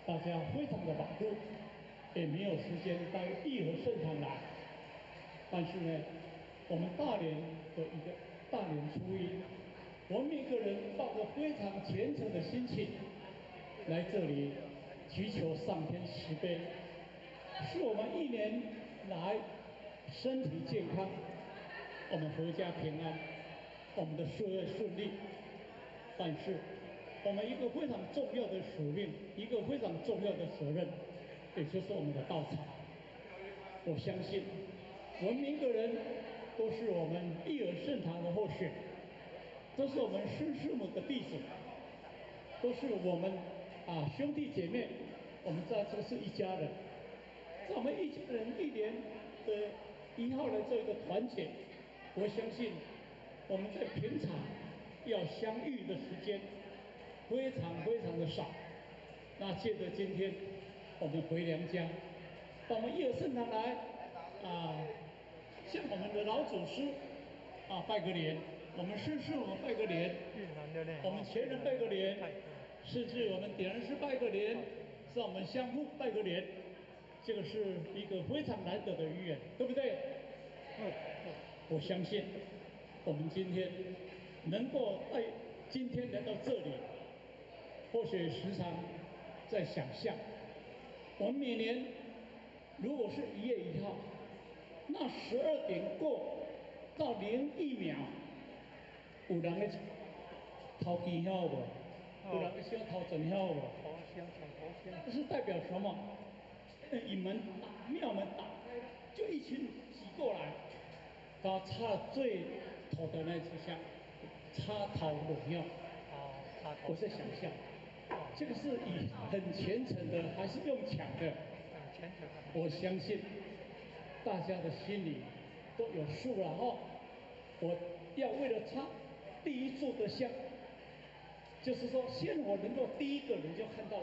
大家非常的忙碌，也没有时间到义和圣堂来。但是呢，我们大年的一个大年初一，我们每个人抱着非常虔诚的心情来这里，祈求上天慈悲，使我们1年来身体健康，我们阖家平安，我们的事业顺利。但是，我们一个非常重要的使命，一个非常重要的责任，也就是我们的道场。我相信，我们每个人都是我们义和圣堂的候选，都是我们师师母的弟子，都是我们兄弟姐妹，我们在这是一家人。在我们一家人1年的1号的这个团结，我相信我们在平常要相遇的时间非常非常的少。那借着今天我们回娘家，到我们义和圣堂来向我们的老祖师拜个年，我们师父拜个年，我们前人拜个年，甚至我们点燃师拜个年，是我们相互拜个年，这个是一个非常难得的缘缘，对不对？我相信我们今天能够今天来到这里，或许时常在想象，我们每年如果是1月1号，那12点过到01秒，有人在掏机票无？有人在想掏真票无？这是代表什么？庙门打开，就一群人挤过来，然后插了最头的那支香，插头裸庙。我在想象，这个是以很虔诚的，还是用抢的？我相信大家的心里都有数了哈。我要为了插第一炷的香，就是说仙火能够第一个人就看到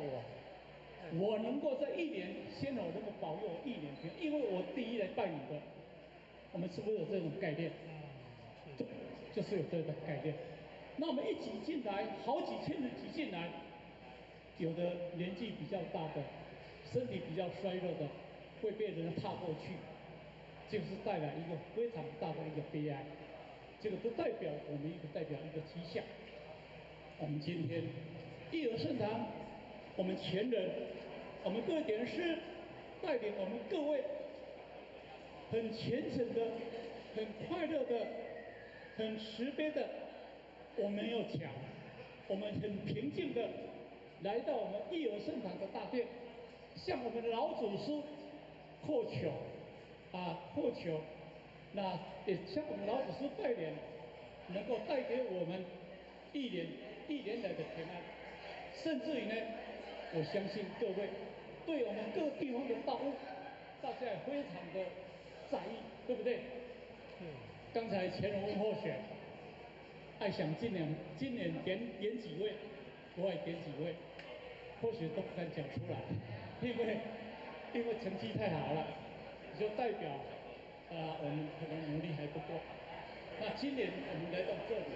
我能够在1年仙火能够保佑我1年平安，因为我第一来拜你的。我们是不是有这种概念？就是有这个概念。那我们一挤进来，好几千人挤进来，有的年纪比较大的，身体比较衰弱的，会被人踏过去，就是带来一个非常大的一个悲哀。这个不代表我们代表一个迹象。我们今天义和圣堂，我们前人，我们各位点燃师带领我们各位很虔诚的、很快乐的、很慈悲的，我们没有抢，我们很平静的来到我们义和圣堂的大殿，向我们的老祖师叩求，叩求，那也向我们老祖师拜年，能够带给我们一年来的平安，甚至于呢，我相信各位对我们各地方的道务，大家也非常的在意，对不对？刚才前人候选，爱想今年点几位，我也点几位，或许都不敢讲出来，因为成绩太好了，就代表我们可能努力还不够。那今年我们来到这里，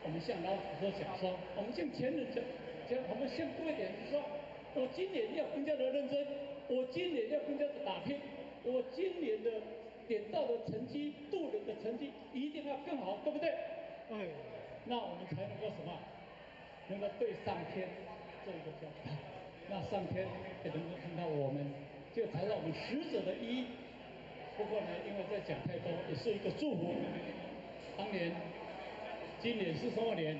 我们向老祖师讲说，我们向前人讲，我们向各位点说，我今年要更加的认真，我今年要更加的打拼，我今年的点到的成绩、渡人的成绩一定要更好，对不对？那我们才能够什么？能够对上天做一个交代，那上天也能够看到我们，就才让我们使者的意义。不过呢，因为在讲太多，也是一个祝福。当年，今年是什么年？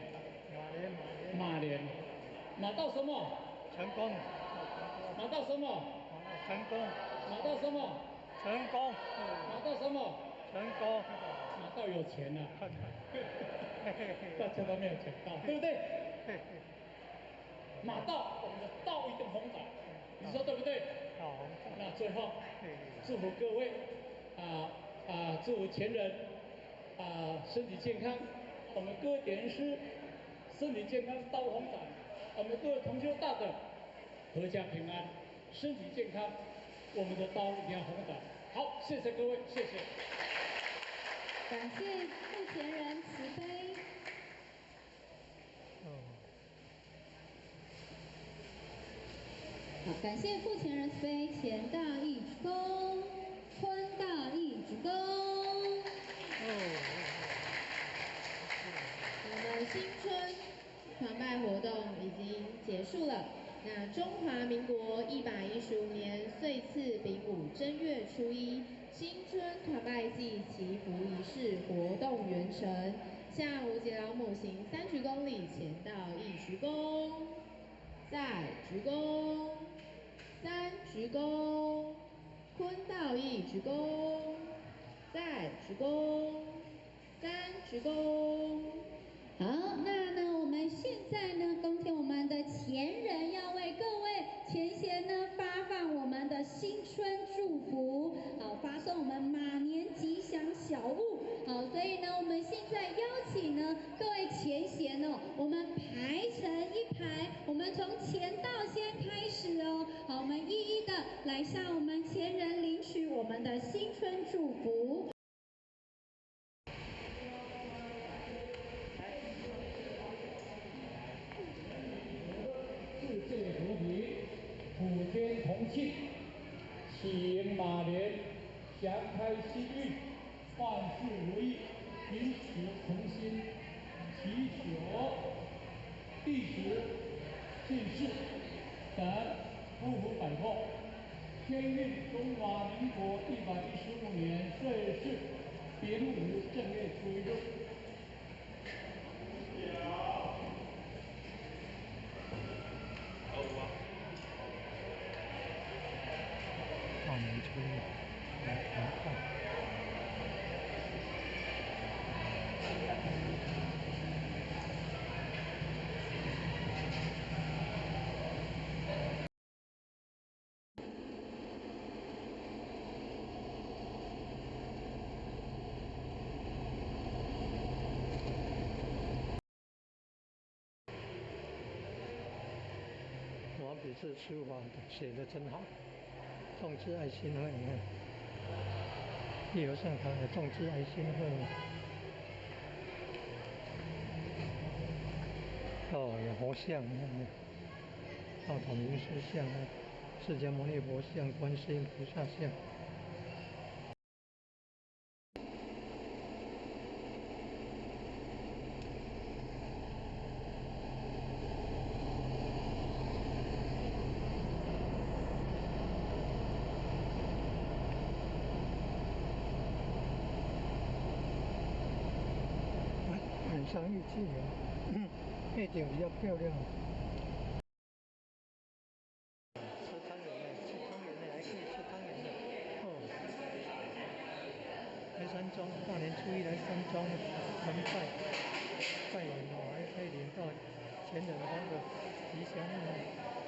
马年。马到什么？成功。马到什么？成功。马到什么？成功。马到什么？成功。马到有钱了。大家都没有讲到，对不对？马到，我们的道一定红展，你说对不对？好。那最后，祝福各位，祝福前人，身体健康。我们各位点师，身体健康，道红展。我们各位同修大德，阖家平安，身体健康。我们的道一定要红展。好，谢谢各位，谢谢。感谢付前人慈悲。好，感谢付前人慈悲，前大义鞠躬，坤大义鞠躬。我们新春团拜活动已经结束了。那中华民国115年岁次丙午正月初一，新春团拜祭祈福仪式活动圆成。向无极老母行3鞠躬礼，前到1鞠躬，再鞠躬，3鞠躬，坤到1鞠躬，再鞠躬，3鞠躬。好，那呢，我们现在呢，恭请我们的前人要为各位前贤呢发放我们的新春祝福，好，发送我们马年吉祥小物，好，所以呢，我们现在邀请呢各位前贤哦，我们排成一排，我们从前道先开始哦，好，我们一一的来向我们前人领取我们的新春祝福。世界和平，普天同庆，喜迎马年，祥开新运，万事如意，平时诚心，祈求第时进士等夫妇百货，天运中华民国115年岁次丙午正月初一日。大年初一来团拜。毛笔字书法写得真好，众志爱心会，你看，地球上堂的众志爱心会，哦，有佛像，你看，道统名师像，释迦牟尼佛像，观世音菩萨像。晚上玉器园，夜景比较漂亮。吃汤圆呢，吃汤圆呢，还可以吃汤圆的。哦，来山庄，大年初一来山庄参拜，拜完哦，还可以领到前人方的吉祥物。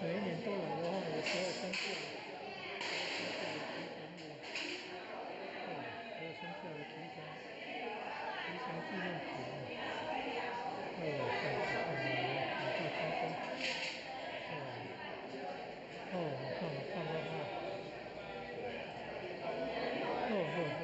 每一年都来的话，有12生肖的吉祥物，12生肖的吉祥纪念品。哦，看，大成功。哦，好看。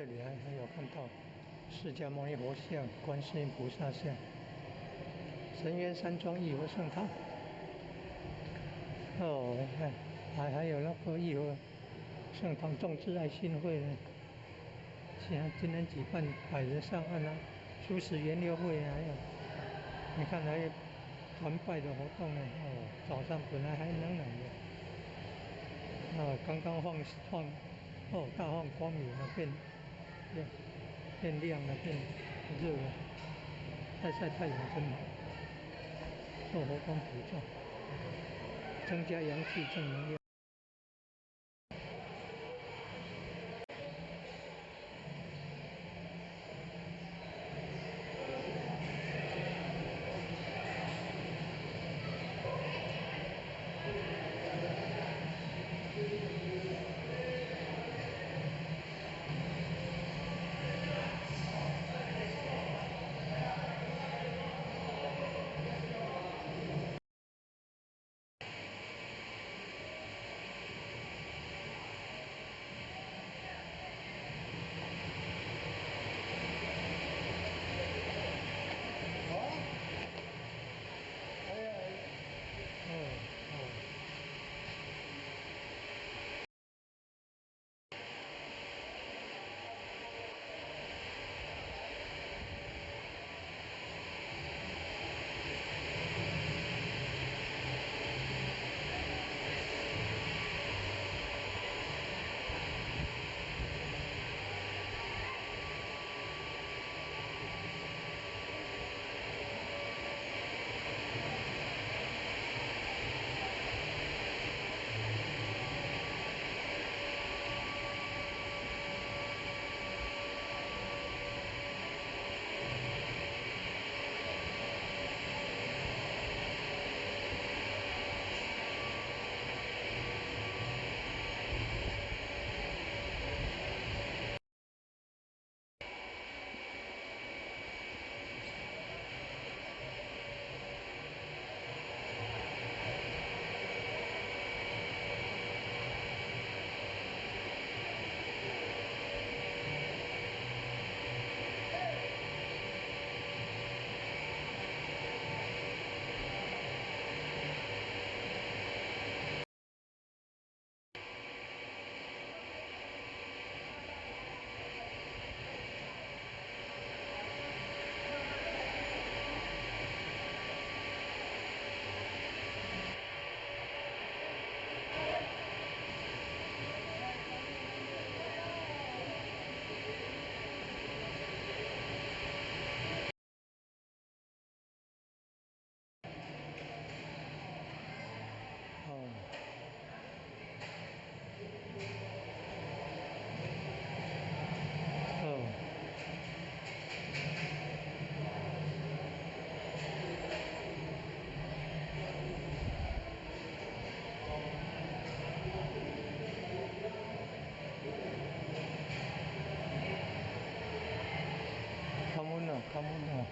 这里还有看到释迦牟尼佛像、观世音菩萨像、神元山庄义和圣堂。哦，还有那个义和圣堂众志爱心会呢，今天举办百人上岸啊，素食研究会啊，还有你看还有团拜的活动呢。哦，早上本来还冷冷的，刚刚大放光明了，变亮了，变热了，晒太阳真好，做活动补照，增加阳气正能量。Come on now.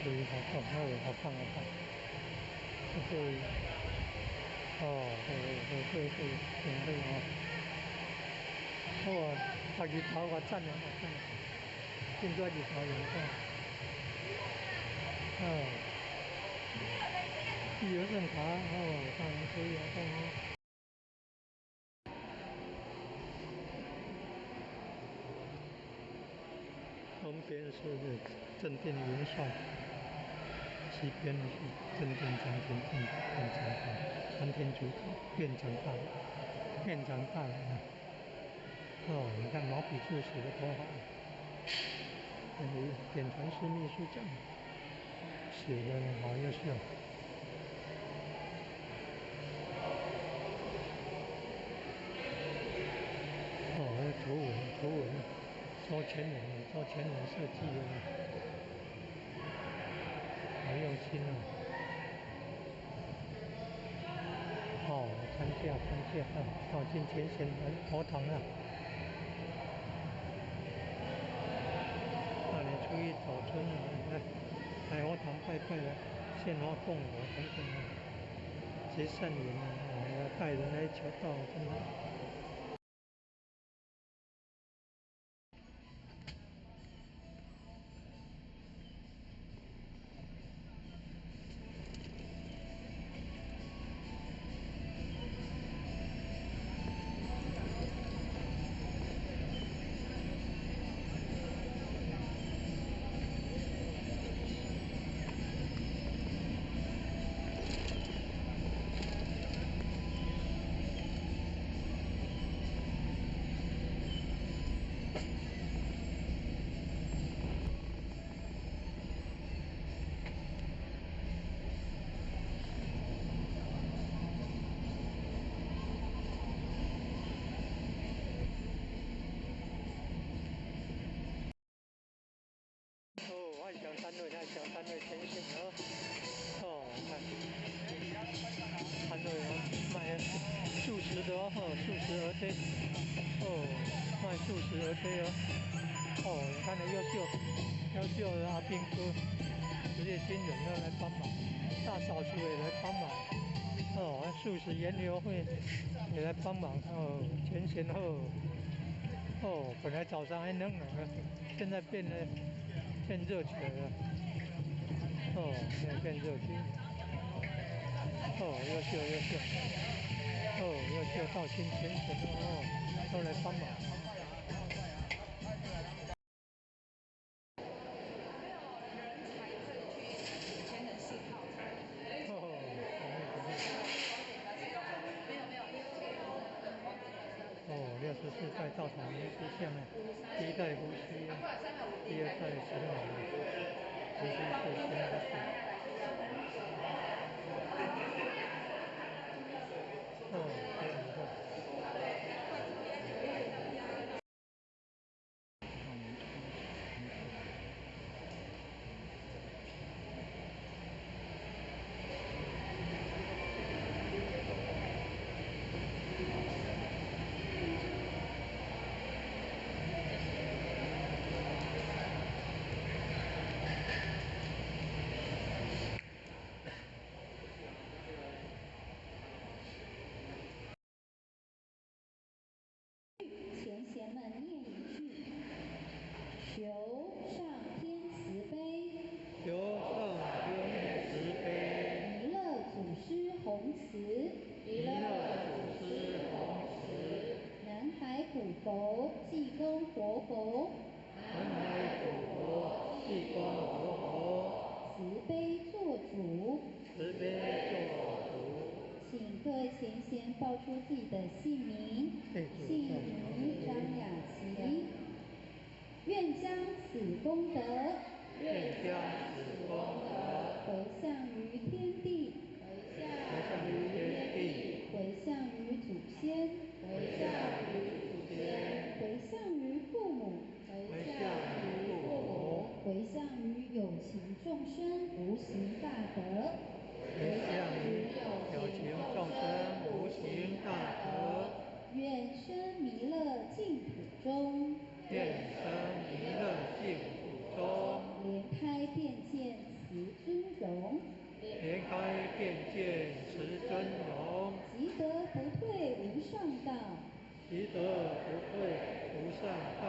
Thì họ tổng hơi họ phăng tôi tiền đây họ gì tháo và chăn nó chăn kinh doanh gì tháo gì không nhớ dần tháo thằng tôi không东边是正定元帅，西边是正定将军院长官，安天主院长大人啊！你看毛笔字写的多好，典传司秘书长写的好优秀。全人设计的，好用心哦。哦，参加，进前线佛堂了。大年初一走春了，来佛堂拜拜了，献花供佛等等啊，结善缘啊，要带人来求道，真的。小摊位前线看，摊位卖素食的素食鹅贴，卖素食鹅贴你看的优秀的阿兵哥，职业军人要来帮忙，大扫除也来帮忙，素食研流会也来帮忙，前线本来早上还冷的，现在变热起来了，现在变热起来了，优秀到前线都来帮忙。64代道场名师像第一代胡须，第二代神老，第四代神前贤们念一句：求上天慈悲，求上天慈悲，弥勒祖师弘慈，弥勒祖师弘慈，南海古佛济公活佛，南海古佛济公活佛，慈悲做主，慈悲做主。请各位前贤报出自己的姓名，姓名张雅琪。愿将此功德，愿将此功德回向于天地，回向于天地，回向于祖先，回向于祖先，回向于父母，回向于父母，回向于有情众生无形大德，回向于有情众生无形大德，愿生弥勒净土中，愿生弥勒净土中，莲开便见慈尊容，莲开便见慈尊容，即得不退无上道，即得不退无上道，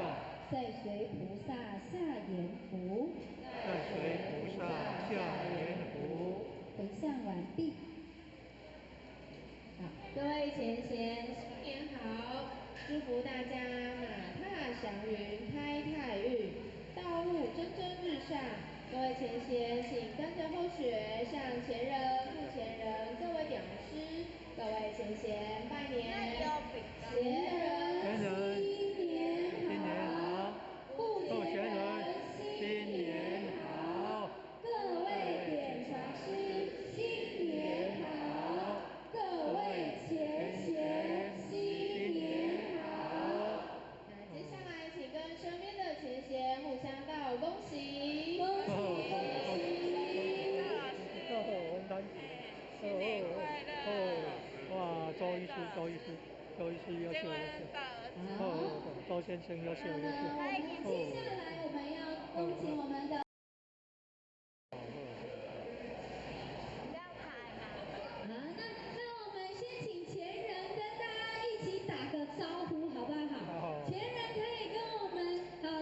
再随菩萨下言福，再随菩萨下言福。回向完毕。好，各位前贤，新年好！祝福大家马踏祥云，开泰运，道路蒸蒸日上。各位前贤，请跟着后学，向前人、副前人、各位讲师、各位前贤拜年。前人新年好，副前人新年好，各位典传师新年好，各位前贤新年好。那接下来，请跟身边的前医师优秀优秀。周先生优秀优秀。接下来我们要恭请我们的。那我们先请前人跟大家一起打个招呼，好不好？前人可以跟我们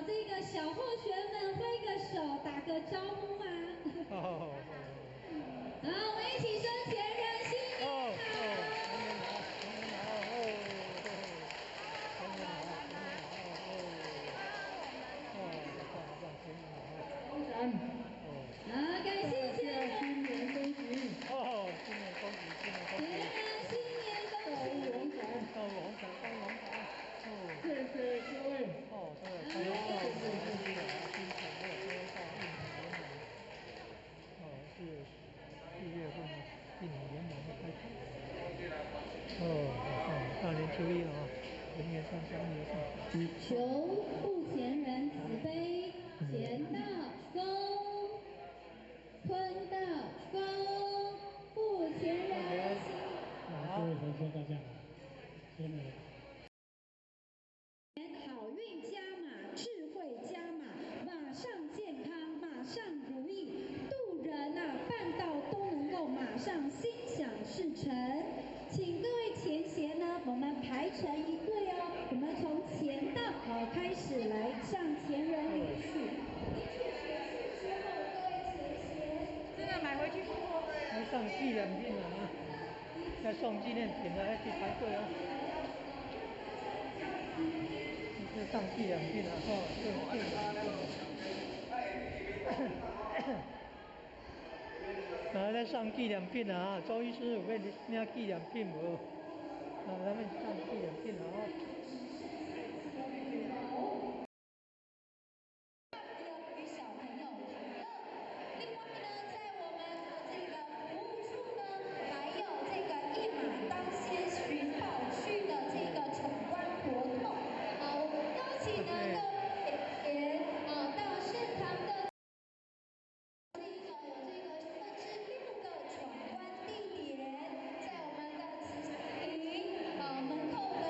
这个小候选们挥个手，打个招呼吗？好，我们一起说前人新年好。感谢新年恭喜！新年恭喜！新年恭喜！龙翔，谢谢各位。对，新城的科大运是4月份运联盟会开始。大年初一人员上香油上。求护前人慈悲，贤道恭，坤道恭，护前人心。各位同学大家好，前人。好运加码，智慧加码，马上健康，马上如意，渡人办道都能够马上心想事成。请各位前贤呢，我们排成一队哦，我们从前道开始来向前人领取。领取学士之后，各位前贤真的买回去不多。来上纪念品要送纪念品的要去排队是上纪念品来上纪念品周医师有要领纪念品无？咱们上纪念品与小朋友同乐。另外呢，在我们这个服务处呢，还有这个一马当先寻宝区的这个闯关活动。我们邀请各位前到现场的有这个设置6个闯关地点，在我们的慈禧门口的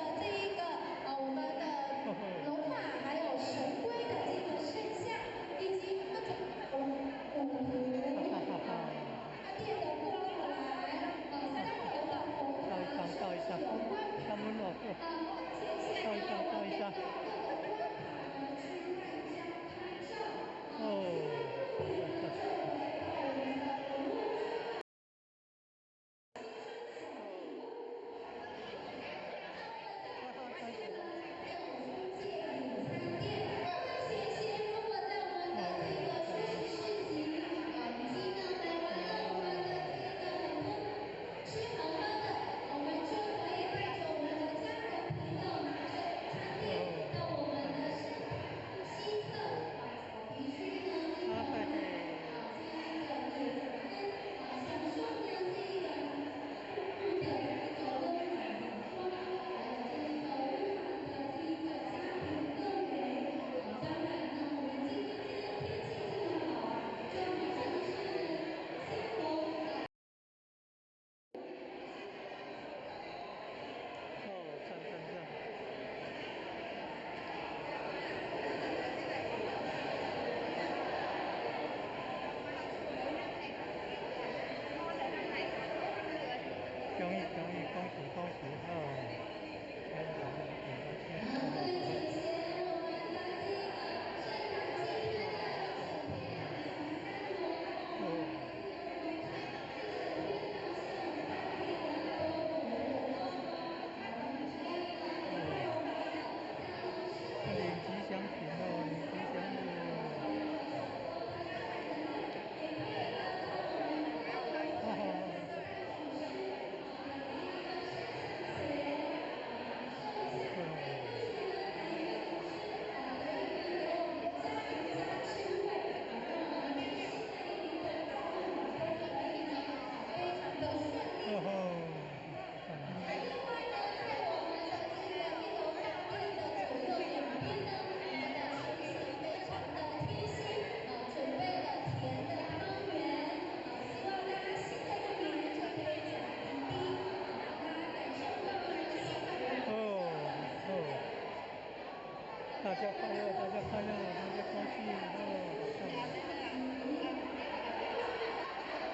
大家快乐，大家快乐，大家高兴，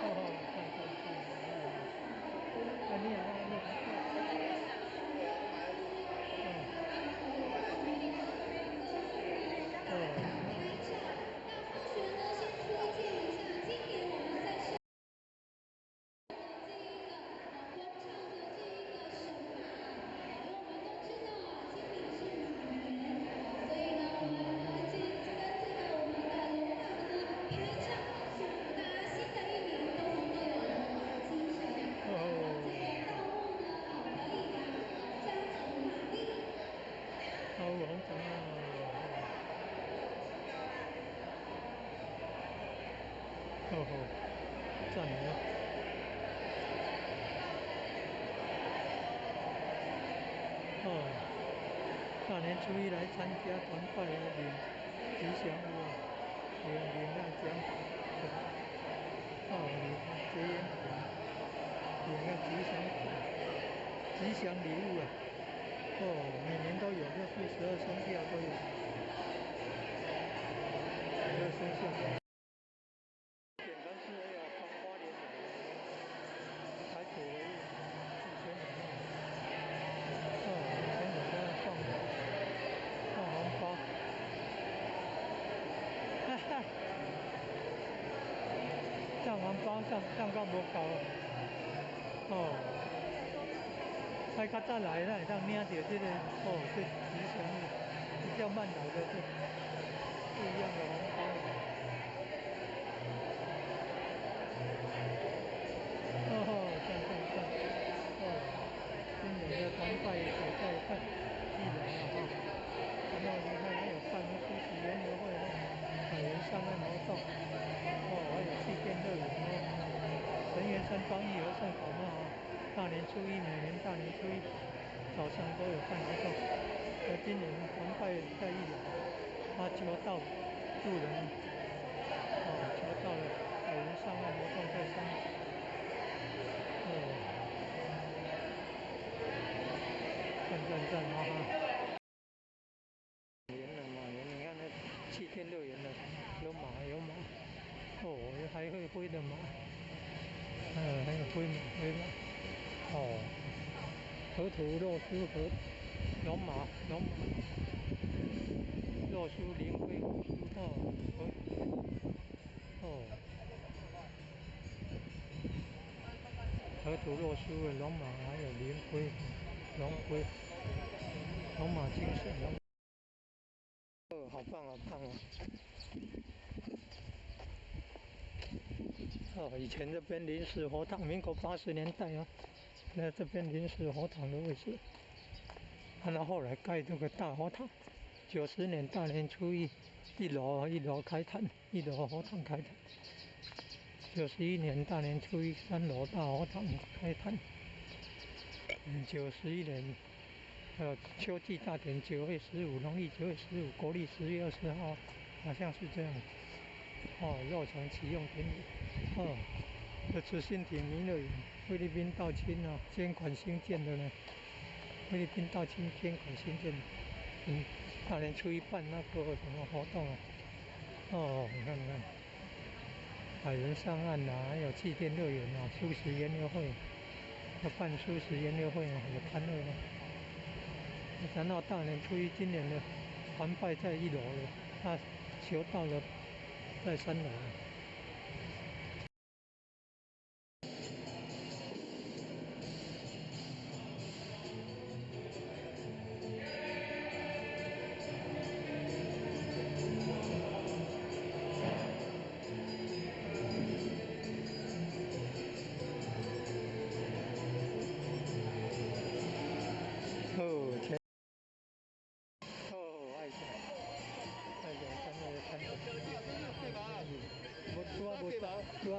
哦，看，你也赞了！大年初一来参加团拜来领吉祥物啊，领那奖，领结缘领那吉祥礼物啊，每年都有，就是12生肖都有，12生肖。简单是从花莲来的，台北的以前放红包，哈哈，放红包放到无够，爱较早来咱会当领到这个这吉祥物，比较慢来的不一样的红包。今年的团拜也在看1楼了然后你看还有办那主持园游会百元上岸活动，还有气垫乐园神元山庄义和尚搞庙大年初一每年大年初一早上都有办活动，今年团拜在1楼，他求到路人，求到了百元上岸活动在3楼。赞园了嘛，你看那气垫乐园的有马，还会飞的马，还有飞马，河图洛书和龙马，洛书灵龟河图洛书的龙马，还有灵龟、龙马精神。好棒以前这边临时佛堂，民国80年代那这边临时佛堂的位置，然后后来盖这个大佛堂，90年大年初一，1楼开坛，1楼佛堂开坛，91年大年初一3楼大佛堂开坛，91年秋季大典9月15，农历9月15，国历10月20号，好像是这样。落成启用典礼。这慈心町弥勒园，菲律宾道亲捐款兴建的呢。菲律宾道亲捐款兴建的。大年初一办那个什么活动你看，百人上岸还有气垫乐园素食研究会，要办素食研究会有欢乐然后大年初一今年的团拜在1楼了，他求到了在3楼了。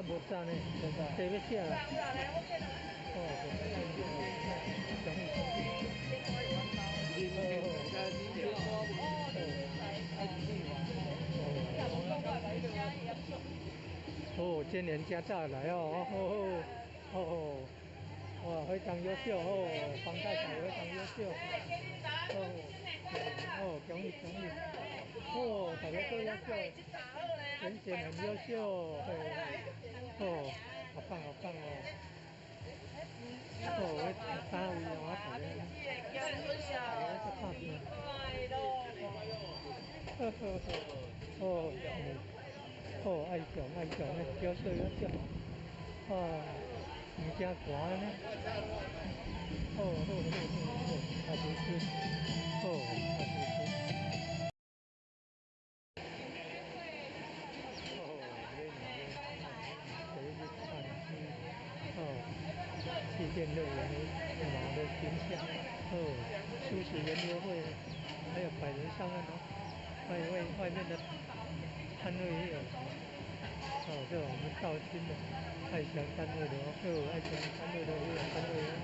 无赞呢，这要写啦。今年加大来哇，非常优秀房贷非常优秀奖励奖励。哦，大家都要叫，贤贤很优秀，哦，好棒好棒哦。哦，我打位啊，我大家，大家拍片。呵呵呵，哦，哦，爱上爱上呢，优秀优秀。啊，唔惊寒呢。哦，好好好好，大厨师，哦，大厨师。哦，累嘛累，回去看书。哦，气垫乐园的马的形象。哦，素食园游会，还有百人上岸哦。外面的摊位也有。哦，这我们绍兴的爱祥单位的哦，爱祥单位的这个单位哦，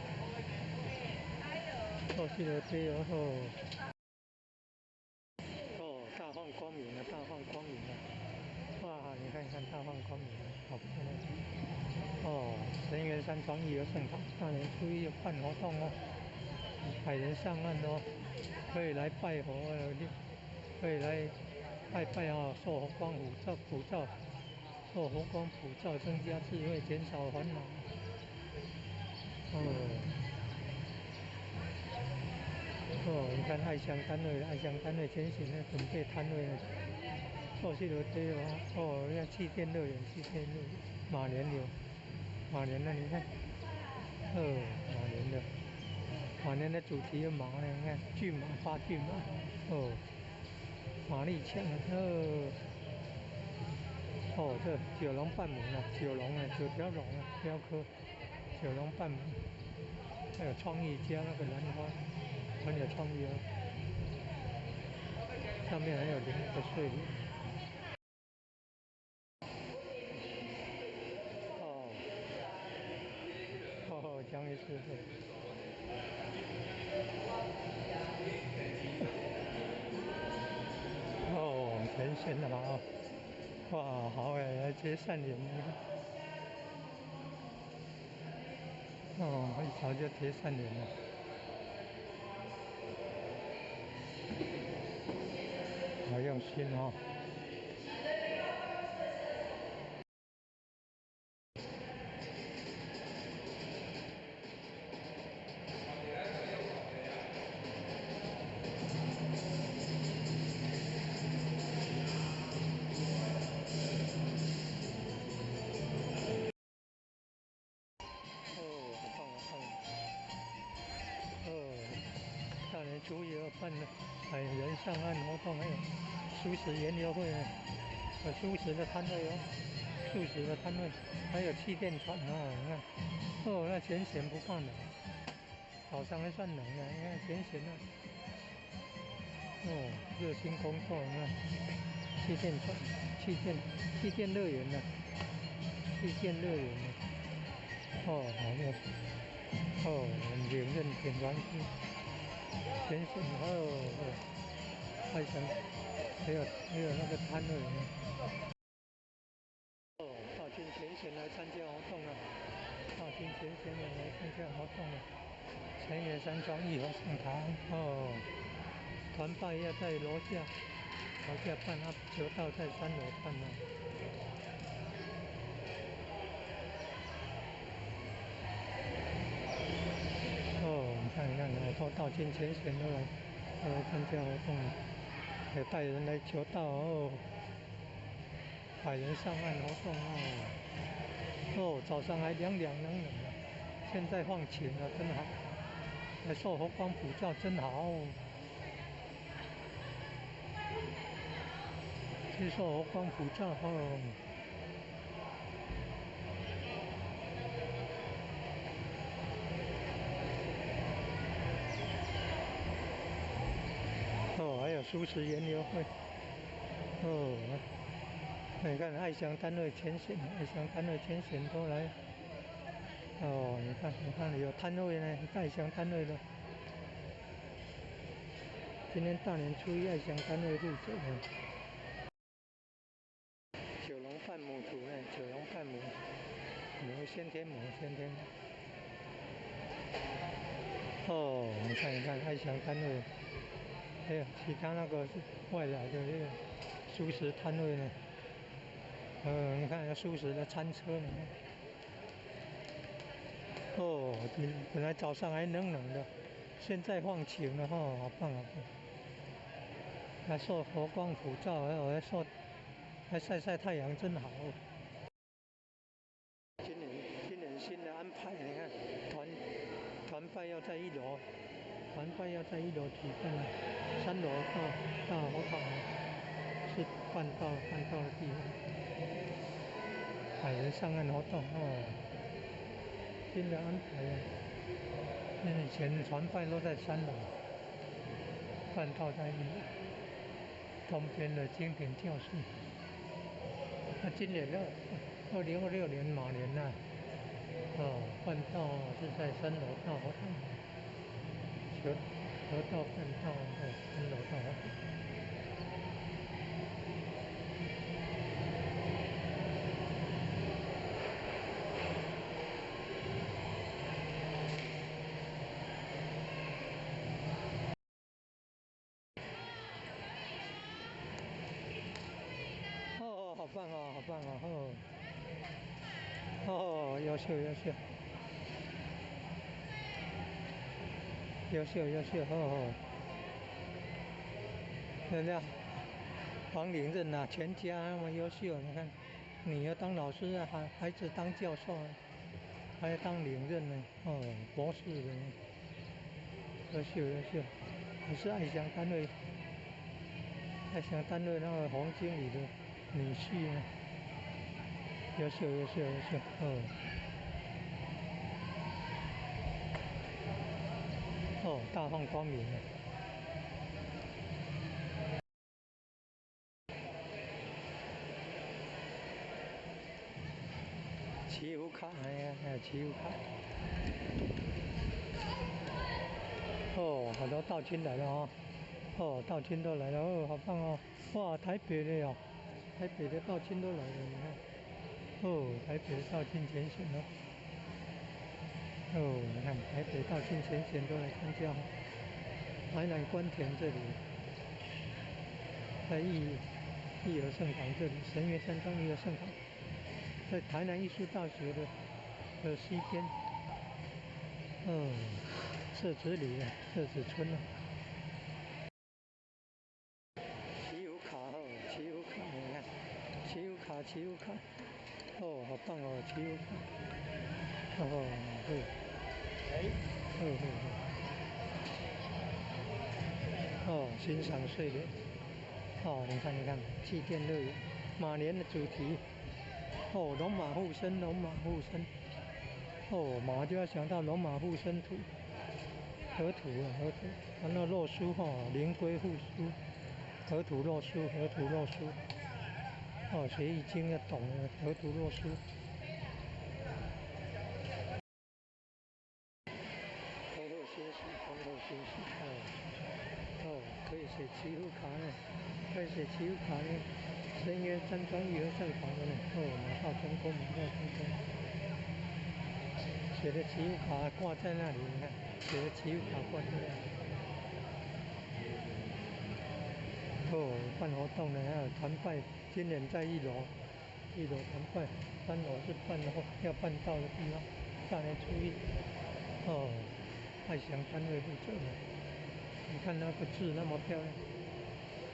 后续的队哦，哦，大放光明了，大放光明了，哇，你看看大放光明了，好漂亮。哦，神元山庄义和盛场，大年初一有办活动哦，百人上岸哦，可以来拜佛，可以来拜拜哦，受佛光普照，受佛光普照，增加智慧，减少烦恼。哦。哦，你看爱乡单位前行呢，准备摊位呢，后续的队哦，哦，要气垫乐园，马年的，你看，马年的主题有马呢，你看骏马八骏马，哦，马力强，这九龙半母呢，9条龙啊，雕刻九龙半母，还有创意加那个兰花，很有创意哦。上面还有两个睡莲。江鱼师傅。哦，全线的嘛，哇，好哎，来接善莲，哦，一早就接善莲了，好用心哦。哦，好棒好棒。大年初一要办百人上岸活动，还有素食研究会呢，有素食的摊位哦，素食的摊位，还有气垫船哦，你看，那前嫌不怕冷，早上还算冷呢，你看前嫌呢，热心工作，你看，气垫船，气垫乐园呢，气垫乐园呢，好像，连任点完是前嫌，外省，还有那个摊位呢。大军前线来参加活动了，大军前线来参加活动了。前元山庄义和盛堂团拜要在楼下办啊，求道在3楼办啊。你看，好多道军前线都来参加活动了，有带人来求道哦，百人上岸活动早上还凉的，现在放晴了，真好，来受佛光普照，真好。去受佛光普照还有素食研究会你看爱乡单位前线都来你看有摊位呢，爱乡摊位的。今天大年初一，爱乡单位入走呢。九龙半母图呢，九龙半母，先天母。你看，爱乡单位，还有其他那个是外来的那个素食摊位呢。你看那素食的餐车呢。哦，本来早上还冷冷的，现在放晴了哈，好棒好棒！还受佛光普照，还晒晒太阳，真好。今年新的安排，你看团拜要在1楼，团拜要在1楼举办，3楼到大佛堂是办道的地方，海人上岸活动哦，新的安排啊。以前团拜都在3楼，办道在1楼，东边的精品教室。那今年2026年马年呐，办道是在3楼大佛堂，河道办道在3楼大佛堂。好棒哦，好棒哦，优秀，人家黄领任啊，全家那么优秀，你看，你要当老师啊，孩子当教授啊，还要当领任呢，博士的，优秀，还是爱乡单位那个黄经理的女婿呢，优秀，大放光明啊。骑虎卡，还有骑虎卡。好多道亲来了道亲都来了好棒哦！哇，台北的道亲都来了，你看，台北的道亲全选了，你看台北道亲全选都来参加，台南关田这里，在义和圣堂这里，神岳山庄义和圣堂，在台南艺术大学的西边，社子里社子村啊。骑虎卡，你看，骑虎卡，好棒哦，骑虎卡，欣赏睡莲，你看，祭奠乐园，马年的主题，龙马护身，马就要想到龙马护身图，河图，然后洛书灵龟护书，河图洛书，学易经要懂了，河图洛书。红豆心事，可以写骑虎卡呢，深渊山庄义和圣堂的呢，马到成功，写的骑虎卡挂在那里，你看，写的骑虎卡挂在那里。办活动呢，还有团拜，今年在1楼团拜，3楼是要办道的地方，大年初一，爱乡单位负责的，你看那个字那么漂亮，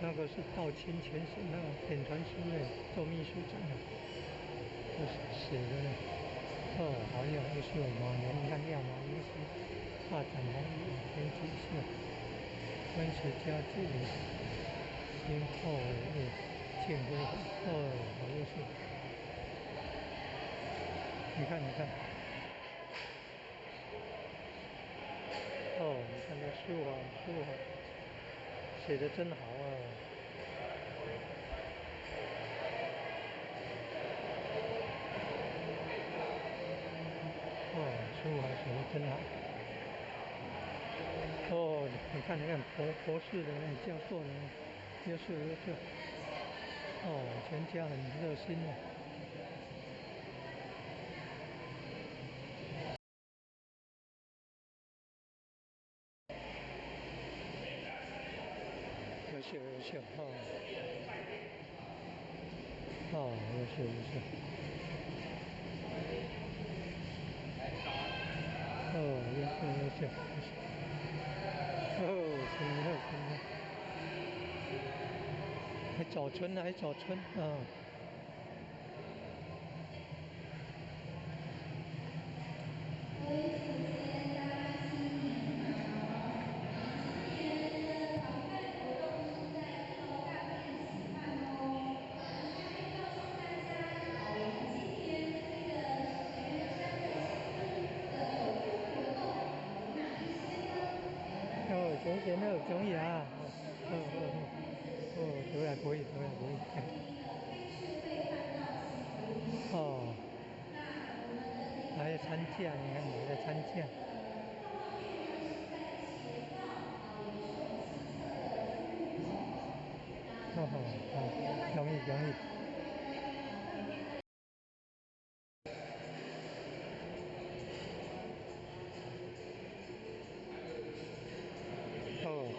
那个是道亲全省那个典传书呢，做秘书长的，写的呢，好优秀，马年你看亮马银溪，大展宏仪，天机秀，温池家具，今后庆辉，好优秀，你看，你看这书法写的真好啊！书法写的真好。你看，博士的教授的，优秀。全家很热心的。秀优秀，优秀优秀，优秀优秀，真的真的，还早春还早春啊。前贤的中意啊，都还可以，都还可以。还有参加，你看你在参加。容易容易。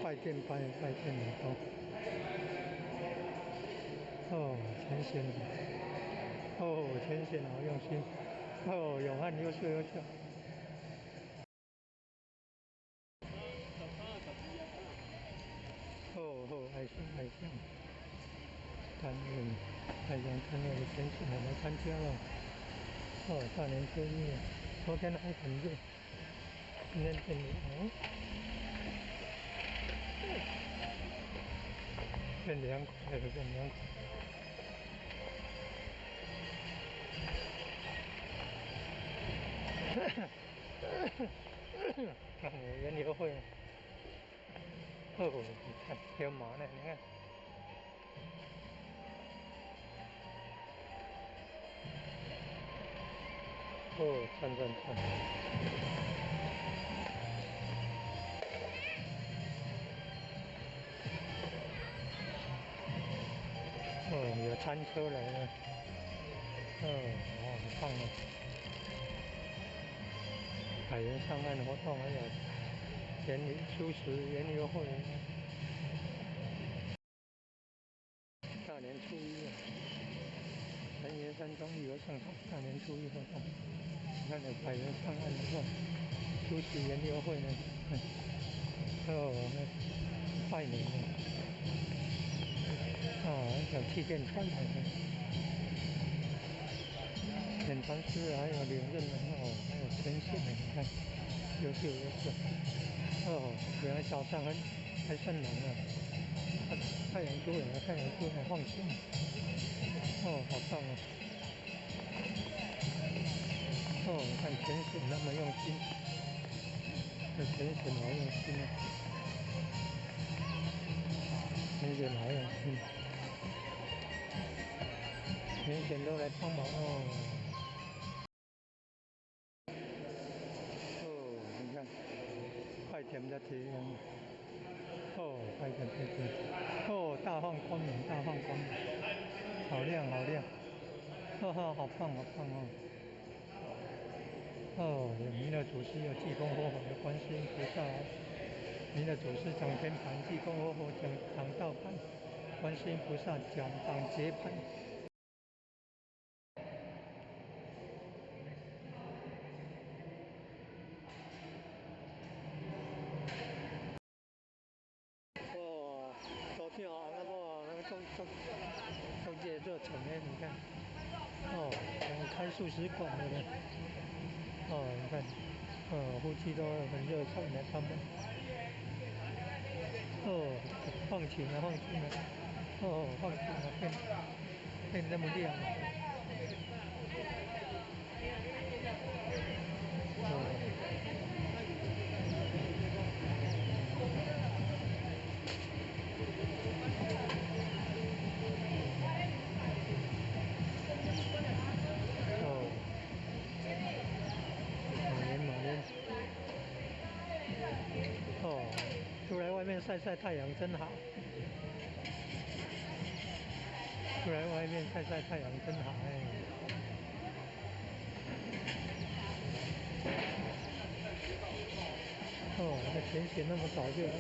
拜见老公。前贤，前贤好用心。永汉优秀优秀。爱上。太阳参与的前贤我们参加了。大年初一，昨天还很热，今天变凉。变凉快了，变凉快。看园游会，你看有马呢，你看。转。有餐车来了。很棒啊！海员上岸活动还有素食园游会。大年初一南岩山庄旅游上场，大年初一活动。你看有海员上岸的话，素食园游会呢。拜年呢。有气垫船来的。演唱师还有领任的还有前线的，你看，优秀。原来早上还算冷啊，太阳出来放晴。好棒啊！你看前线那么用心，这前线好用心啊，前线好用心，前线都来帮忙你看，快点的体验。快点。大放光明，好亮。好棒有弥勒祖师，有济公活佛，有观世音菩萨。弥勒祖师掌天盘，济公活佛掌道盘，观世音菩萨掌节盘。昨天都热成的，你看。开素食馆的呢。你看，夫妻都很热情的，他们。放晴了。放晴了，变那么亮。马莲。出来外面晒太阳真好。出来外面晒太阳真好那前贤那么早就来了。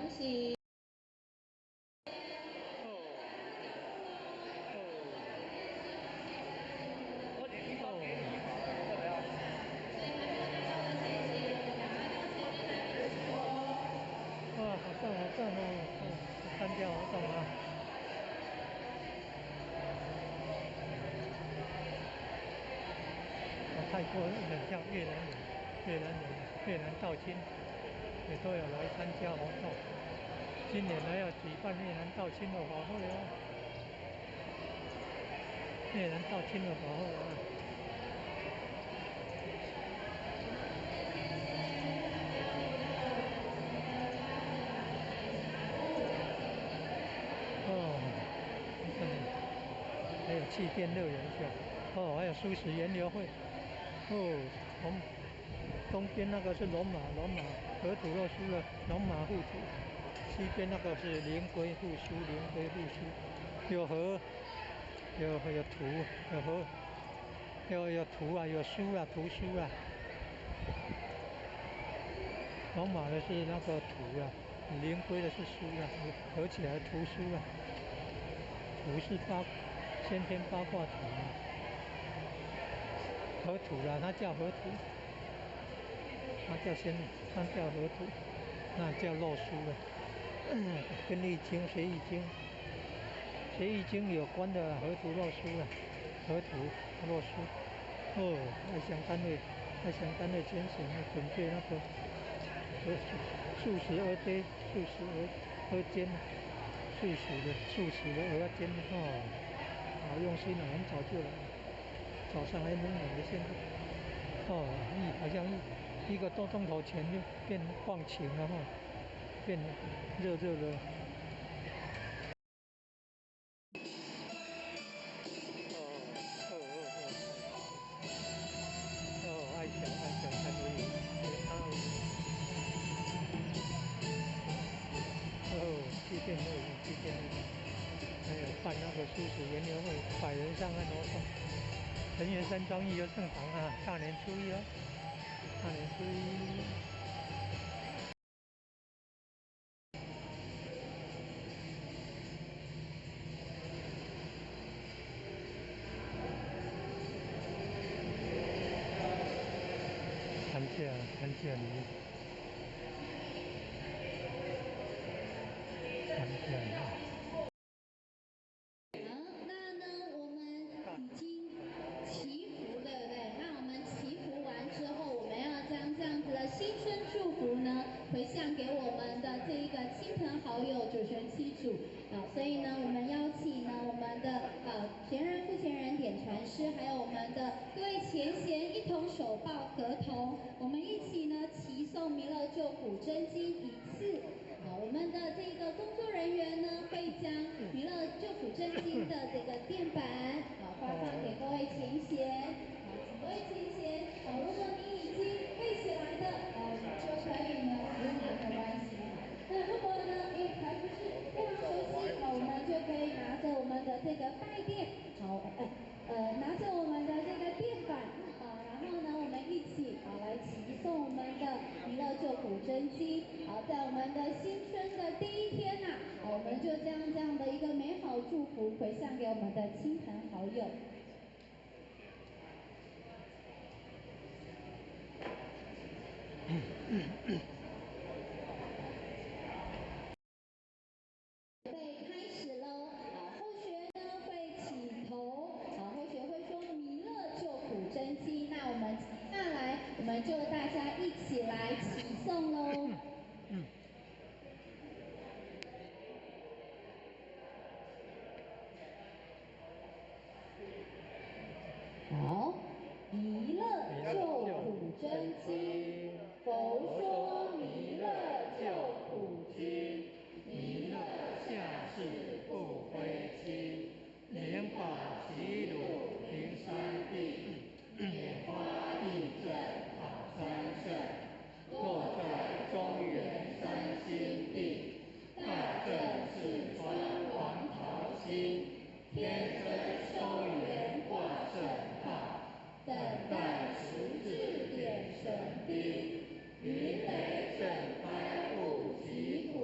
恭喜。哇，好赞好赞哦！参加活动啊！泰国很像越南人，越南道亲也都有来参加活动。今年还要举办越南道亲的法会哦，越南道亲的法会啊！哦，还有气垫乐园秀，哦，还有素食研究会，哦，东边那个是龙马河土肉丝的龙马护土，西边那个是灵龟护书，有河，有图，有河，有图啊，有书啊，图书啊。龙马的是那个图啊，灵龟的是书啊，合起来图书啊。图是先天八卦图啊，河图啦，它叫河图，它叫河图，那叫肉书了。跟易经学易经有关的河图肉书啊，河图肉书。外详单位拣选准备那个素食鹅煎，素食的鹅煎好用心了，很早就来，早上还冷冷的，现在好像一个多钟头前就变放晴了变热了。爱想看而已，去电乐园，还有办那个素食研究会，100人上岸活动，陈元山庄义游圣堂啊，大年初一哦，大年初一。参加你。那呢，我们已经祈福，对不对？那我们祈福完之后，我们要将这样子的新春祝福呢，回向给我们的这一个亲朋好友、九神七主所以呢，我们邀请呢我们的前人、副前人、点传师，还有我们的各位前贤一同手抱合同，我们一起呢齐诵弥勒救苦真经一次。我们的这个工作人员呢，会将弥勒救苦真经的这个垫板发放给各位前贤。各位前贤，如果你已经背起来的，就可以呢不用拿没关系。那如果呢你还不是非常熟悉，我们就可以拿着我们的这个带垫，拿着我们的这个垫板然后呢，我们一起来齐诵我们的弥勒救苦真经。在我们的新春的第一天我们就将这样的一个美好祝福回向给我们的亲朋好友。开始喽！后学呢会起头，后学会说弥勒救苦真经。那我们下来，我们就大家一起来齐诵喽。好，弥勒救苦真经，佛说弥勒救苦经，弥勒下世不灰心，莲花齐鲁平山地，拈花一阵好三胜，若在中原三星地，大正四川黄桃心，天生收圆挂圣号，等待持志点神兵，云雷震开护祈福，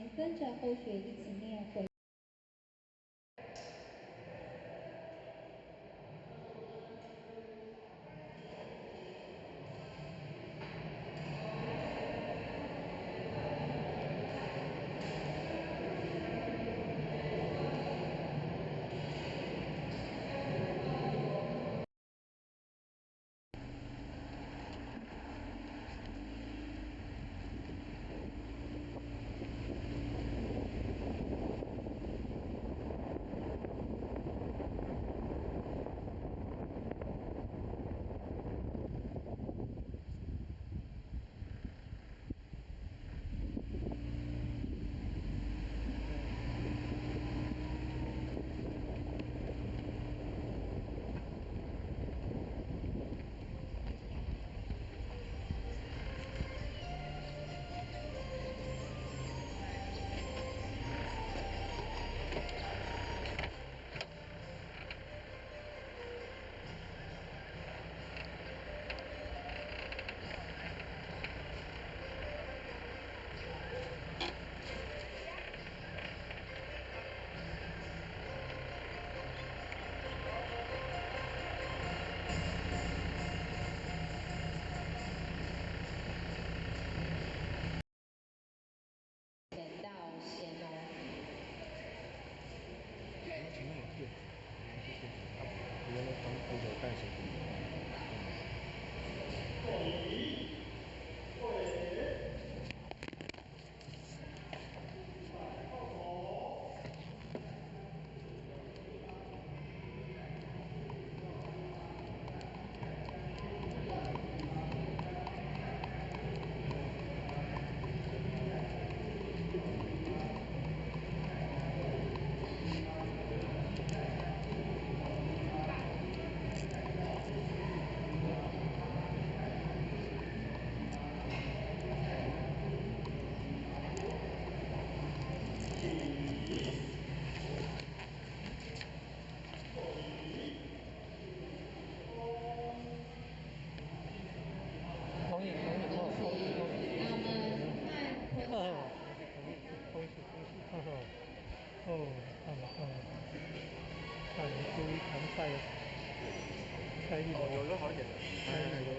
们跟着后学一起念回。有好一点的，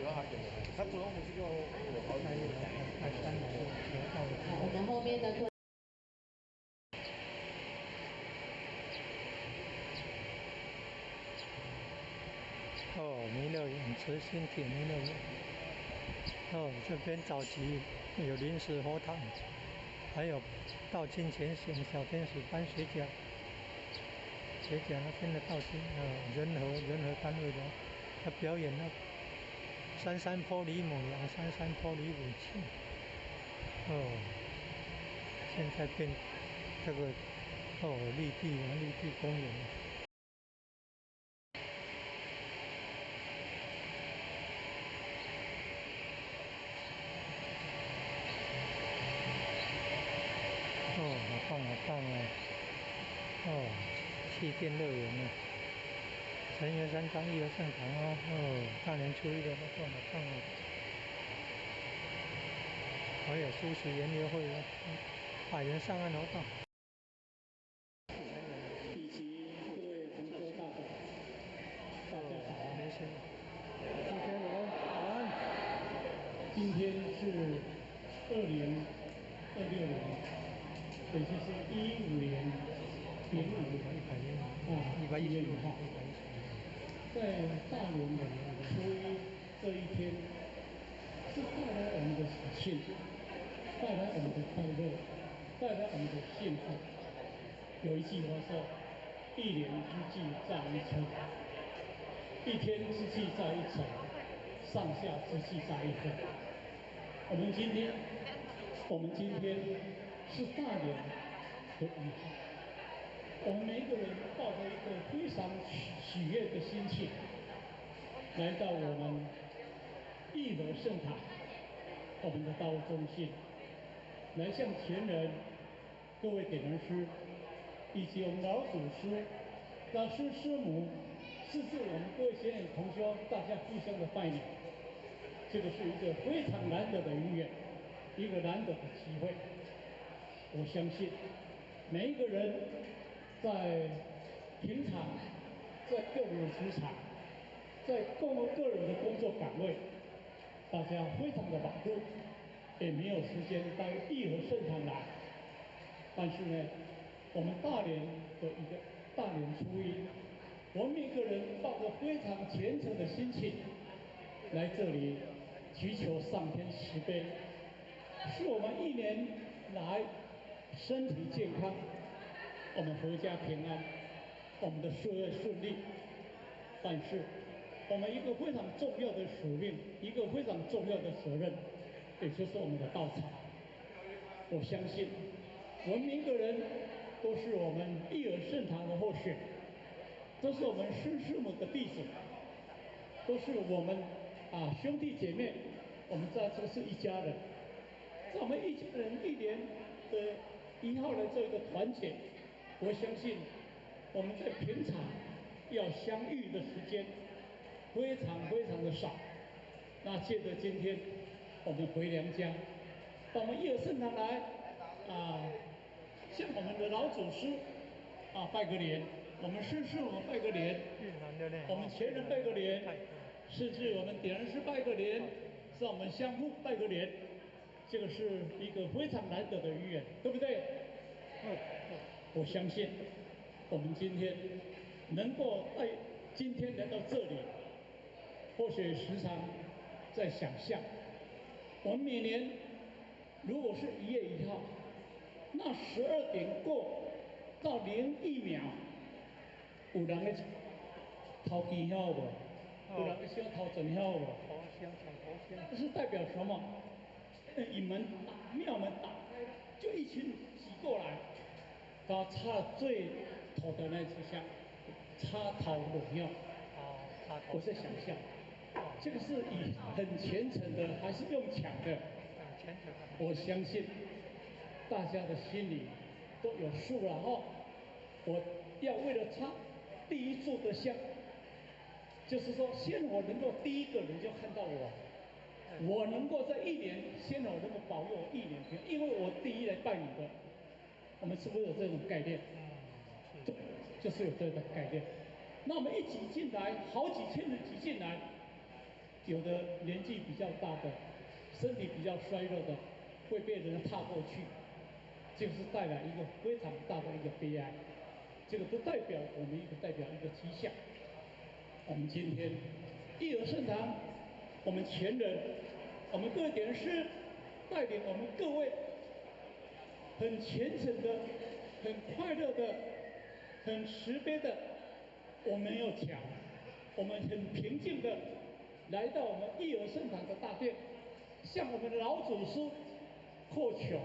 有好一点的。他主动回去就有好一点的。我们后面的。弥勒园慈心体弥勒园。这边早期有临时佛堂，还有道经前行小天使班学甲那边的道经人和单位的，他表演了山山坡里母羊，山山坡里武器。现在变这个绿地公园。好棒啊！气垫乐园呢，成员山张义和圣堂啊，大年初一的那个好棒啊！还有苏轼园游会啊，百人上岸活动。以及各位同修大众，大家好，没事。今天早安。今天是2026年，也就是2015年丙午1月1号，在大年的初一这一天，是带来我们的喜庆，带来我们的快乐，带来我们的幸福。有一句话说：“一年之计在于晨，一天之计在于晨，上下之计在于分。”我们今天是大年的1号，我们每一个人抱着一个非常喜悦的心情，来到我们义和圣堂，我们的道务中心，来向前人、各位点人师以及我们老祖师、老师师母，甚至我们各位学员同修，大家互相的拜年。这个是一个非常难得的姻缘，一个难得的机会。我相信每一个人在平常，在个人的职场，在个人的工作岗位，大家非常的忙碌，也没有时间到义和圣堂来。但是呢，我们大年的一个大年初一，我们每个人抱着非常虔诚的心情来这里祈求上天慈悲，使我们一年来身体健康，我们阖家平安，我们的事业顺利。但是，我们一个非常重要的使命，一个非常重要的责任，也就是我们的道场。我相信，我们每一个人都是我们义尔圣堂的候选，都是我们师母的弟子，都是我们兄弟姐妹，我们在这是一家人。在我们一家人一年的1号的这个团结，我相信我们在平常要相遇的时间非常非常的少。那借着今天我们回娘家，到我们义尔圣堂来向我们的老祖师拜个年，我们师母拜个年，我们前人拜个年，甚至我们点人师拜个年，是我们相互拜个年。这个是一个非常难得的缘缘，对不对？我相信我们今天能够今天来到这里，或许时常在想象，我们每年如果是1月1号，那12点过到01秒，有人在掏机票无？有人在想掏真票无？这是代表什么？庙门打开了，就一群挤过来，然后插最头的那支香，插头裸庙。我在想象，这个是以很虔诚的，还是用抢的？我相信大家的心里都有数了哈。我要为了插第一炷的香，就是说，先我能够第一个人就看到我。我能够在一年，先我能够保佑我一年平安，因为我第一来拜你的，我们是不是有这种概念？对，就是有这个概念。那我们一挤进来，好几千人挤进来，有的年纪比较大的，身体比较衰弱的，会被人踏过去，就是带来一个非常大的一个悲哀。这个都代表我们代表一个迹象。我们今天义尔圣堂，我们前人，我们各位点师带领我们各位，很虔诚的、很快乐的、很慈悲的，我们没有抢，我们很平静的来到我们义尔圣堂的大殿，向我们的老祖师叩求，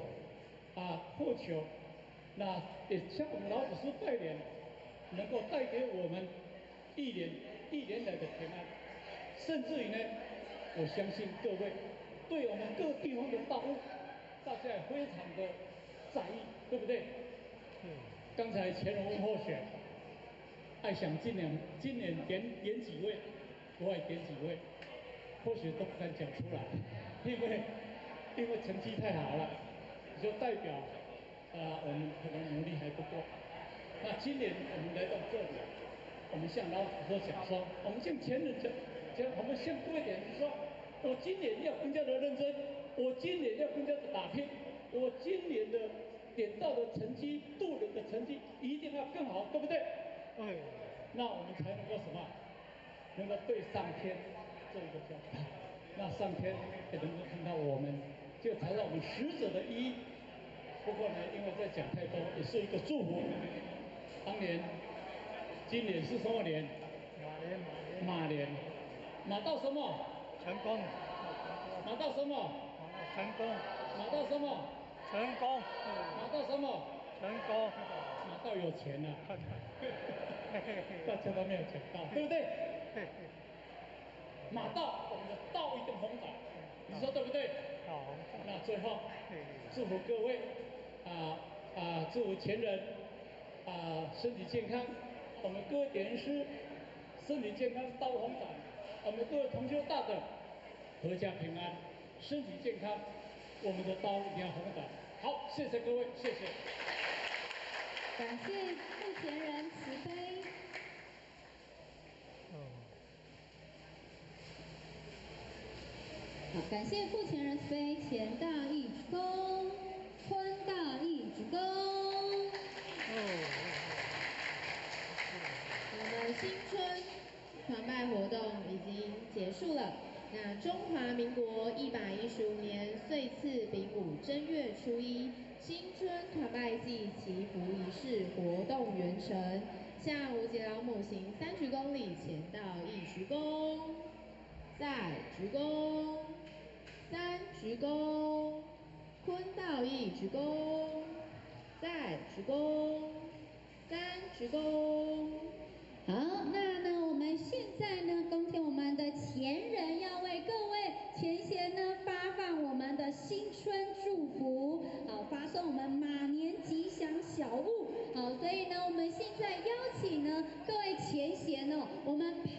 叩求，那也向我们老祖师拜年，能够带给我们一年来的平安，甚至于呢，我相信各位对我们各地方的道务，大家也非常的在意，对不对？刚才乾隆候选，爱想今年点几位，我也点几位，或许都不敢讲出来，因为成绩太好了，就代表我们可能努力还不够。那今年我们来到这里，我们向老祖师讲说，我们向前人讲，我们向各位点是说，我今年要更加的认真，我今年要更加的打拼，我今年的点到的成绩、渡人的成绩一定要更好，对不对？那我们才能够什么？能够对上天做一个交代，那上天也能够看到我们，就才让我们使者的意义。不过呢，因为在讲太多，也是一个祝福。当年，今年是什么年？马年。马到什么？成功。马到什么？成功。马到什么？成功。马到什么？成功。马到有钱了。大家都没有讲到，对不对？马到，我们的道一定红展，你说对不对？好。那最后，祝福各位，祝福前人，身体健康。我们各位点人师，身体健康，道红展。我们各位同修大德，阖家平安，身体健康。我们的道一定要红展，好，谢谢各位，谢谢。感谢付前人慈悲。好，感谢付前人慈悲，前道一鞠躬，坤道一鞠躬。我们新春团拜活动已经结束了。那中华民国115年岁次丙午正月初一，新春团拜祭祈福仪式活动圆成，向吴节老母行3鞠躬礼，前道1鞠躬，再鞠躬，3鞠躬，坤道1鞠躬，再鞠躬，3鞠躬。好，那呢，我们现在呢，恭请我们的前人要为各位前贤呢发放我们的新春祝福，好，发送我们马年吉祥小物，好，所以呢，我们现在邀请呢各位前贤哦，我们排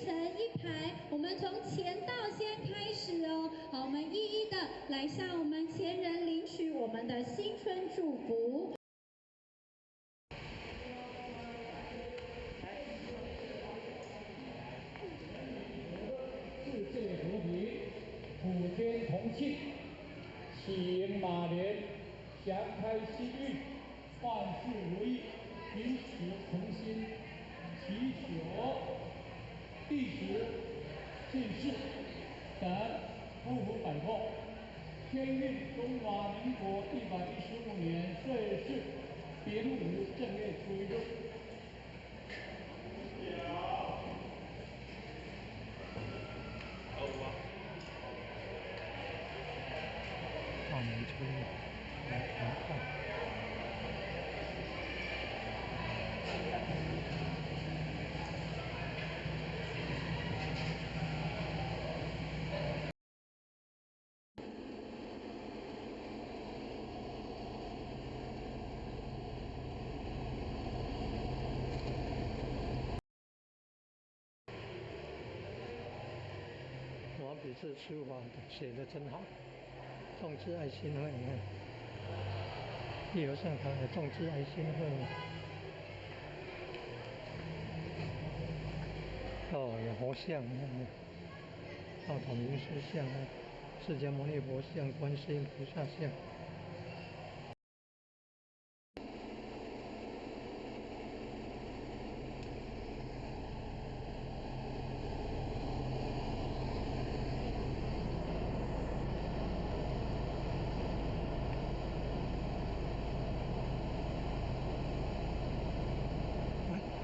成一排，我们从前道先开始哦，好，我们一一的来向我们前人领取我们的新春祝福。世界和平，普天同庆，喜迎马年，祥开新运，万事如意，平时诚心，祈求地时、进士等夫妇百货。天运中华民国115年岁次丙午正月初一日。大年初一来团拜。我笔字书法写得真好，众志爱心会，你看，义和盛堂的众志爱心会，哦，有佛像，你看，道统名师像，释迦牟尼佛像，观世音菩萨像。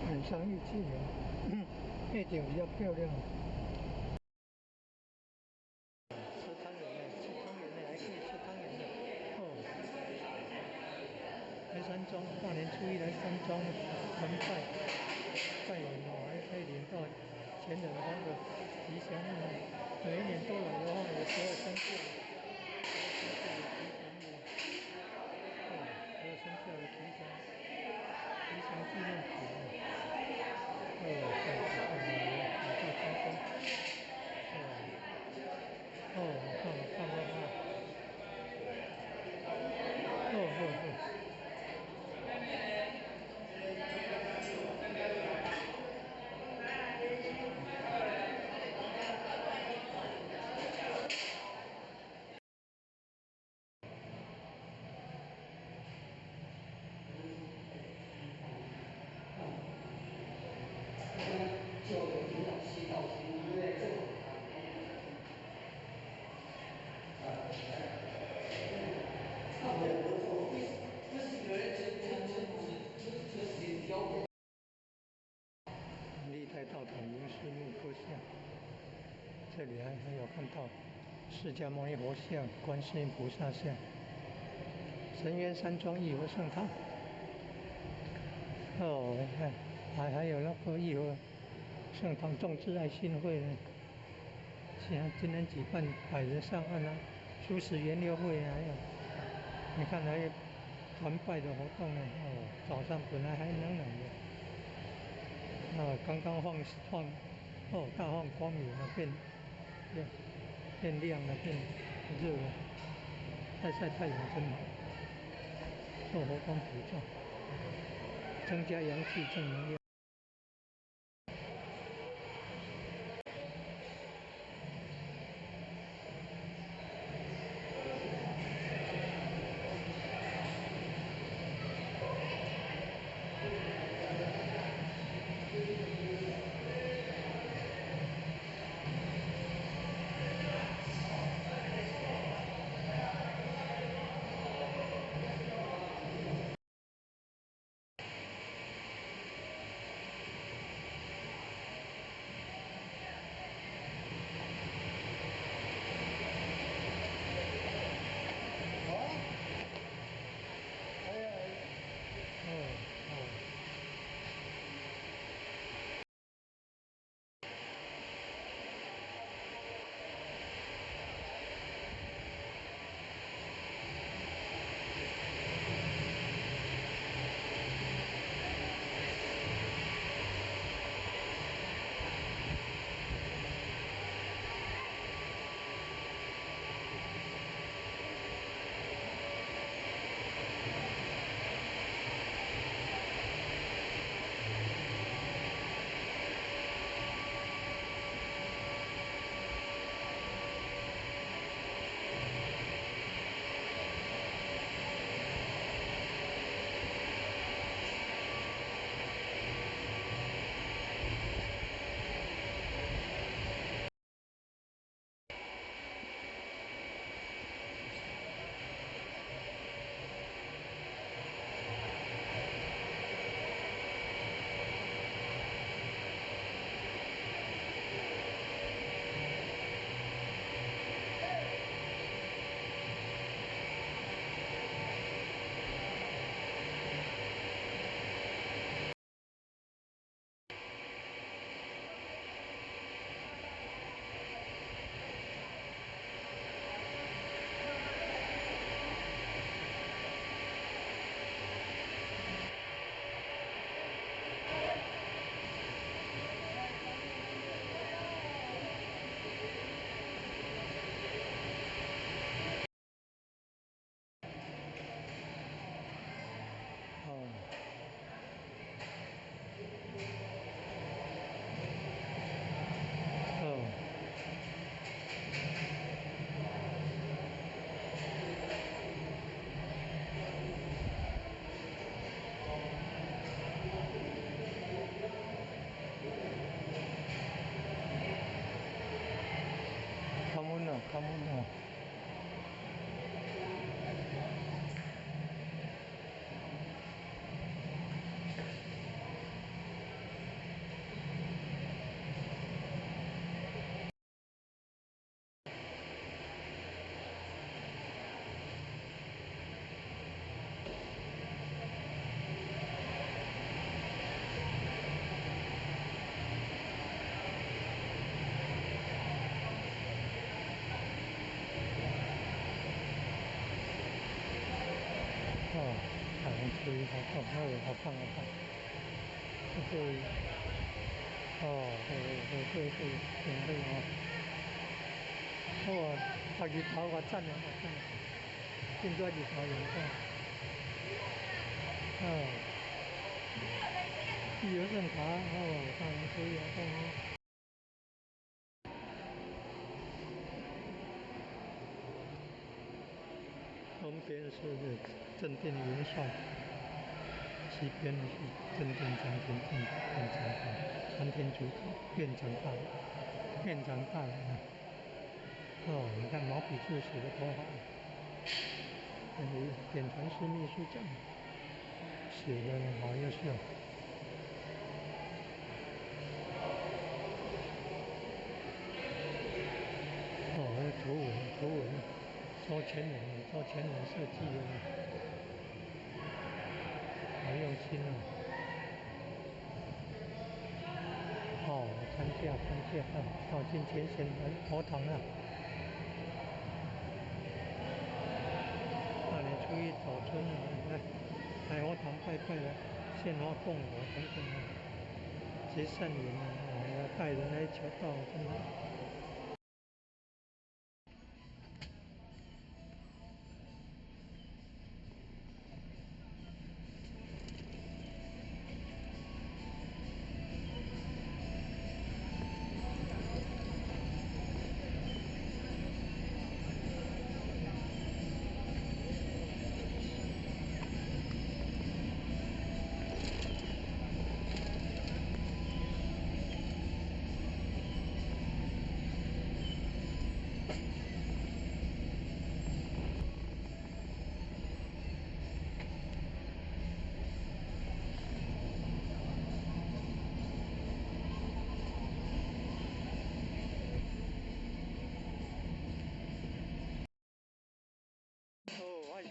晚上预计夜景比较漂亮。吃汤圆呢，吃汤圆呢，还可以吃汤圆的。哦，来山庄，大年初一来山庄团拜完哦，还可以领到前人方的吉祥物。每一年都来的话，有12生肖的吉祥纪念品。历代道统云师木刻像，这里还有看到释迦牟尼佛像、观世音菩萨像、神渊山庄义和圣堂。哦，你看，还有那个义和圣堂众志爱心会呢，今天举办百人上岸啊，素食研六会啊，还有你看还有团拜的活动呢。哦，早上本来还冷冷的，刚刚大放光明了，变亮了，变热了，晒太阳真好。做活动补照，增加阳气正能量。Come on now. Tùy học học hơi học bằng học bằng tùy tùy từng đây học học gì tháo và chăn học chăn kinh doanh gì tháo giống ra nhớ rằng tháo thằng tùy học bằng东边是正殿元帅。西边是正殿张天正院长大张天主院长大院长大人你看毛笔字写的多好，典传司秘书长写的好优秀。图文，周全人设计的，好用心啊！参加进前线佛堂了。大年初一早春了，来佛堂拜拜了，献花供佛等等啊，结善缘啊，拜人来求道，真好。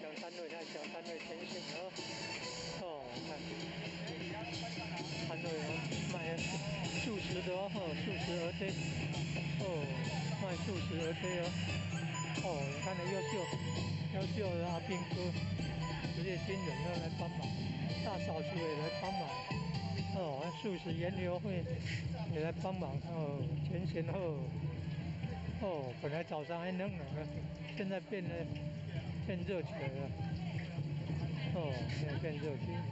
小三位，那小三位先生哦，哦，看，三位哦，卖素食的哦，素食鹅贴，哦，卖素食鹅贴哦，哦，你看的优秀的阿兵哥，职业军人要来帮忙，大扫除也来帮忙，哦，素食研流会也来帮忙哦，前前后。哦，本来早上还冷冷的，现在变热起来了。哦，现在变热起来了。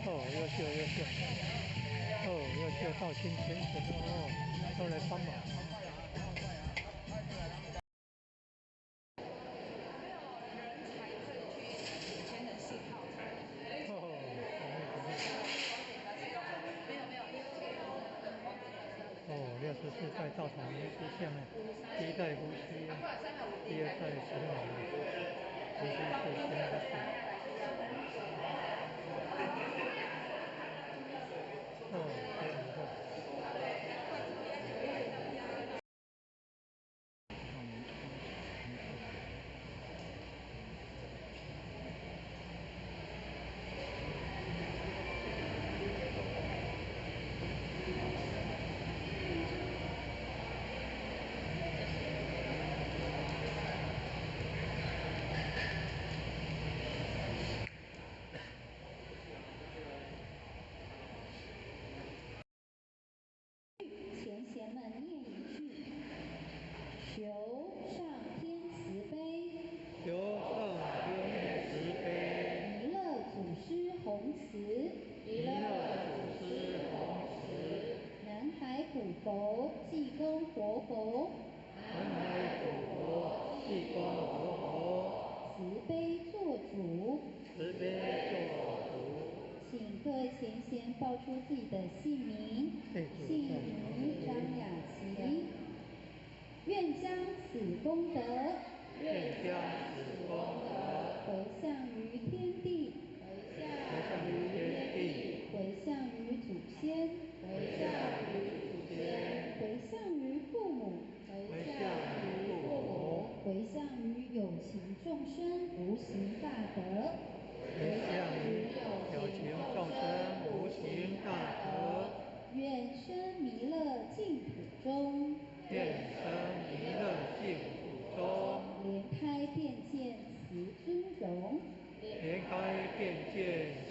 哦，优秀。哦，优秀到前哦，都来帮忙。哦，64代道场名师像第一代呼吸，第二代神老，第四世仙的事。哦，这样子。前贤们念一句：求上天慈悲，求上天慈悲，弥勒祖师弘慈，弥勒祖师弘慈，南海古佛济公活佛，南海古佛济公活佛，慈悲做主，慈悲做主。请各位前贤报出自己的姓名，姓名张雅琪，愿将此功德，愿将此功德回向于天地，回向于天地，回向于祖先，回向于祖先，回向于父母，回向于父母，回向于有情众生无形大德，回向于有情众生无形大德，愿生弥勒净土中，愿生弥勒净土中，莲开变见慈尊容，莲开变见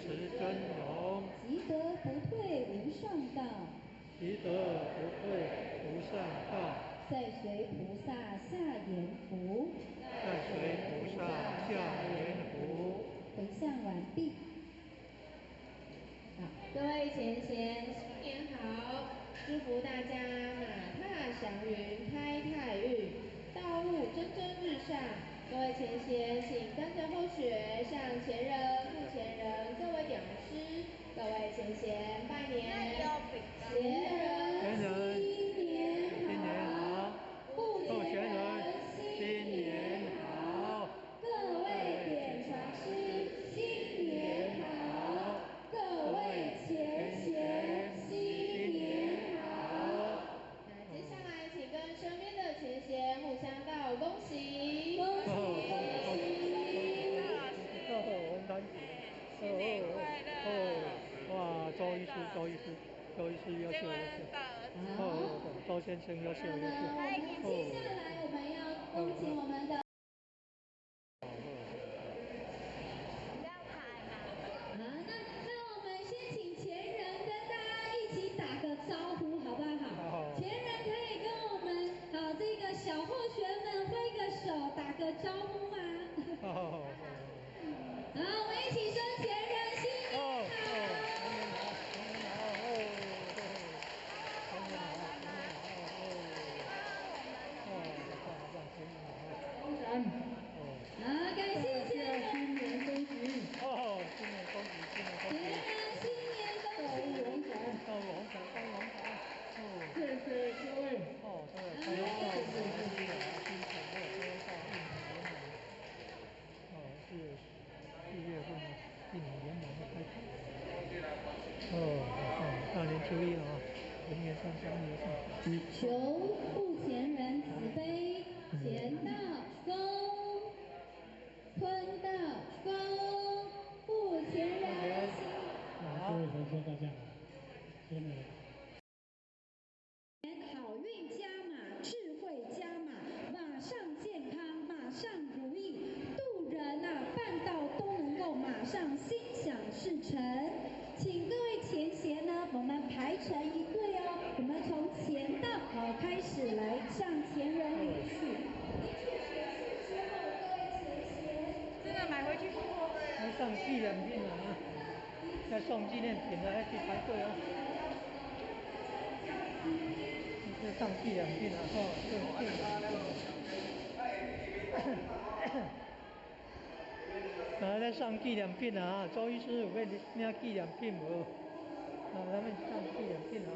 慈尊容，即得不退无上道，即得不退无上道，再随菩萨下言福，再随菩萨下言福。回向完毕。好，各位前贤，新年好！祝福大家马踏祥云开泰运，道路蒸蒸日上。各位前贤，请跟着后学，向前人、副前人各位讲师，各位前贤拜年。前人新年好，副前人新年好，各位典传师新年好，各位前贤新年好。那接下来请跟身边的前贤互相道恭喜，恭喜恭喜！新年快乐！哇，周医师优秀。周先生优秀。接下来我们要恭请我们的。那我们先请前人跟大家一起打个招呼，好不好？前人可以跟我们这个小后学们挥个手，打个招呼吗？好，我们一起说前人新年好。感谢前人新年恭喜！新年恭喜！前人新年恭喜！龙彩。谢谢各位。开到新产业开到4月份1年圆满的开始。大年初一了人缘上3月上。求护前人慈悲，前道恭。成一队哦。我们从前到开始来向前人领取。这个买回去还送纪念品啊！要送纪念品的要去排队哦。这送纪念品啊！在送纪念品啊！周医师有要领纪念品无？咱们送纪念品啊！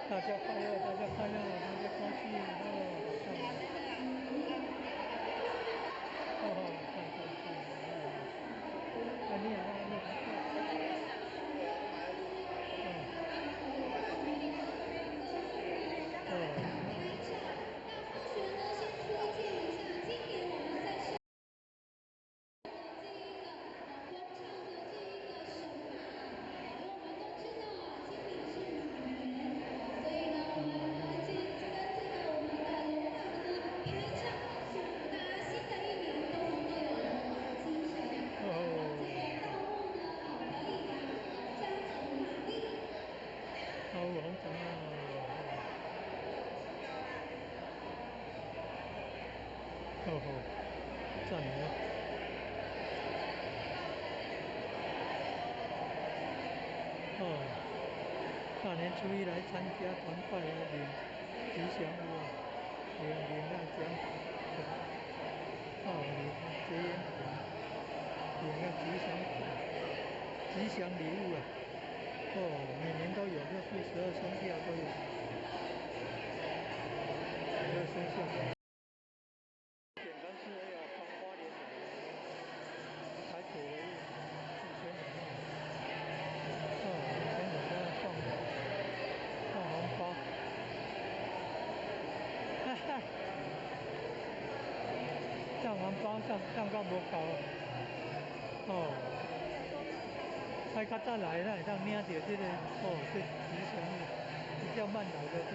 大家快乐，大家快乐，大家高兴赞哦！大年初一来参加团拜啊，领吉祥物啊，领那奖，领结缘品，领那吉祥礼物啊。每年都有，就第12生肖都有，12生肖。简单是从花莲来的，台北为4000人。上到无够哦。爱较早来咱会当领到这个这吉祥物，比较慢来的是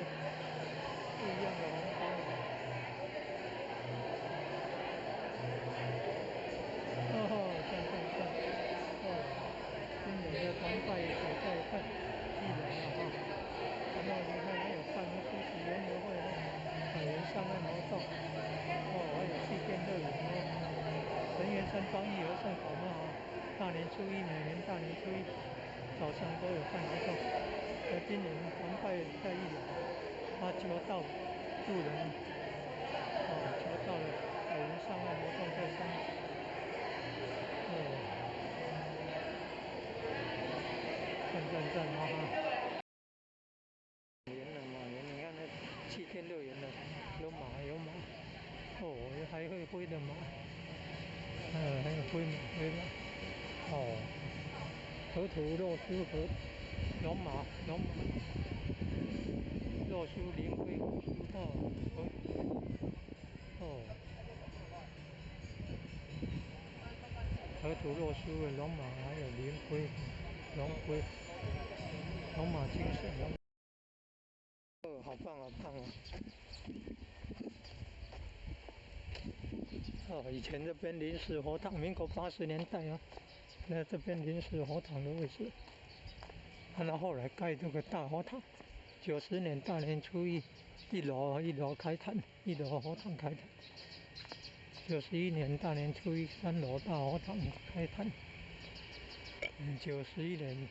不一样的红包。赞！今年的团拜也在看一楼了哈。然后你看还有办苏式园游会百元上岸活动，还有气垫乐园神元山庄义和圣堂大年初一每年大年初一早上都有办活动。今年团拜在一楼，他求到路人求到了百元上岸活动在3楼。赞园你看那气垫乐园的有马，还会飞的马，还有飞马，河图洛书和龙马，洛书灵龟河图洛书的龙马，还有灵龟、龙马精神。好棒以前这边临时佛堂，民国80年代那这边临时佛堂的位置，然后后来盖这个大佛堂。90年大年初一，一楼开坛，1楼佛堂开坛。91年大年初一，3楼大佛堂开坛。91年。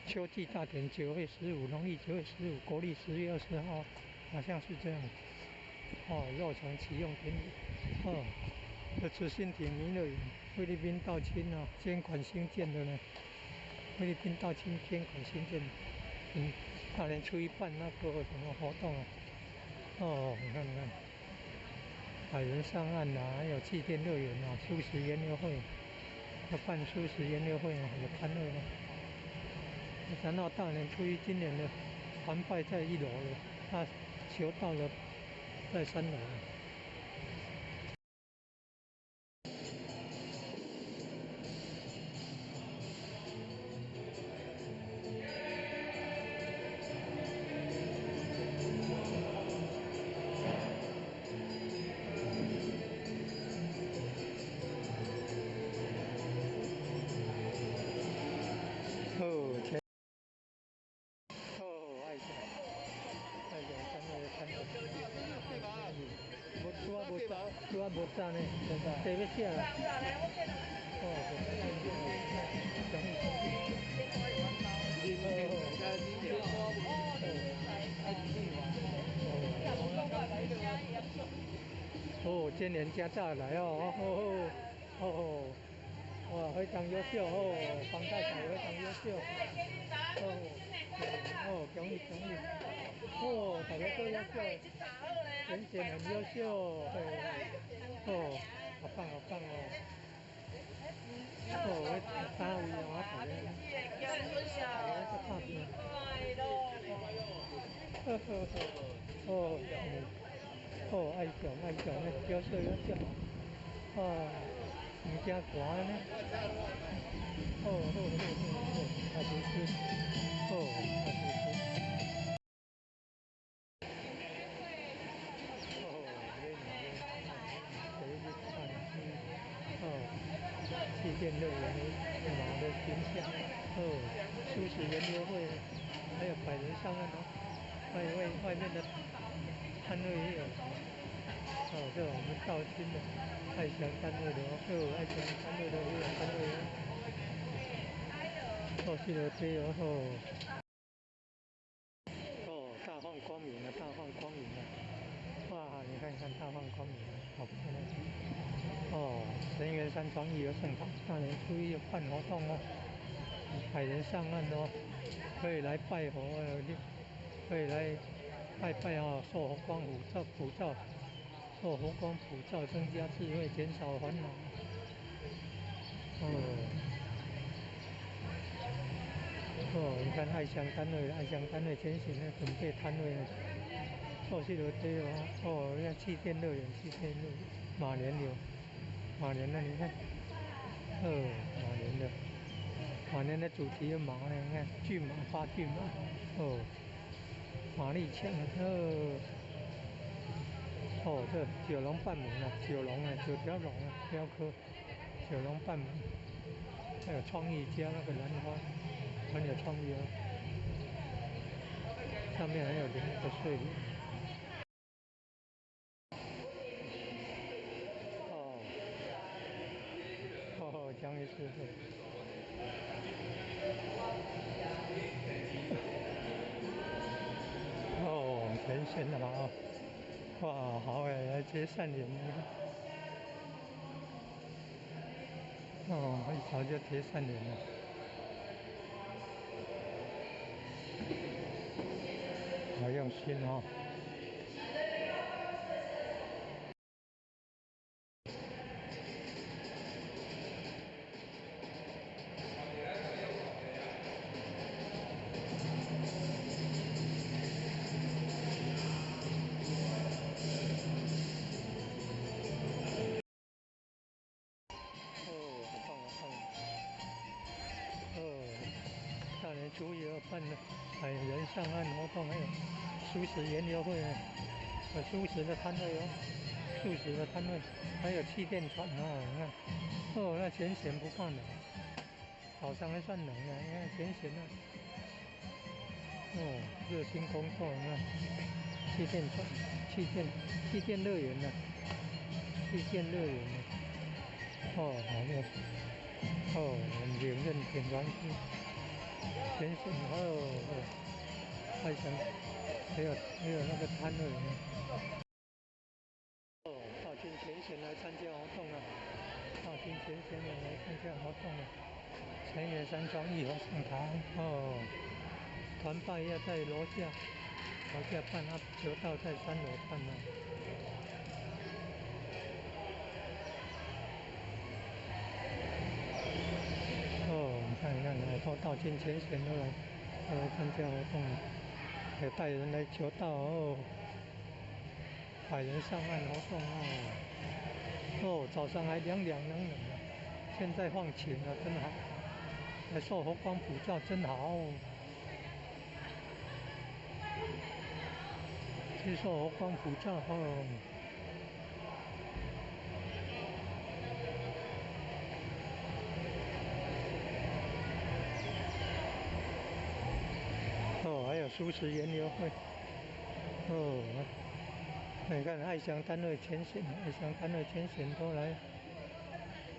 秋季大典9月15，农历9月15，国历10月20号，好像是这样。落成启用典礼。这慈心亭弥勒园，菲律宾道亲捐款兴建的呢。菲律宾道亲捐款兴建的。大年初一办那个什么活动你看，百人上岸还有气垫乐园素食园游会，要办素食园游会有摊位然后大年初一，今年的团拜在1楼了，他求到了在3楼了。无赞呢，这要写啦。今年加早来哇，非常优秀方太太非常优秀。恭喜！大家都优秀，人选很优秀，好棒我3位大家爱上优秀，唔惊寒呢。大厨师，气垫乐园马的形象素食园游会，还有百人上岸外面的摊位也有。这我们道亲的爱祥单位的爱祥单位的也有摊位去了这大放光明哇，你看大放光明好漂亮神元山庄义和圣堂大年初一有办活动百人上岸可以来拜佛可以来拜受佛光普照，受佛光普照，增加智慧，减少烦恼。你看爱乡单位前行准备摊位去了这你看气垫乐园，马莲流马年的你看，马年的主题有马呢，你看骏马、八骏马，马力强，这九龙半母呢，九条龙啊，雕刻九龙半母，还有创意加那个兰花，很有创意啊，上面还有那个睡莲。江鱼师傅。全线的好，哇，好哎，来接善莲那个，一早就接善莲了，好用心哦。大年初一办的海人上岸活动，还有素食研究会，素食的摊位素食的摊位，还有气垫船你看，那前嫌不怕冷，早上还算冷呢，你看前嫌热心工作，你看气垫船、气垫乐园呢，气垫乐园呢，好热，很迎刃挺专心。前线还想还有那个摊位大军前线来参加活动了，大军前线来参加活动了。前野山庄义和上堂团拜要在楼下办球道在3楼办了。你看，都大军前线都来参加活动了。还带人来求道百人上岸活动早上还凉冷的，现在放晴了，真好，还受佛光普照，真好。接受佛光普照还有素食研究会你看爱乡单位前线都来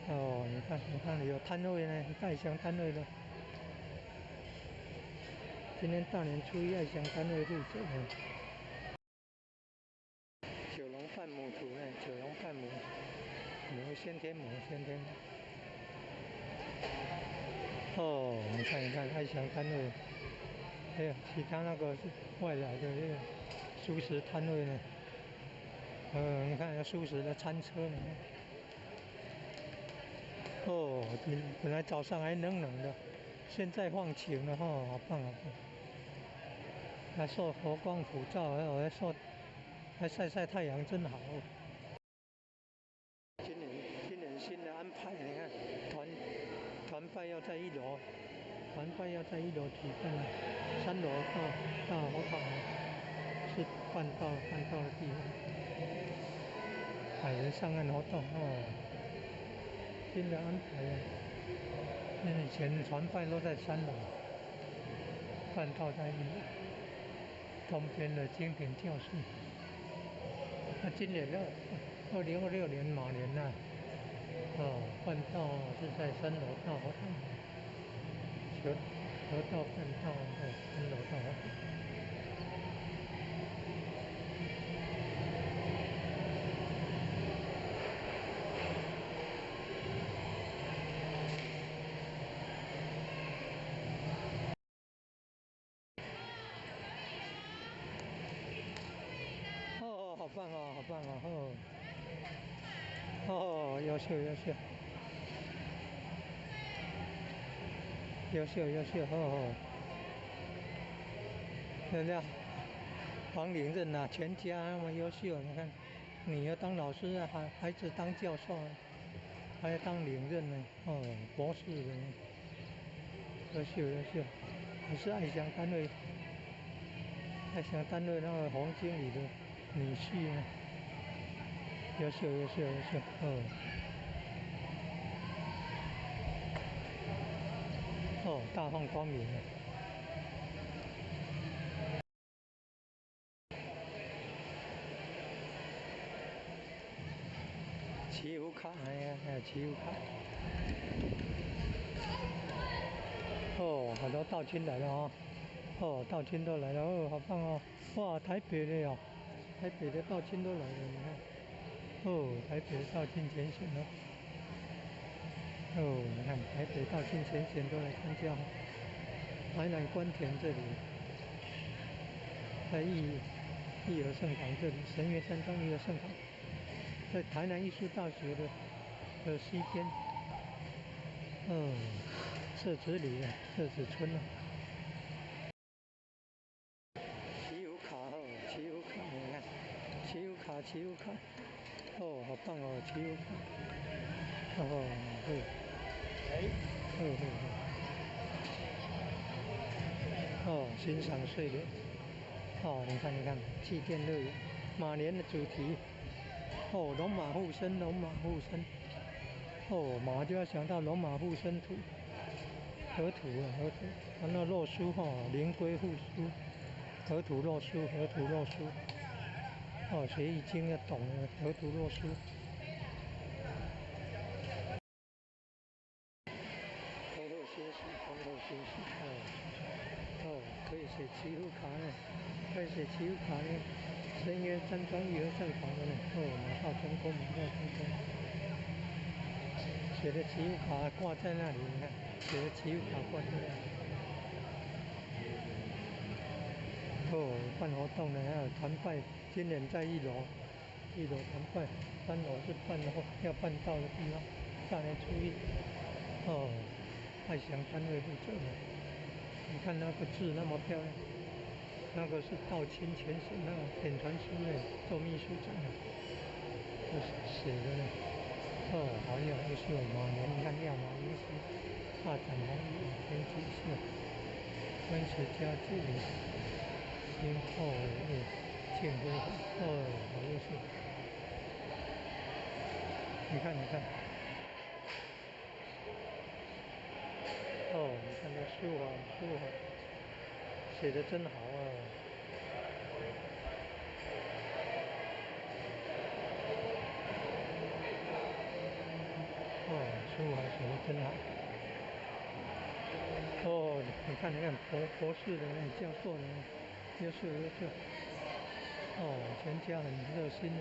你看有摊位呢，爱乡单位的。今天大年初一，爱乡单位入走九龙半母图呢，九龙半母先天母。你看爱乡单位，还有其他那个外来的那个素食摊位呢。你看有素食的餐车呢。本来早上还冷的，现在放晴了好棒。还受佛光普照，还晒太阳，真好。今年新的安排，你看团拜要在1楼，举办，3楼到佛堂是办道的地方，海人上岸活动新的安排以前团拜都在3楼，办道在1楼，东边的经典教室。今年2026年马年办道是在3楼大佛堂，求道办道在3楼大佛堂。好棒优秀，人家黄领任全家那么优秀，你看，女儿当老师孩子当教授还要当领任呢，博士的呢，优秀优秀，还是爱乡单位那个洪经理的女婿呢，优秀优秀优秀，大放光明了。祈福卡，哎呀，还有祈福卡。好多道亲来了道亲都来了，好棒哦！哇，台北的哟，台北的道亲都来了，你看，台北的道亲前线你看台北道亲前线都来参加，台南关田这里，在义和圣堂这里，神岳山庄义和圣堂，在台南艺术大学的西边，社子里的社子村啊。祈福卡祈福卡，你看，祈福卡，好棒哦，祈福卡，欣赏睡莲，你看，祭奠乐园，马年的主题，龙马护身，马就要想到龙马护身图，河图，那洛书灵龟护书，河图洛书，学易经要懂了，河图洛书。红后休息，可以写祈福卡呢，深渊山庄义和圣堂的呢，马到成功，写的祈福卡挂在那里，你看，写的祈福卡挂在那里。办活动呢，还有团拜，今年在1楼团拜，3楼是要办到的地方，大年初一，爱乡单位负责的，你看那个字那么漂亮，那个是道亲前线那个典传书的做秘书长的，写的呢，好有优秀，马年你看亮马银溪，大展宏宇天机秀，温池家具，今后建辉，好优秀，你看，你看这书法写的真好啊！书法写的真好。你看博士的教授的优秀。全家很热心的。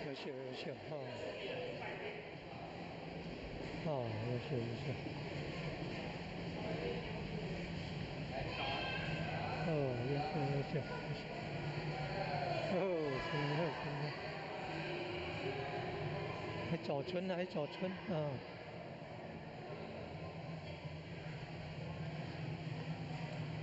优秀，优秀。真的。还早春，各位祖先，大家新年好！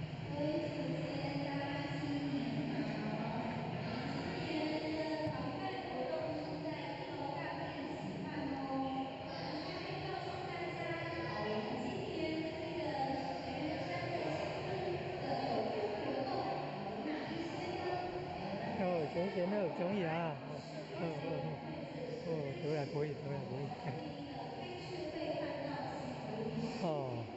今年的团拜活动是在1楼大殿举办哦。顺便告诉大家，我们今年这个神岳山的新村的走春活动，有哪一些呢？前都有综艺啊。都要可以。开市会看到祈福仪式。那我们的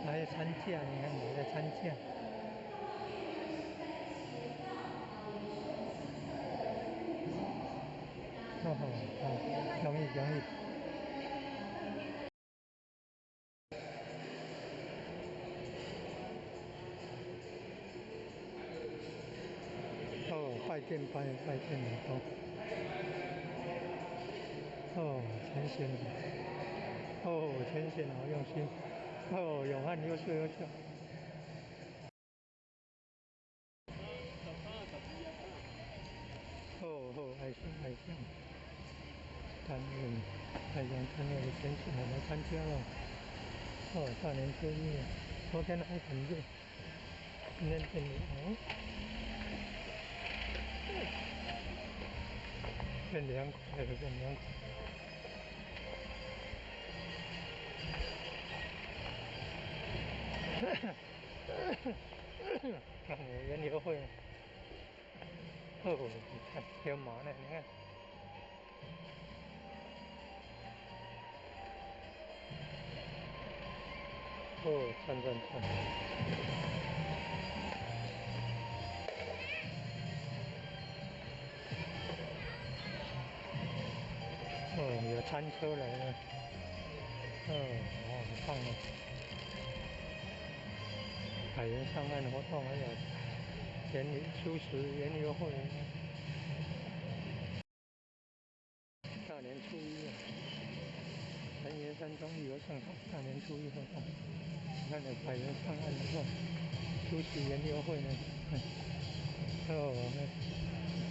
这个还要参加，你看还在参加。泡泡浴呢是在前方，也是我们西侧的出入口。容易。拜见很多。前线好用心。永汉优秀。爱乡单位的前线我来参加了。大年初一，昨天还很热。今天变凉，变凉快了，变凉快。看园游会，哦，你看还有马呢，你看。哦，转。哦，有餐车来了。哦，很棒哦。海盐上岸活动还有素食园游会。大年初一啊，南岩山中旅游盛场大年初一活动。你看那海盐上岸以后，素食园游会呢，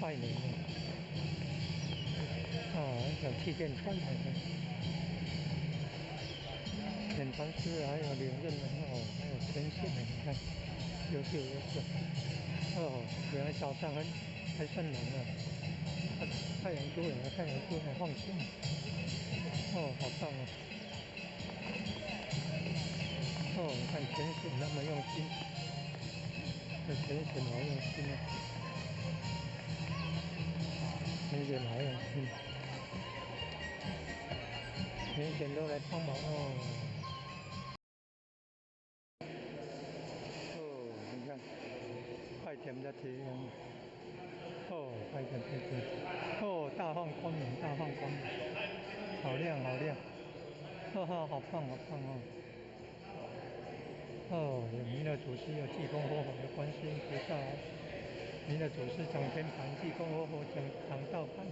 拜年呢。有气垫船的，演唱师还有领任的还有前线的，你看，优秀。原来早上还算冷啊，太阳出来放晴。好棒啊！你看前线那么用心，这前线好用心啊，前线好用心，前线都来帮忙哦。你看，快点的天，快点。大放光明，好亮，好棒哦。有弥勒祖师，有济公活佛，有观世音菩萨。弥勒祖师掌天盘，济公活佛掌道盘，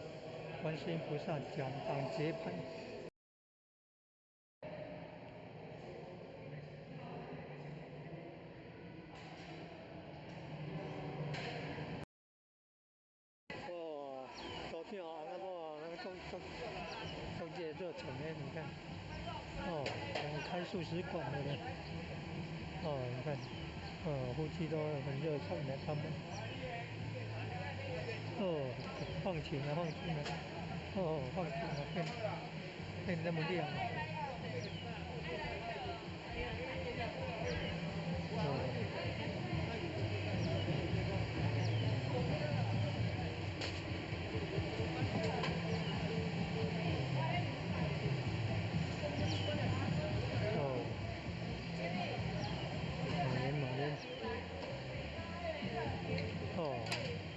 观世音菩萨掌节盘。昨天都热成的，你看。开素食馆的呢。你看，夫妻都很热情的，他们。放晴了，变那么亮。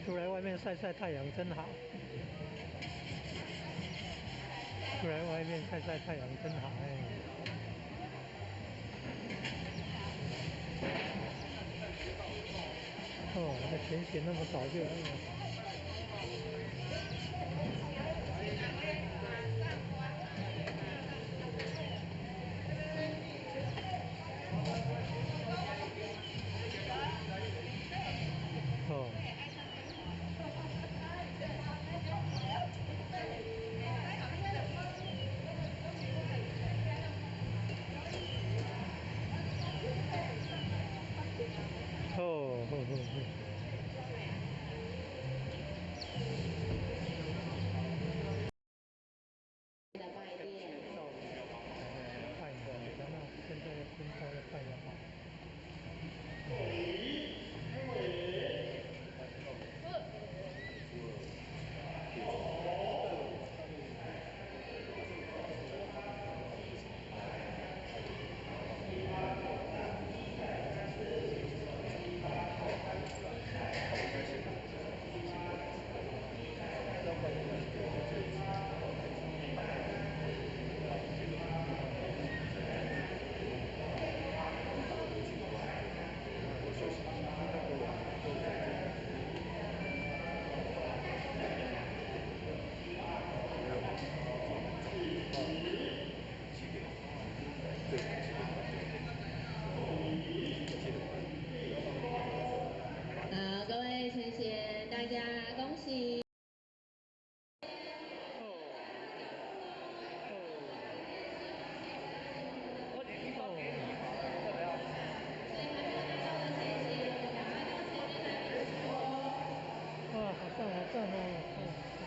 出来外面晒太阳真好。出来外面晒太阳真好那前线那么早就来了。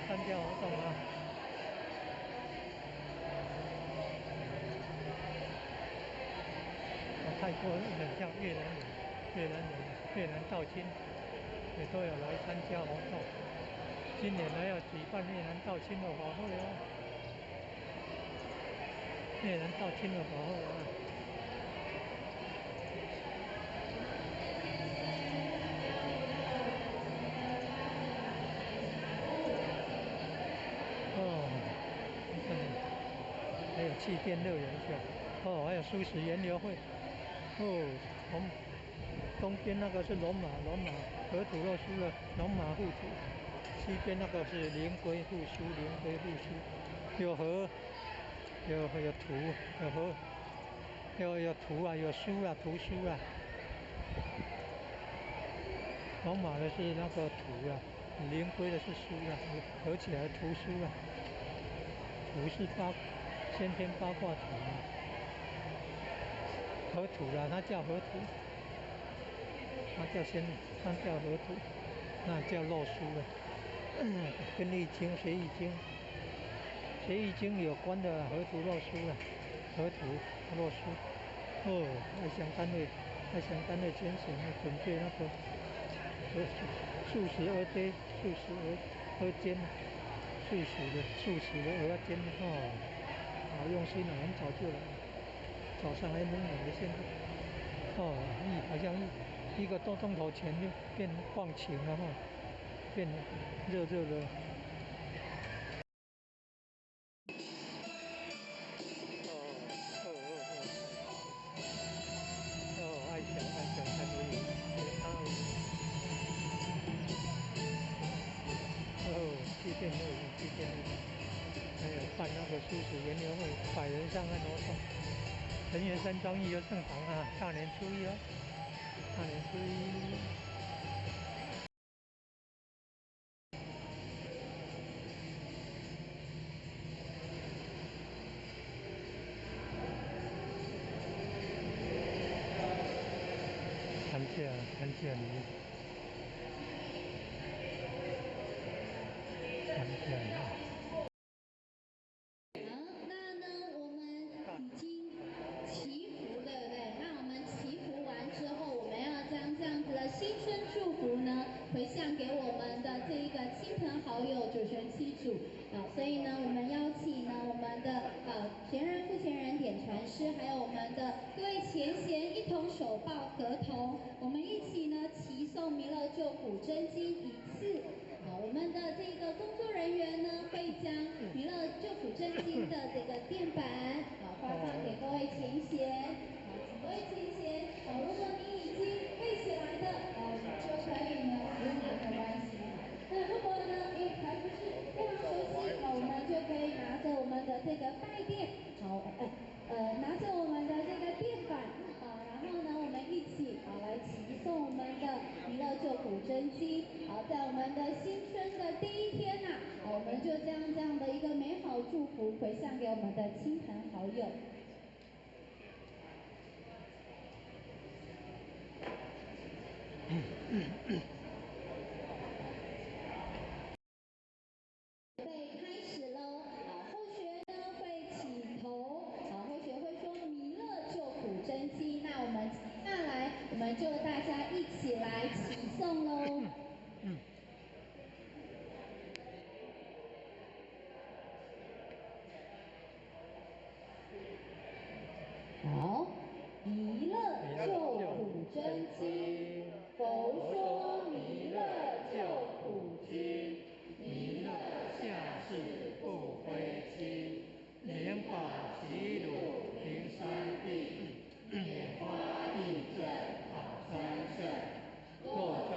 参加活动啊。泰国很像越南人，越南道亲也都有来参加活动。今年还要举办越南道亲的法会哦，越南道亲的法会啊。还有气垫乐园秀，还有素食研流会，东边那个是龙马河土肉酥的龙马护土，西边那个是灵龟护酥，有河，有土，有河，有图啊，有书啊，图书啊。龙马的是那个图啊，灵龟的是书啊，合起来图书啊。图是先天八卦图啊，河图啊，它叫河图，它叫河图，那叫洛书啊。跟易经学易经有关的河图洛书啊，河图洛书。爱想单位拣选准备那个素食鹅煎，素食的鹅煎好用心啊，很早就来，早上还蒙蒙的，现在好像一个多钟头前就变放晴了变热的。爱想看而已，去电乐园，还有办那个素食研究会，100人上岸活动。藤原山庄一游盛堂啊，大年初一啊，看见你。那呢，我们已经祈福，对不对？那我们祈福完之后，我们要将这样子的新春祝福呢，回向给我们的这一个亲朋好友、九泉七祖所以呢，我们邀请呢我们的前人、副前人、点传师，还有我们的各位前贤一同手抱合同，我们一起呢齐诵弥勒救苦真经一次。我们的这个工作人员呢，会将弥勒救苦真经的这个垫板发放给各位前贤。各位前贤，如果你已经背起来的，你就可以呢不用拿没关系。那如果呢，还不是非常熟悉，我们就可以拿着我们的这个带垫，拿着我们的这个垫板然后呢，我们一起来齐诵我们的弥勒救苦真经。在我们的新春的第一天我们就将这样的一个美好祝福回向给我们的亲朋好友。开始喽！后学呢会起头，后学会说弥勒救苦真经。那我们接下来我们就大家一起来齐诵喽。好，弥勒救苦真经，佛说弥勒救苦经，弥勒下世不灰心，莲宝齐鲁平三地，莲花印证好三圣，若众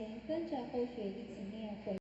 前跟着后学一起念回。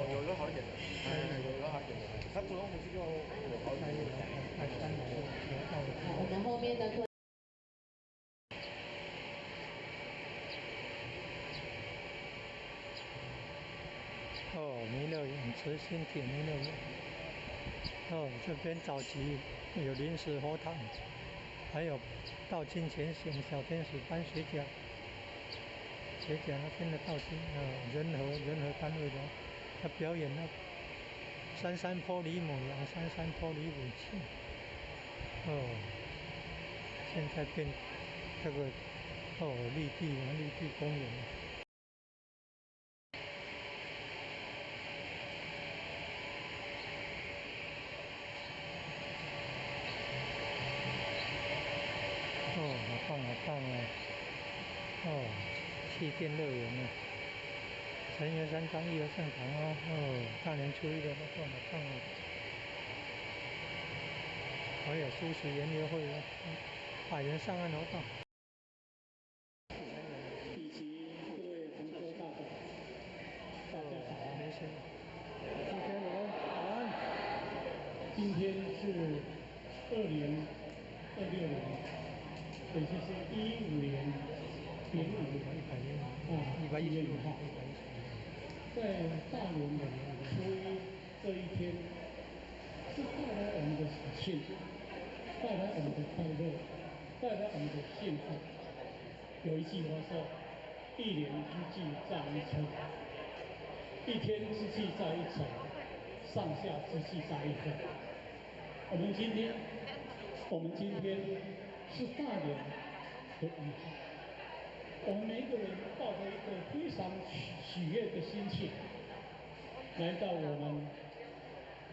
有的好一点的，有的好一点的，他主动回去就有好一点的。我们后面的。弥勒园，慈心铁弥勒园。这边早期有临时佛堂，还有道经前行小天使班学甲那边的道经人和单位的，他表演了山山坡里母羊，山山坡里母亲。现在变这个绿地公园。好棒啊！气垫乐园啊，成员山庄义和圣堂啊，大年初一的活动好棒啊！还有素食研究会啊，百人上岸活动。以及各位同修大众，大家好，今天是2026年，也就是115年丙午1月1号，在大年的初一这一天，是带来我们的喜庆，带来我们的快乐，带来我们的幸福。有一句话说：“一年之计在于晨，一天之计在于晨，上下之计在于分。”我们今天是大年的1号，我们每一个人抱着一个非常喜悦的心情，来到我们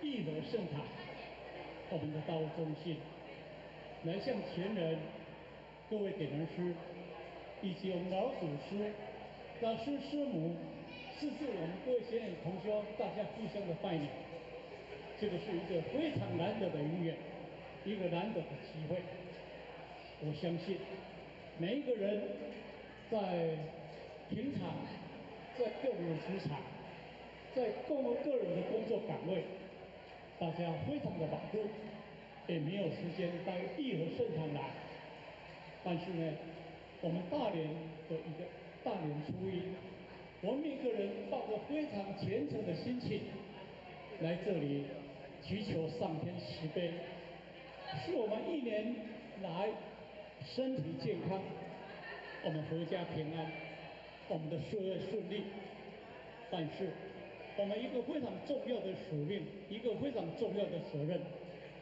义和圣堂，我们的道务中心，来向前人、各位点灯师以及我们老祖师、老师师母，甚至我们各位学员同修，大家互相的拜年。这个是一个非常难得的姻缘，一个难得的机会。我相信每一个人在平常，在个人的职场，在个人的工作岗位，大家非常的忙碌，也没有时间到义和圣堂来。但是呢，我们大连的一个大年初一，我们每个人抱着非常虔诚的心情来这里祈求上天慈悲，使我们一年来身体健康，我们阖家平安，我们的事业顺利。但是，我们一个非常重要的使命，一个非常重要的责任，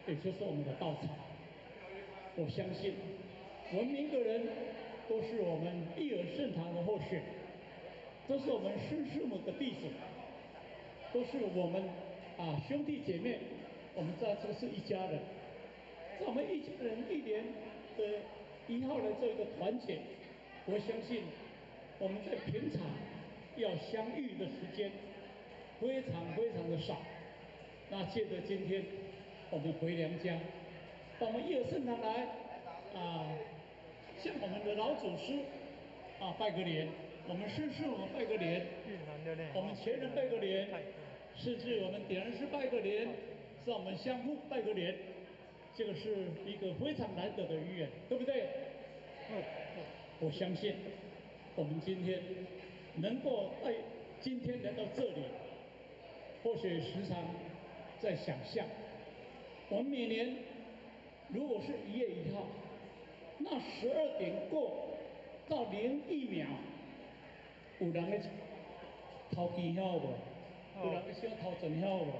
也就是我们的道场。我相信，我们每个人都是我们义尔圣堂的后选，都是我们师师母的弟子，都是我们兄弟姐妹，我们在这是一家人。在我们一家人一年的1号的这个团结，我相信我们在平常要相遇的时间非常非常的少。那借着今天我们回娘家，到我们义尔圣堂来向我们的老祖师拜个年，我们师父们拜个年，我们前人拜个年，甚至我们点人师拜个年，是我们相互拜个年，这个是一个非常难得的缘缘，对不对？我相信我们今天能够今天来到这里，或许时常在想象，我们每年如果是1月1号，那12点过到01秒，有人在掏机票不？有人在想掏准票不？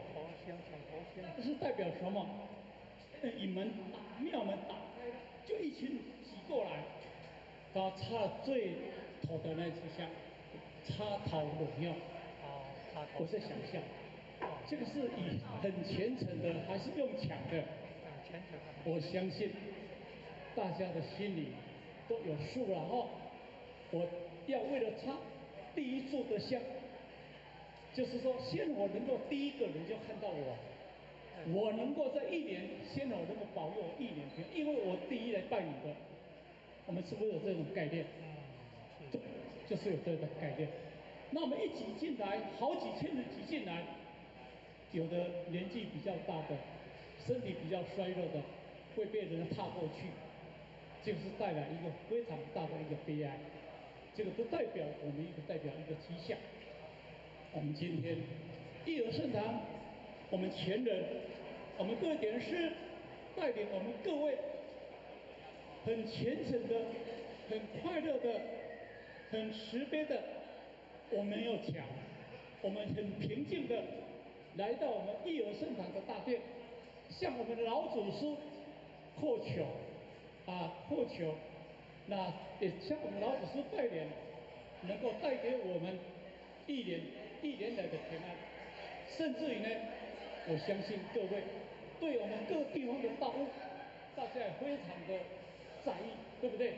这是代表什么？庙门打开了，就一群挤过来，然后插最头的那支香，插头荣耀。我在想象，这个是以很虔诚的，还是用抢的？我相信大家的心里都有数了哈。我要为了插第一炷的香，就是说，先我能够第一个人就看到我能够在一年，先我能够保佑我一年平安，因为我第一来拜你的。我们是不是有这种概念？对，就是有这个概念。那我们一挤进来，好几千人挤进来，有的年纪比较大的，身体比较衰弱的，会被人踏过去，就是带来一个非常大的一个悲哀。这个都代表我们代表一个迹象。我们今天义尔圣堂，我们前人，我们各位点师带领我们各位，很虔诚的、很快乐的、很慈悲的，我们要讲，我们很平静的来到我们义尔圣堂的大殿，向我们的老祖师叩求，叩求，那也向我们老祖师拜年，能够带给我们一年来的平安，甚至于呢，我相信各位对我们各地方的道务，大家也非常的在意，对不对？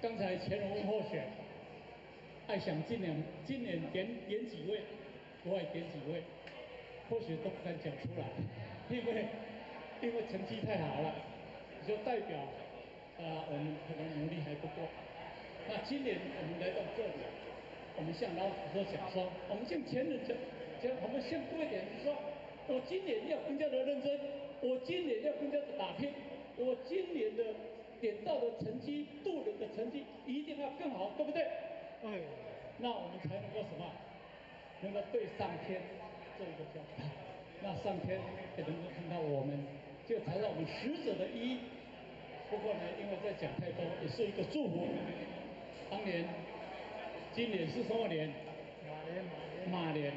刚才前人问候选，爱想今年点几位，我也点几位，或许都不敢讲出来，因为成绩太好了，就代表我们可能能力还不够。那今年我们来到这里，我们向老祖师讲说，我们向前人讲，我们向各位点是说，我今年要更加的认真，我今年要更加的打拼，我今年的点到的成绩、渡人的成绩一定要更好，对不对？那我们才能够什么？能够对上天做一个交代，那上天也能够看到我们，就才让我们使者的意义。不过呢，因为在讲太多，也是一个祝福。当年，今年是什么年？马年。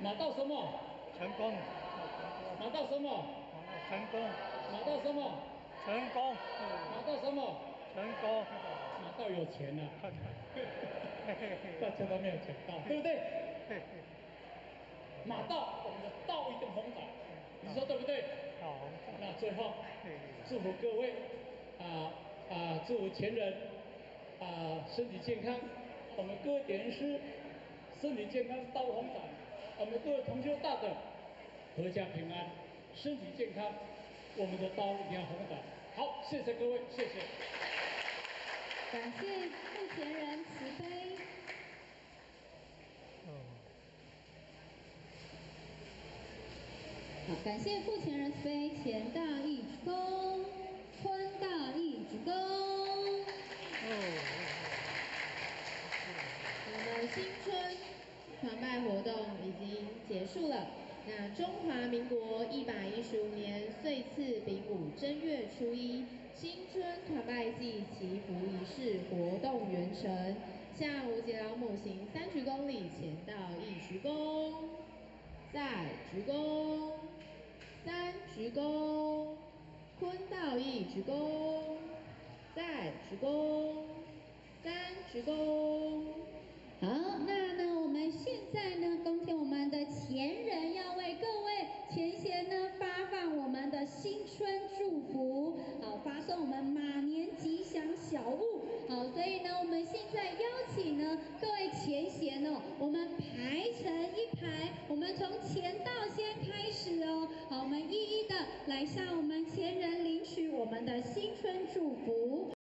马到什么？成功。马到什么？成功。马到什么？成功。马到什么？成功。马到有钱了。大家都没有讲到，对不对？马到，我们的道一定宏展，你说对不对？好。那最后，祝福各位，祝福前人，身体健康，我们各位点师身体健康，道宏展，我们各位同修大德阖家平安，身体健康，我们的道一定要宏展，好，谢谢各位，谢谢。感谢付前人慈悲。好，感谢付前人慈悲，前大义鞠躬，坤大义鞠躬。我们新春团拜活动已经结束了。那中华民国115年岁次丙午正月初一，新春团拜祭祈福仪式活动圆成。向吴姐老母行3鞠躬礼，前到1鞠躬，再鞠躬，3鞠躬，坤到1鞠躬，再鞠躬，3鞠躬。好，那我们现在呢，恭请我们的前人要为各位前贤呢发放我们的新春祝福，好，发送我们马年吉祥小物，好，所以呢，我们现在邀请呢各位前贤哦，我们排成一排，我们从前道先开始哦，好，我们一一的来向我们前人领取我们的新春祝福。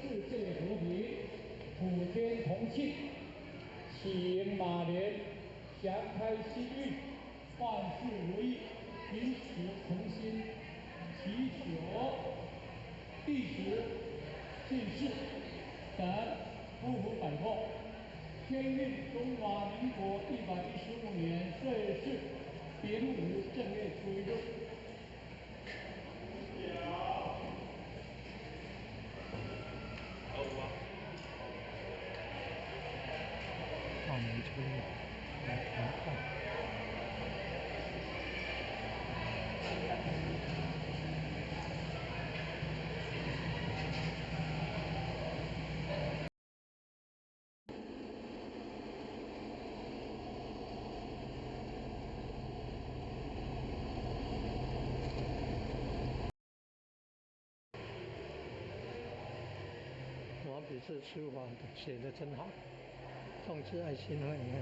世界和平，普天同庆，喜迎马年，祥开新运，万事如意，平时诚心，祈求弟子进士等夫妇百货，天运中华民国115年岁次丙午正月初一日。大年初一来团拜。毛笔字书法写得真好，众志爱心会，你看，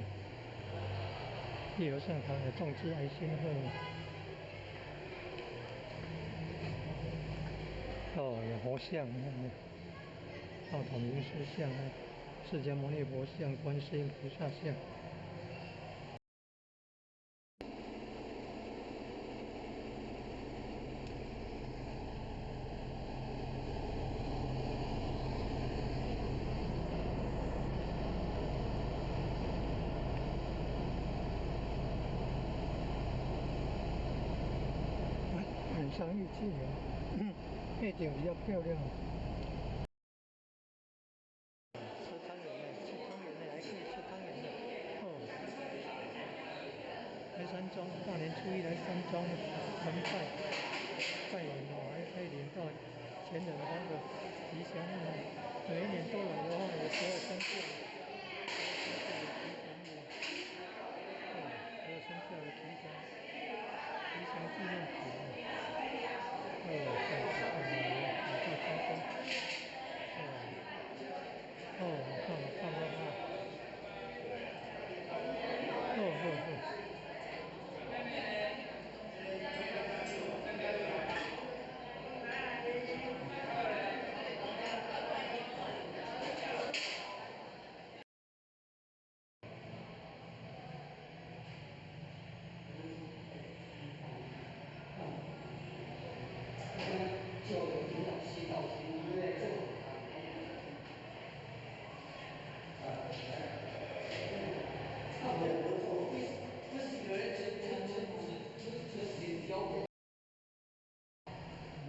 义和盛堂的众志爱心会，哦，有佛像，你看，道统名师像，释迦牟尼佛像，观世音菩萨像。晚上玉器园，背景比较漂亮。吃汤圆呢，吃汤圆呢，还可以吃汤圆呢。哦，来山庄，大年初一来山庄团拜完哦，还可以领到前人发的吉祥物。每一年都来的话，有12生肖，12生肖的吉祥纪念品。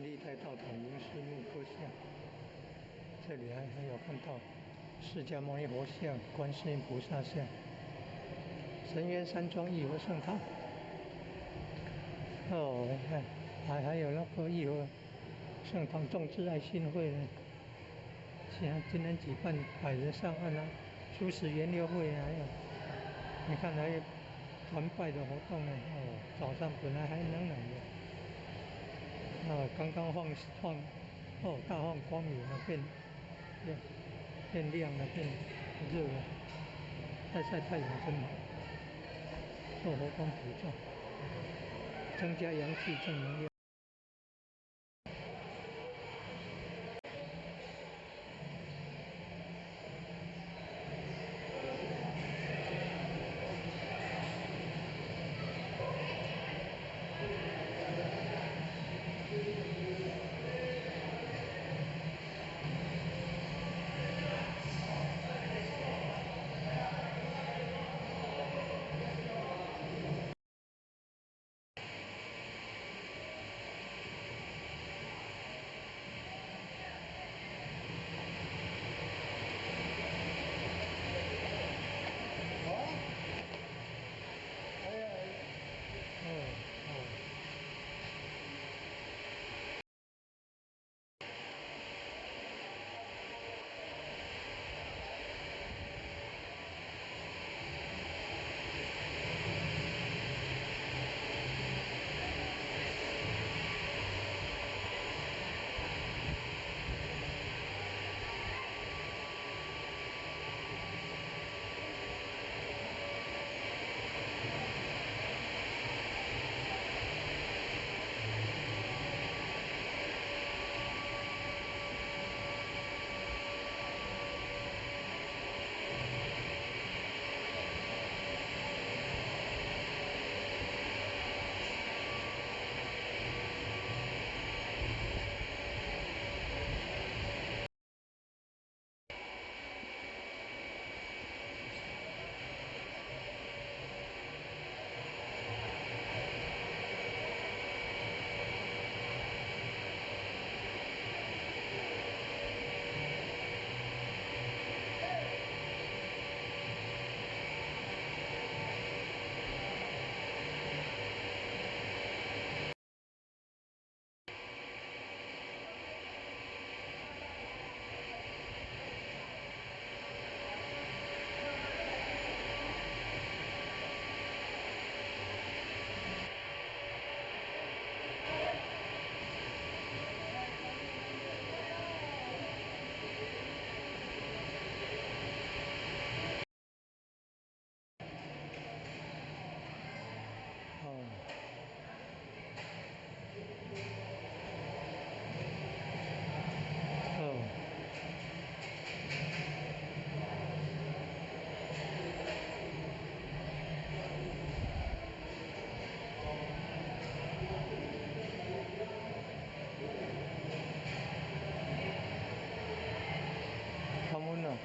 历代道统名师木刻像，这里还有看到释迦牟尼佛像、观世音菩萨像、神元山庄义和圣堂。哦，你看，还有那个义和圣堂众志爱心会呢，今天举办百人上岸啊，初始研六会啊，还有你看还有团拜的活动呢。哦，早上本来还冷冷的。刚刚大放光明了，变亮了，变热了，晒太阳真好。做活动补助，增加阳气正能量。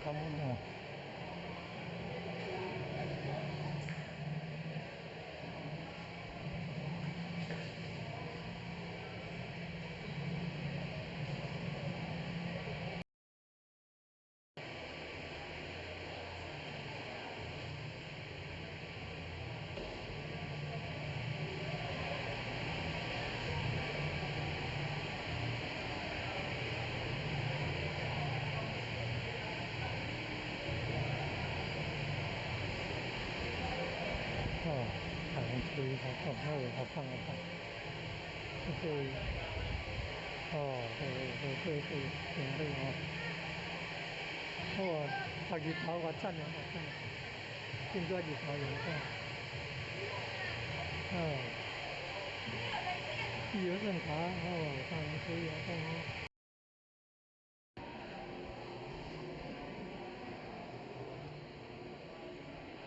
Come on now.注意好看，好看，这个对，准备哦。日頭我真係變咗日頭陽光。有陣茶看可以看。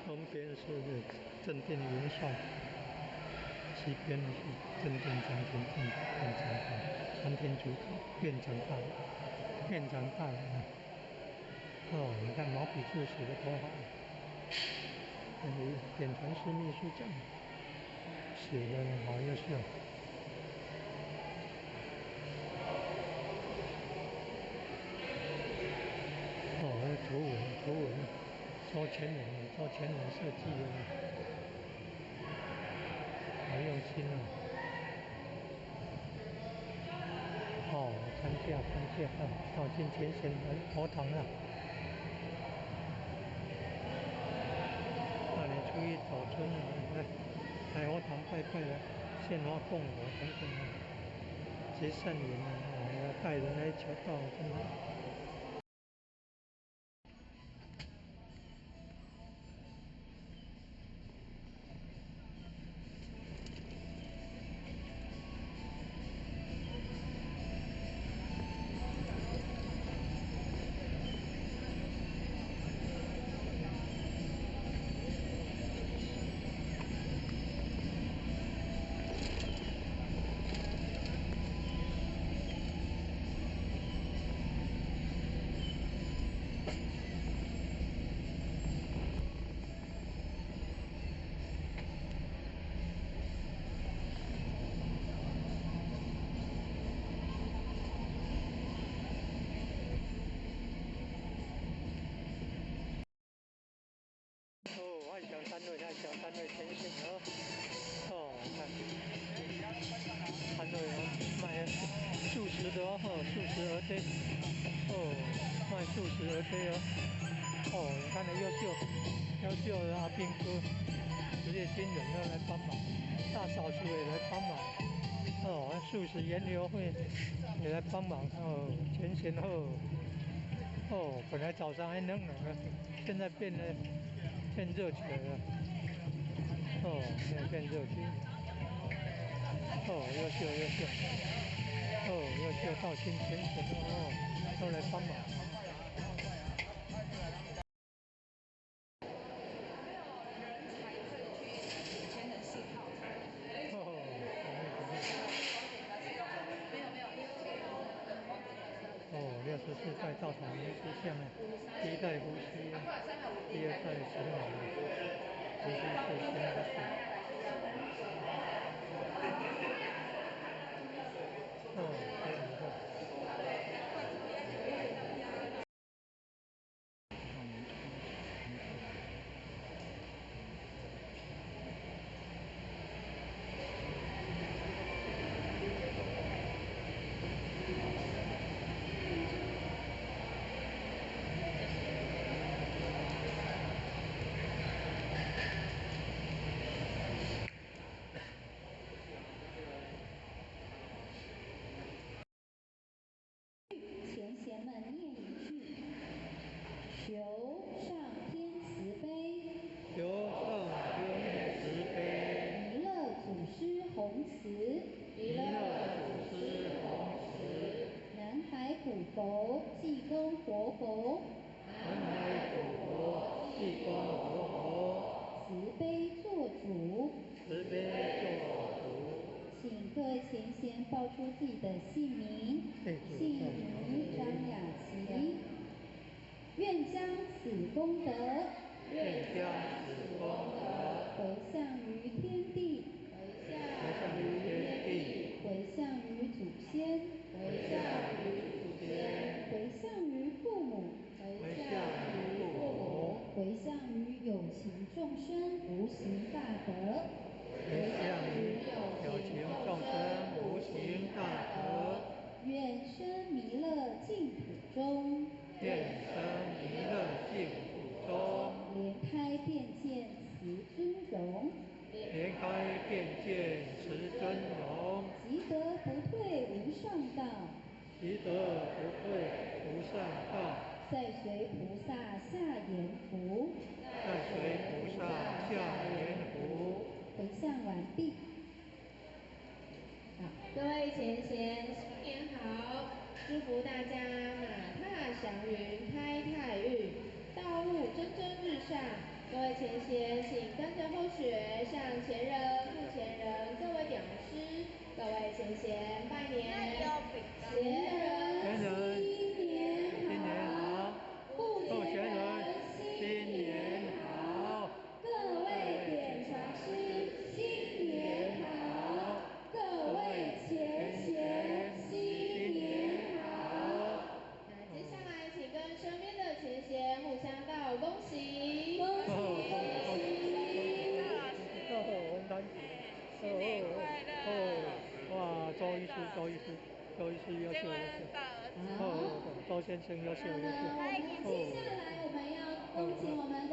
东边是正殿元帅，西边是正殿将军院长大，蓝天主院长大人。你看毛笔字写的多好，典传司秘书长写的好优秀。图文，周全人设计的，好用心哦。参加到今天先佛堂了。大年初一早春来佛堂拜拜了，献花供佛等等结善缘带人来求道，真好。小三位，那小三位前行哦。哦，看，三位哦，卖素食的哦，素食鹅贴，哦，卖素食鹅贴哦。哦，你看的优秀的阿兵哥，职业军人要来帮忙，大扫除也来帮忙。哦，素食研流会也来帮忙哦，前前后哦，本来早上还冷冷的，现在变热起来了。哦，现在变热起来了。哦，优秀。哦，优秀到前前哦，都来帮忙。哦，64代稻草人石像啊，第一代胡须，第二代神马，胡须是新的是。哦，可以的。前贤们念一句：求上天慈悲，求上天慈悲，弥勒祖师弘慈，弥勒祖师弘慈，南海古佛济公活佛，南海古佛济公活佛，慈悲做主，慈悲做主。请各位前贤报出自己的姓名，姓名张雅琪，愿将此功德，愿将此功德回向于天地，回向于天地，回向于祖先，回向于祖先，回向于父母，回向于父母，回向于有情众生无形大德，回向于有情众生无形大德，愿生弥勒净土中，愿生弥勒净土中，莲开便见慈尊容，莲开便见慈尊容，即得不退无上道，即得不退无上道，再随菩萨下言福，再随菩萨下言福。回向完毕。好，各位前贤，新年好！祝福大家马踏祥云，开泰运，道路蒸蒸日上。各位前贤，请跟着后学，向前人、副前人、各位讲师、各位前贤拜年。前人新年好，副前人新年好，各位典传师新年好，各位前贤新年好。那接下来请跟身边的前贤互相道恭喜，恭喜恭喜！新年快乐！哇，周医师优秀。周先生优秀。接下来我们要恭请我们的。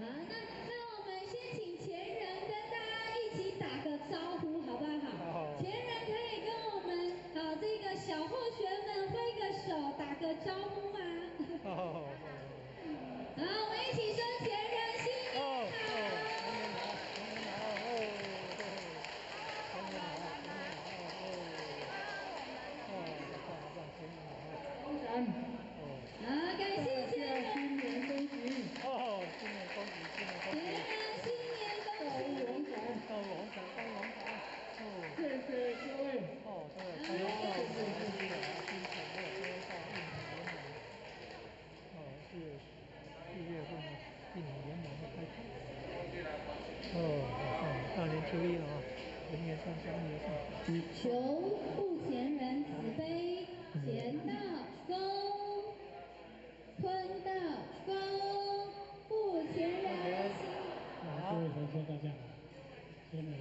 那我们先请前人跟大家一起打个招呼，好不好？前人可以跟我们这个小后学们挥个手，打个招呼吗？好，我们一起说前人新年好，感谢前人，新年恭喜！新年恭喜！前人新年恭喜！到龙潭，谢谢各位。开到新城的开到4月份的一年圆满的开始。大年初一了啊，人也上，香也上。求护前人慈悲，前道恭。坤道风，不前人行。各位同学大家好，先来。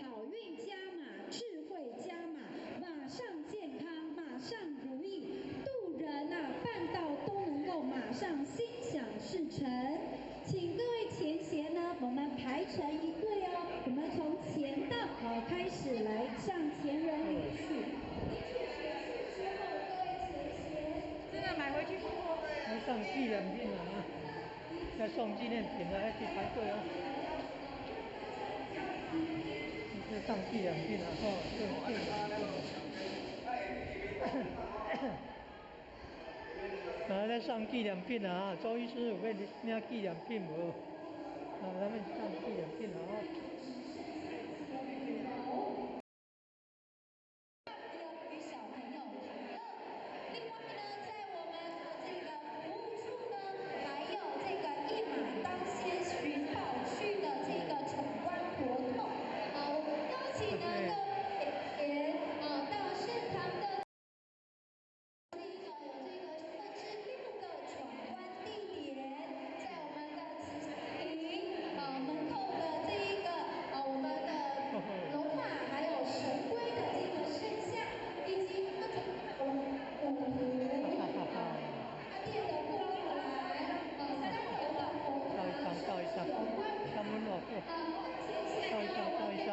好运加码，智慧加码，马上健康，马上如意，渡人啊，办到都能够马上心想事成。请各位前贤呢，我们排成一队哦，我们从前道开始来向前人领取。领取学士之后，各位前贤，这个买回去送哦。要上纪念品啊，要送纪念品的要去排队哦。是上纪念品啊，在上纪念品啊，周医师有要领纪念品无？咱们上纪念品啊。与小朋友同乐。另外呢，在我们的这个服务处呢，还有这个一马当先寻宝去的这个闯关活动。我们邀请呢各位前到现场的这个有这个分之6个闯关地点，在我们的慈祥亭门口的这一个我们的龙马还有神龟的这个神像，以及各种舞图，大殿的花环，3楼的红花有关牌，前线到我们的各个关卡去拍照。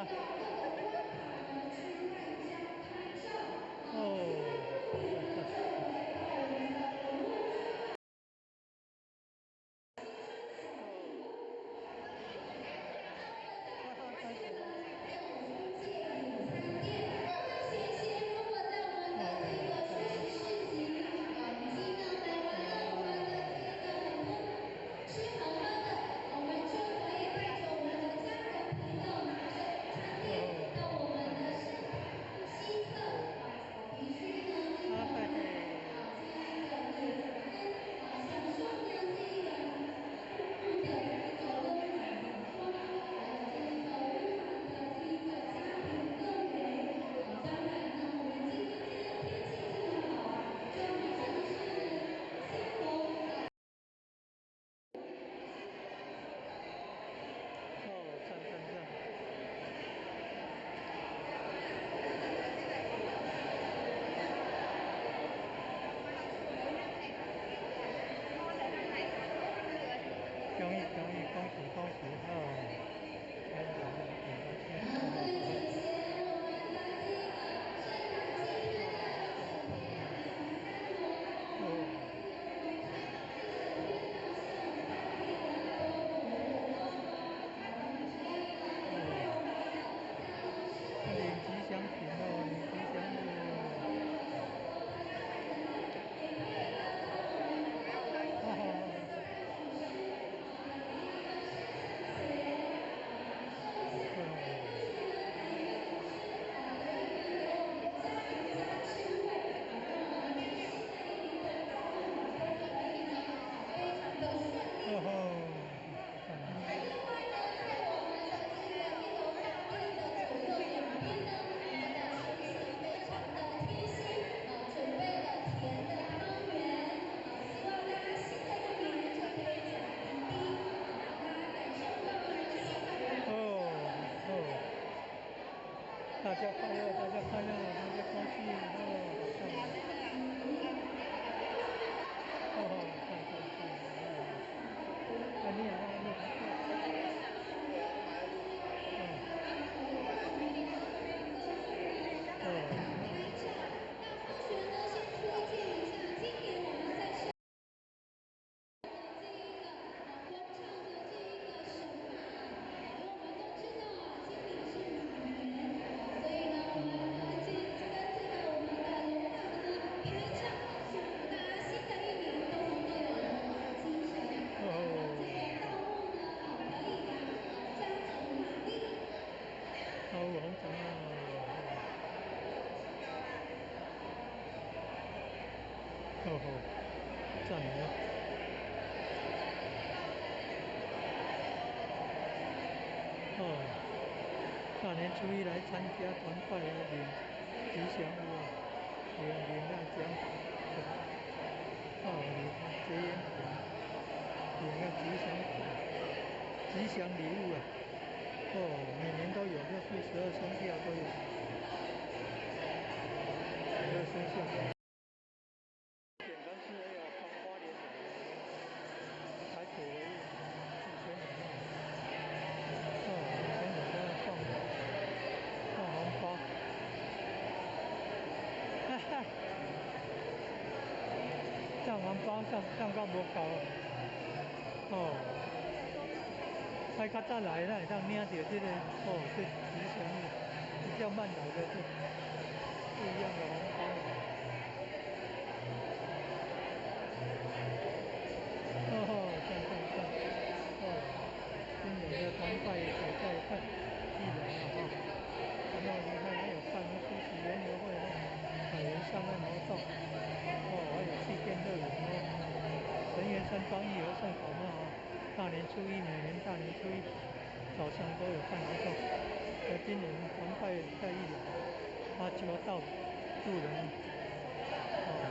大家快乐，大家快乐，大家高兴赞了！大年初一来参加团拜领吉祥物，领奖。结缘有个吉祥礼物啊！每年都有，就是12生肖都有，12生肖。简单是要放花莲来，台北为例，以前有放红包，哈哈，放红包放到无够爱较早来咱会当领到这个这吉祥物，比较慢来的是不一样的红包。赞！今年的团拜也在看1楼了然后你看还有办苏式园游会百元上岸活动还有气垫乐园神园山庄义和圣口庙大年初一每年大年初一早上都有办活动，今年团拜在1楼，他求到路人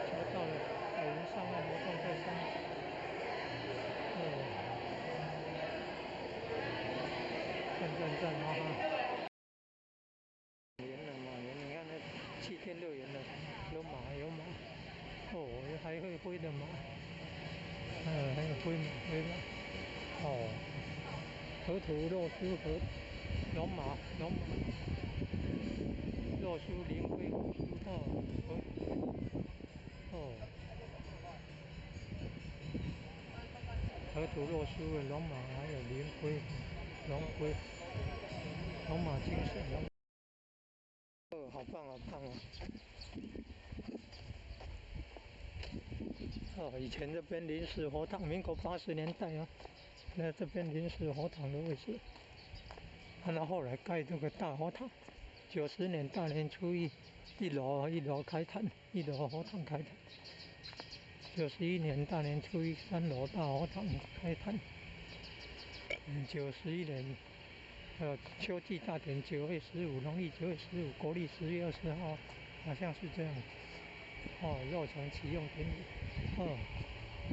求到了百元上岸活动在3楼。赞年你看那气垫乐园的有马，还会飞的马，还有飞马河图洛书和龙马，洛书灵龟河图洛书的龙马，还有灵龟、龙龟、龙马精神好棒以前这边临时佛堂，民国80年代那这边临时佛堂的位置，然后后来盖这个大佛堂，90年大年初一1楼开坛，1楼佛堂开坛，91年大年初一3楼大佛堂开坛，91年秋季大典9月15，农历9月15，国历10月20号，好像是这样。落成启用典礼。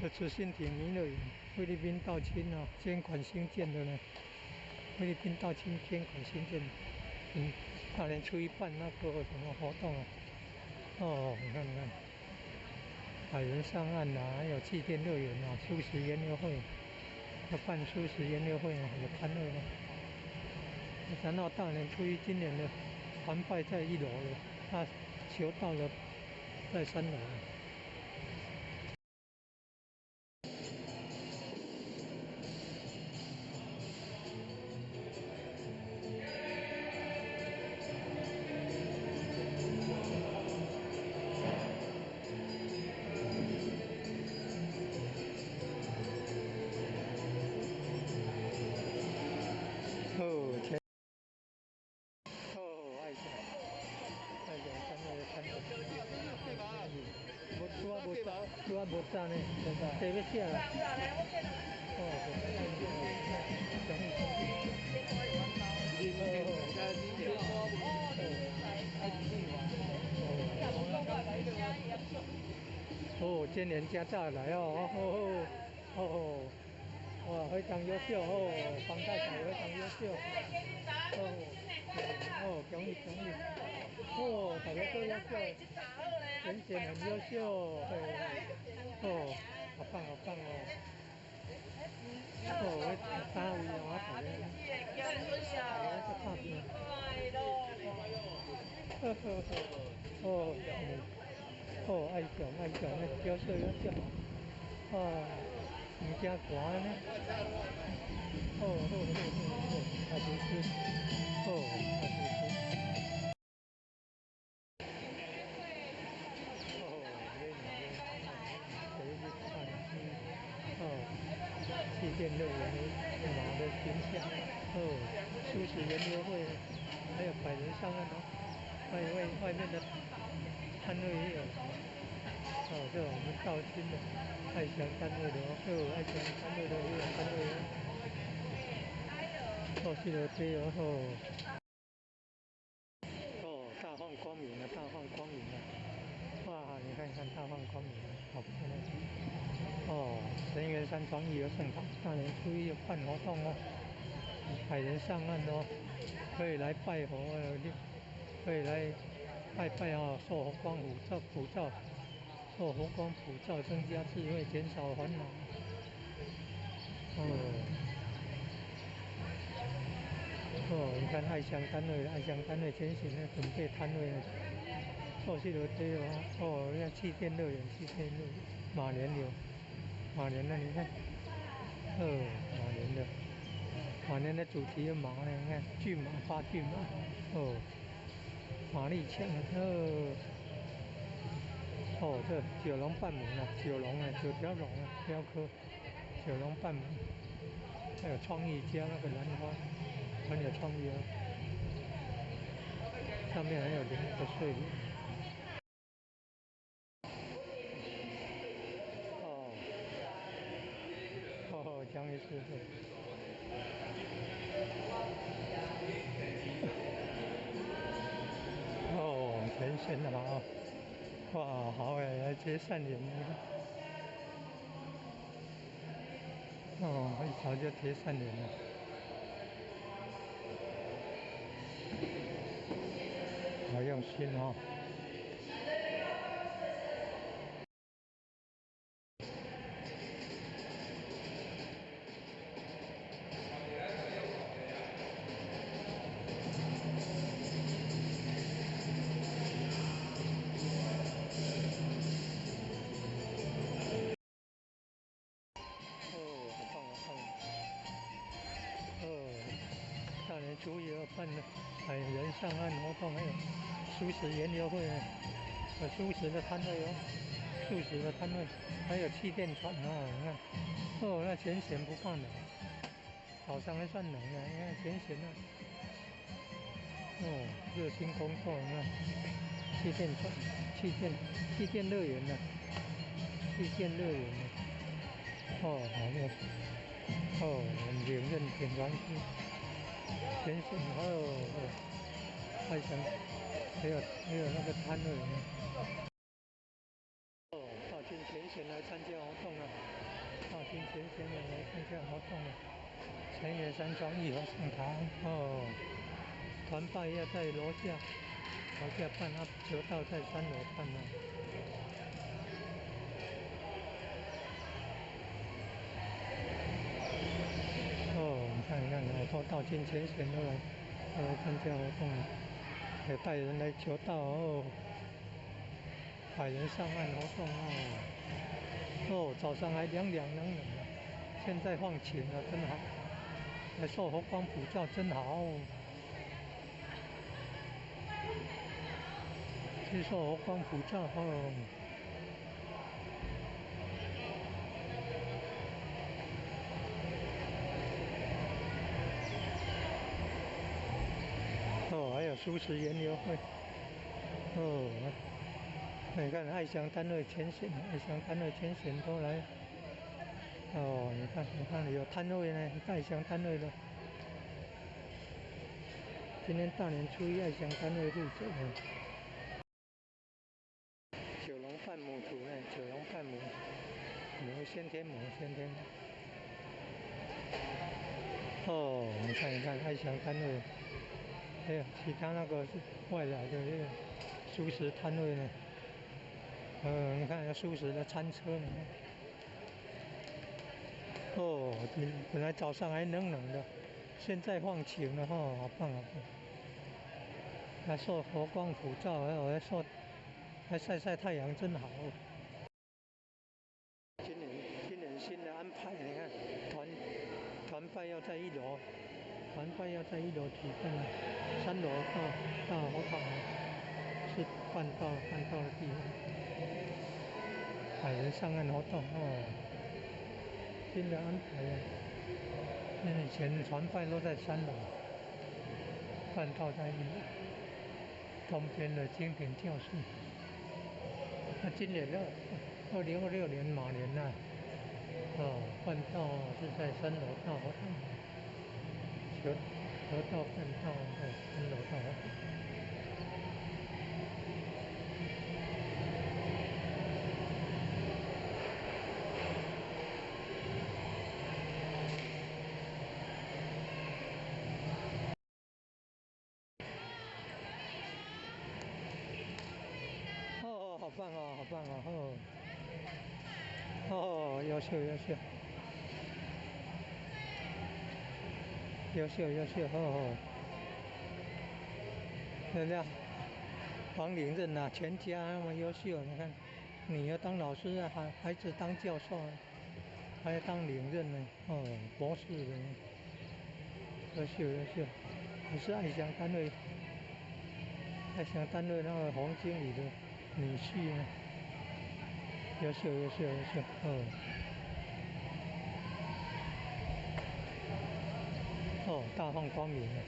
这慈心町弥勒园，菲律宾道亲捐款兴建的呢。菲律宾道亲捐款兴建的。大年初一办那个什么活动你看，百人上岸还有气垫乐园素食园游会，要办素食园游会有欢乐然后大年初一今年的团拜在1楼了，他求到了在3楼了。无赞呢，地要写啦。今年加大来哇，非常优秀黄太太非常优秀恭喜！大家都优秀，人选很优秀，好棒我3位大家爱上优秀，唔惊寒呢，大厨师，气垫乐园马的形象素食园游会，还有百人上岸外面的摊位也有这我们道亲的爱祥32楼爱祥32楼也有摊位4楼梯大放光明哇，你看大放光明好漂亮双鱼儿圣堂，大年初一有办活动哦，海人上岸哦，可以来拜佛可以来拜拜哦，受佛光普照，受佛光普照，增加智慧，减少烦恼。你看爱香单位前行呢，准备摊位呢，做去了对哦，要气垫乐园，马年有，马年的你看，马年的主题有马呢，你看骏马8骏马，马力强，这九龙半门啊，9条龙啊，雕刻九龙半门，还有创意加那个兰花，很有创意啊，上面还有那个睡莲。江鱼师傅。全线的好，哇，好哎，来接善莲那个。一早就接善莲了。好用心哦。大年初一要办的海人上岸活动，还有素食研究会，有素食的摊位哦，素食的摊位，还有气垫船哦，你看，那前嫌不怕冷，早上还算冷呢，你看前嫌呢，热心工作，你看，气垫船，气垫乐园呢，气垫乐园呢，好的，很连任挺专心。前线还想还有那个摊位呢。大军前线来参加活动了，大军前线来参加活动了。前野山庄义和圣堂团拜要在楼下办啊，求道在3楼办啊。你看，好多道军前线都来参加活动了，也带人来求道海人上岸活动早上还凉冷的，现在放晴了，真好，来受佛光普照，真好。接受佛光普照还有素食研究会你看爱香单位前线都来你看有摊位呢，爱香单位的。今天大年初一，爱香单位入走呢。九龙半母图呢，九龙半母，先天母。你看爱香单位，还有其他那个是外来的那个素食摊位呢。你看有素食的餐车呢。本来早上还冷的，现在放晴了好棒。还受佛光普照，还晒太阳，真好。今年新的安排，你看团拜要在1楼，举办，3楼到活动是办到的地方，海人上岸活动新的安排因为以前团拜都在3楼，办到在1楼，东边的精品教室。那今年2026年马年呐，办道是在3楼大活动，河道办道在3楼大活动。棒哦，好棒哦，哦，优秀，哦，人家黄玲任啊，全家那么优秀，你看，你要当老师啊，孩子当教授啊，还要当领任呢，哦，博士的，优秀，还是爱乡单位那个黄经理的女婿呢，优秀，哦，哦，大放光明了。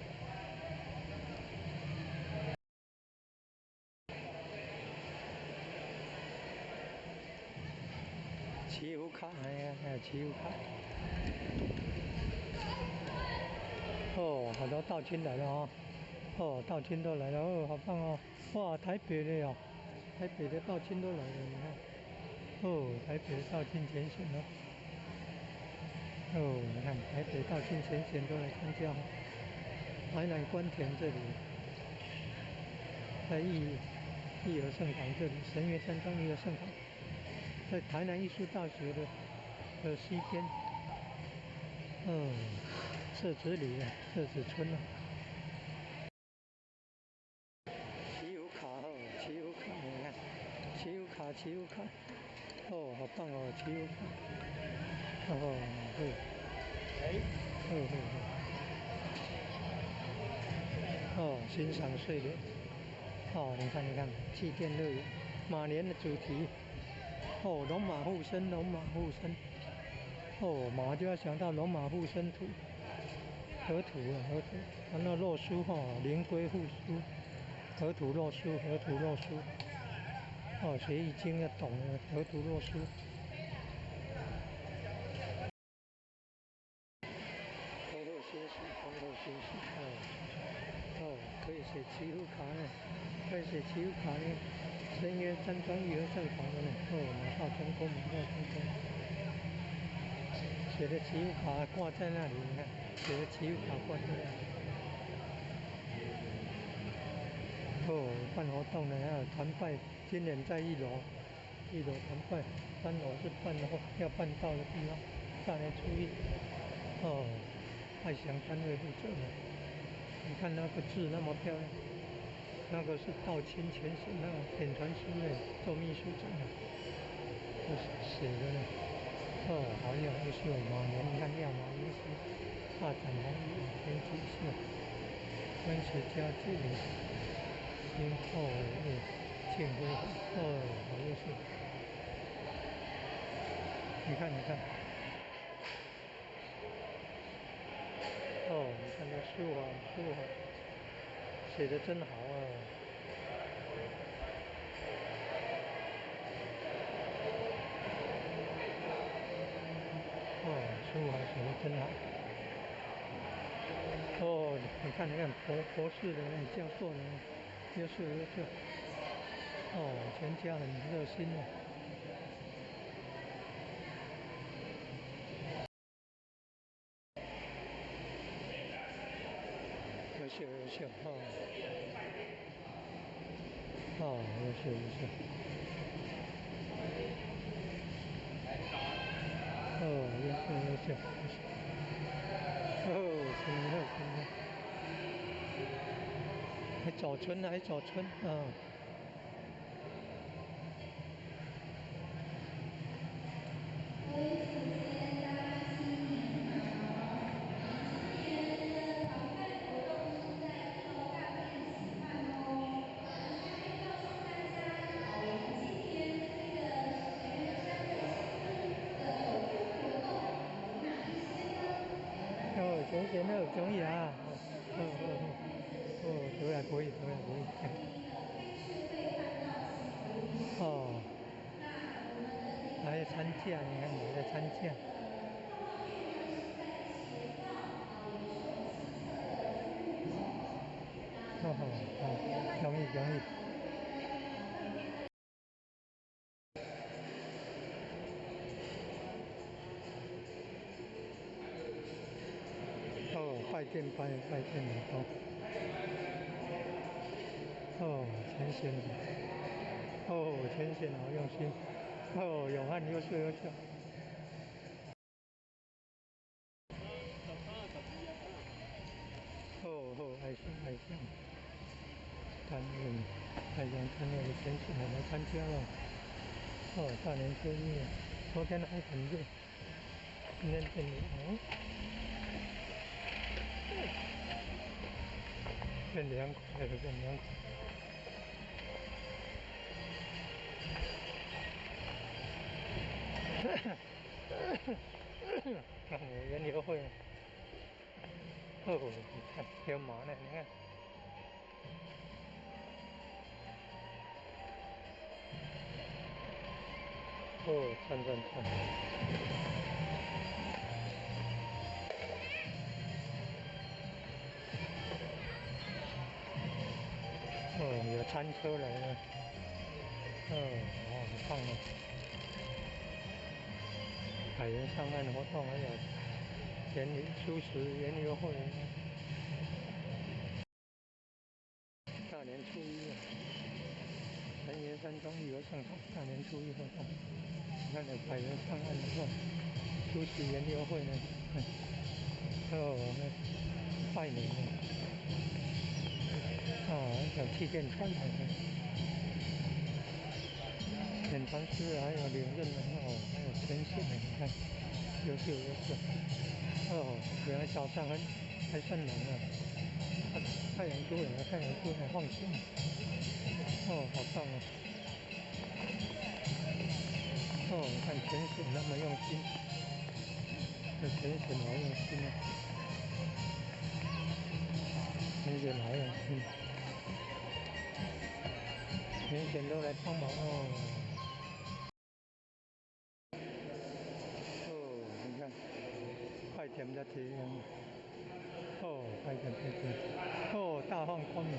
祈福卡，还有祈福卡。哦，好多道亲来了啊！哦，道亲都来了，哦，好棒哦！哇，台北的呀，台北的道亲都来了，你看。哦，台北的道亲前线了。哦，你看台北道亲前线都来参加。台南关田这里，在义和圣堂这里，神岳山庄义和圣堂，在台南艺术大学的西边。社子里啊，社子村啊。祈福卡哦，祈福卡，你看，祈福卡，哦，好棒哦，祈福卡，哦，哦，欣赏睡莲，哦，你看，祭奠乐园，马年的主题，哦，龙马护身，哦，马就要想到龙马护身图，河图，然后洛书哈，灵龟护书，河图洛书，哦，学易经要懂了，河图洛书。红豆心事，哦，可以写祈福卡呢，深渊山庄义和圣堂的呢，哦，马到成功，写的祈福卡挂在那里，你看，写的祈福卡挂在那里。哦，办活动呢，还有团拜，今年在1楼团拜，3楼是要办到的地方，大年初一，哦，爱祥单位负责的，你看那个字那么漂亮，那个是道亲全省那个典传书呢，做秘书长的，写的呢，哦，好有优秀，马年你看亮马元熙，大展宏仪，天机秀，温实家这里。今后庆辉，哦，好优秀！你看，哦，你看这书啊，写的真好啊！哦，书写的真好。哦，你看，博士的那教授呢，优秀。哦，全家很热心的。优秀，优秀。哦，优秀。哦，真的。还早春，啊。各位祖先，大家新年好！今年的团拜活动是在1楼大殿举办哦。顺便告诉大家，我们今年这个玄元山的庆祝的走春活动有哪一些呢？哦，前贤好，恭喜啊！得来不易。开智慧换道祈福仪式。哦。那我们的这个来参加，你看来参加。绕道具呢是在前方也是我们西侧的出入口。那我们这个也要让大家如果呢会哦，拜见很多。哦，前贤。哦，哦，牵线好用心。哦，永汉又睡又觉。哦，还行。担任太阳参加的牵线我来参加了。哦，大年初一，昨天还很热，今天变凉。变凉快了，变凉快。看园游会，哦，你看有马呢，你看。哦，转。哦，有餐车来了。好棒哦！海盐上岸活动还有素食园游会。大年初一啊，南岩山庄旅游上场，大年初一活动。你看海盐上岸的话，素食园游会呢，拜年了。有气垫穿的。演唱师还有领任的还有牵线的，你看，优秀。原来早上还算冷啊，太阳出来放晴。好棒啊！你看牵线那么用心，这牵线好用心啊，牵线好用心，牵线都来帮忙哦。你看，快点的体验。快点。大放光明，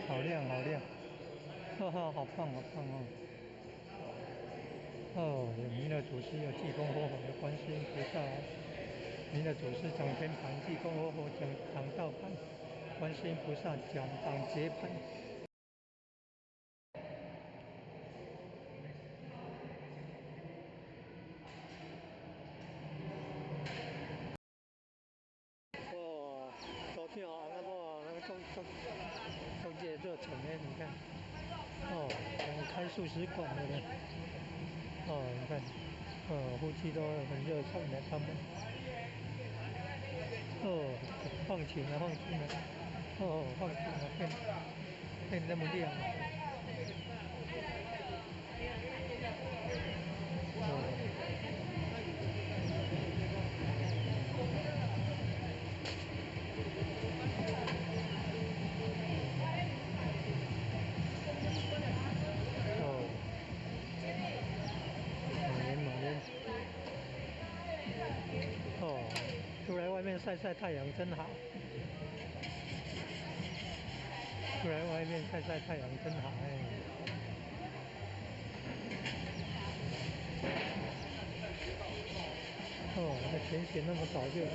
好亮。好棒哦。有弥勒祖师，有济公活佛，有观世音菩萨。弥勒祖师掌天盘，济公活佛掌道盘，观世音菩萨掌节盘。昨天那个中介热忱呢，你看。开素食馆的呢。你看，夫妻都很热忱的，他们。放晴了。放晴了，变那么亮了。马莲。出来外面晒太阳真好。出来外面晒太阳真好那前线那么早就来了。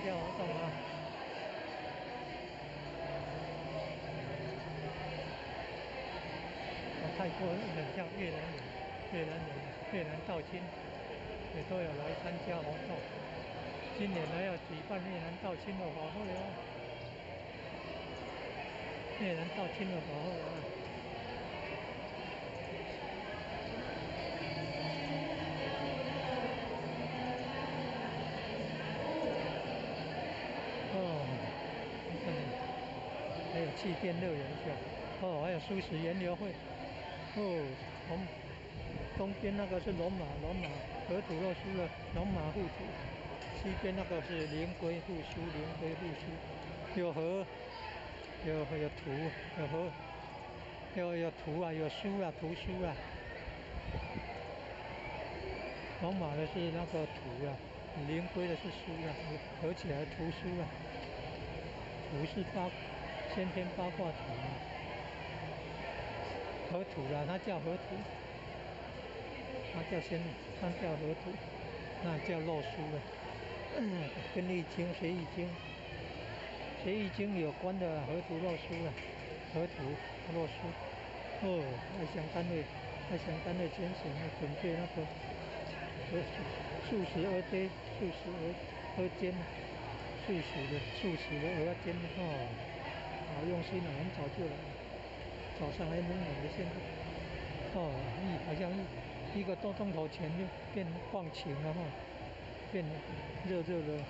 销活动啊。泰国很像越南人，越南道亲也都有来参加活动。今年还要举办越南道亲的法会哦，越南道亲的法会啊。还有气垫乐园秀，还有素食研流会，东边那个是龙马和土肉丝的龙马护土，西边那个是灵龟护书，有河，有图，有河，有图啊，有书啊，图书啊。龙马的是那个图啊，灵龟的是书啊，合起来图书啊。图是先天八卦图啊，河图啊，它叫河图，它叫河图，那叫洛书啊。跟易经学易经有关的河图洛书啊，河图洛书。爱乡单位捐钱啊，准备那个素食鹅煎，素食的鹅煎好用心啊，很早就来，早上还蒙蒙的，现在好像一个多钟头前就变放晴了变热的。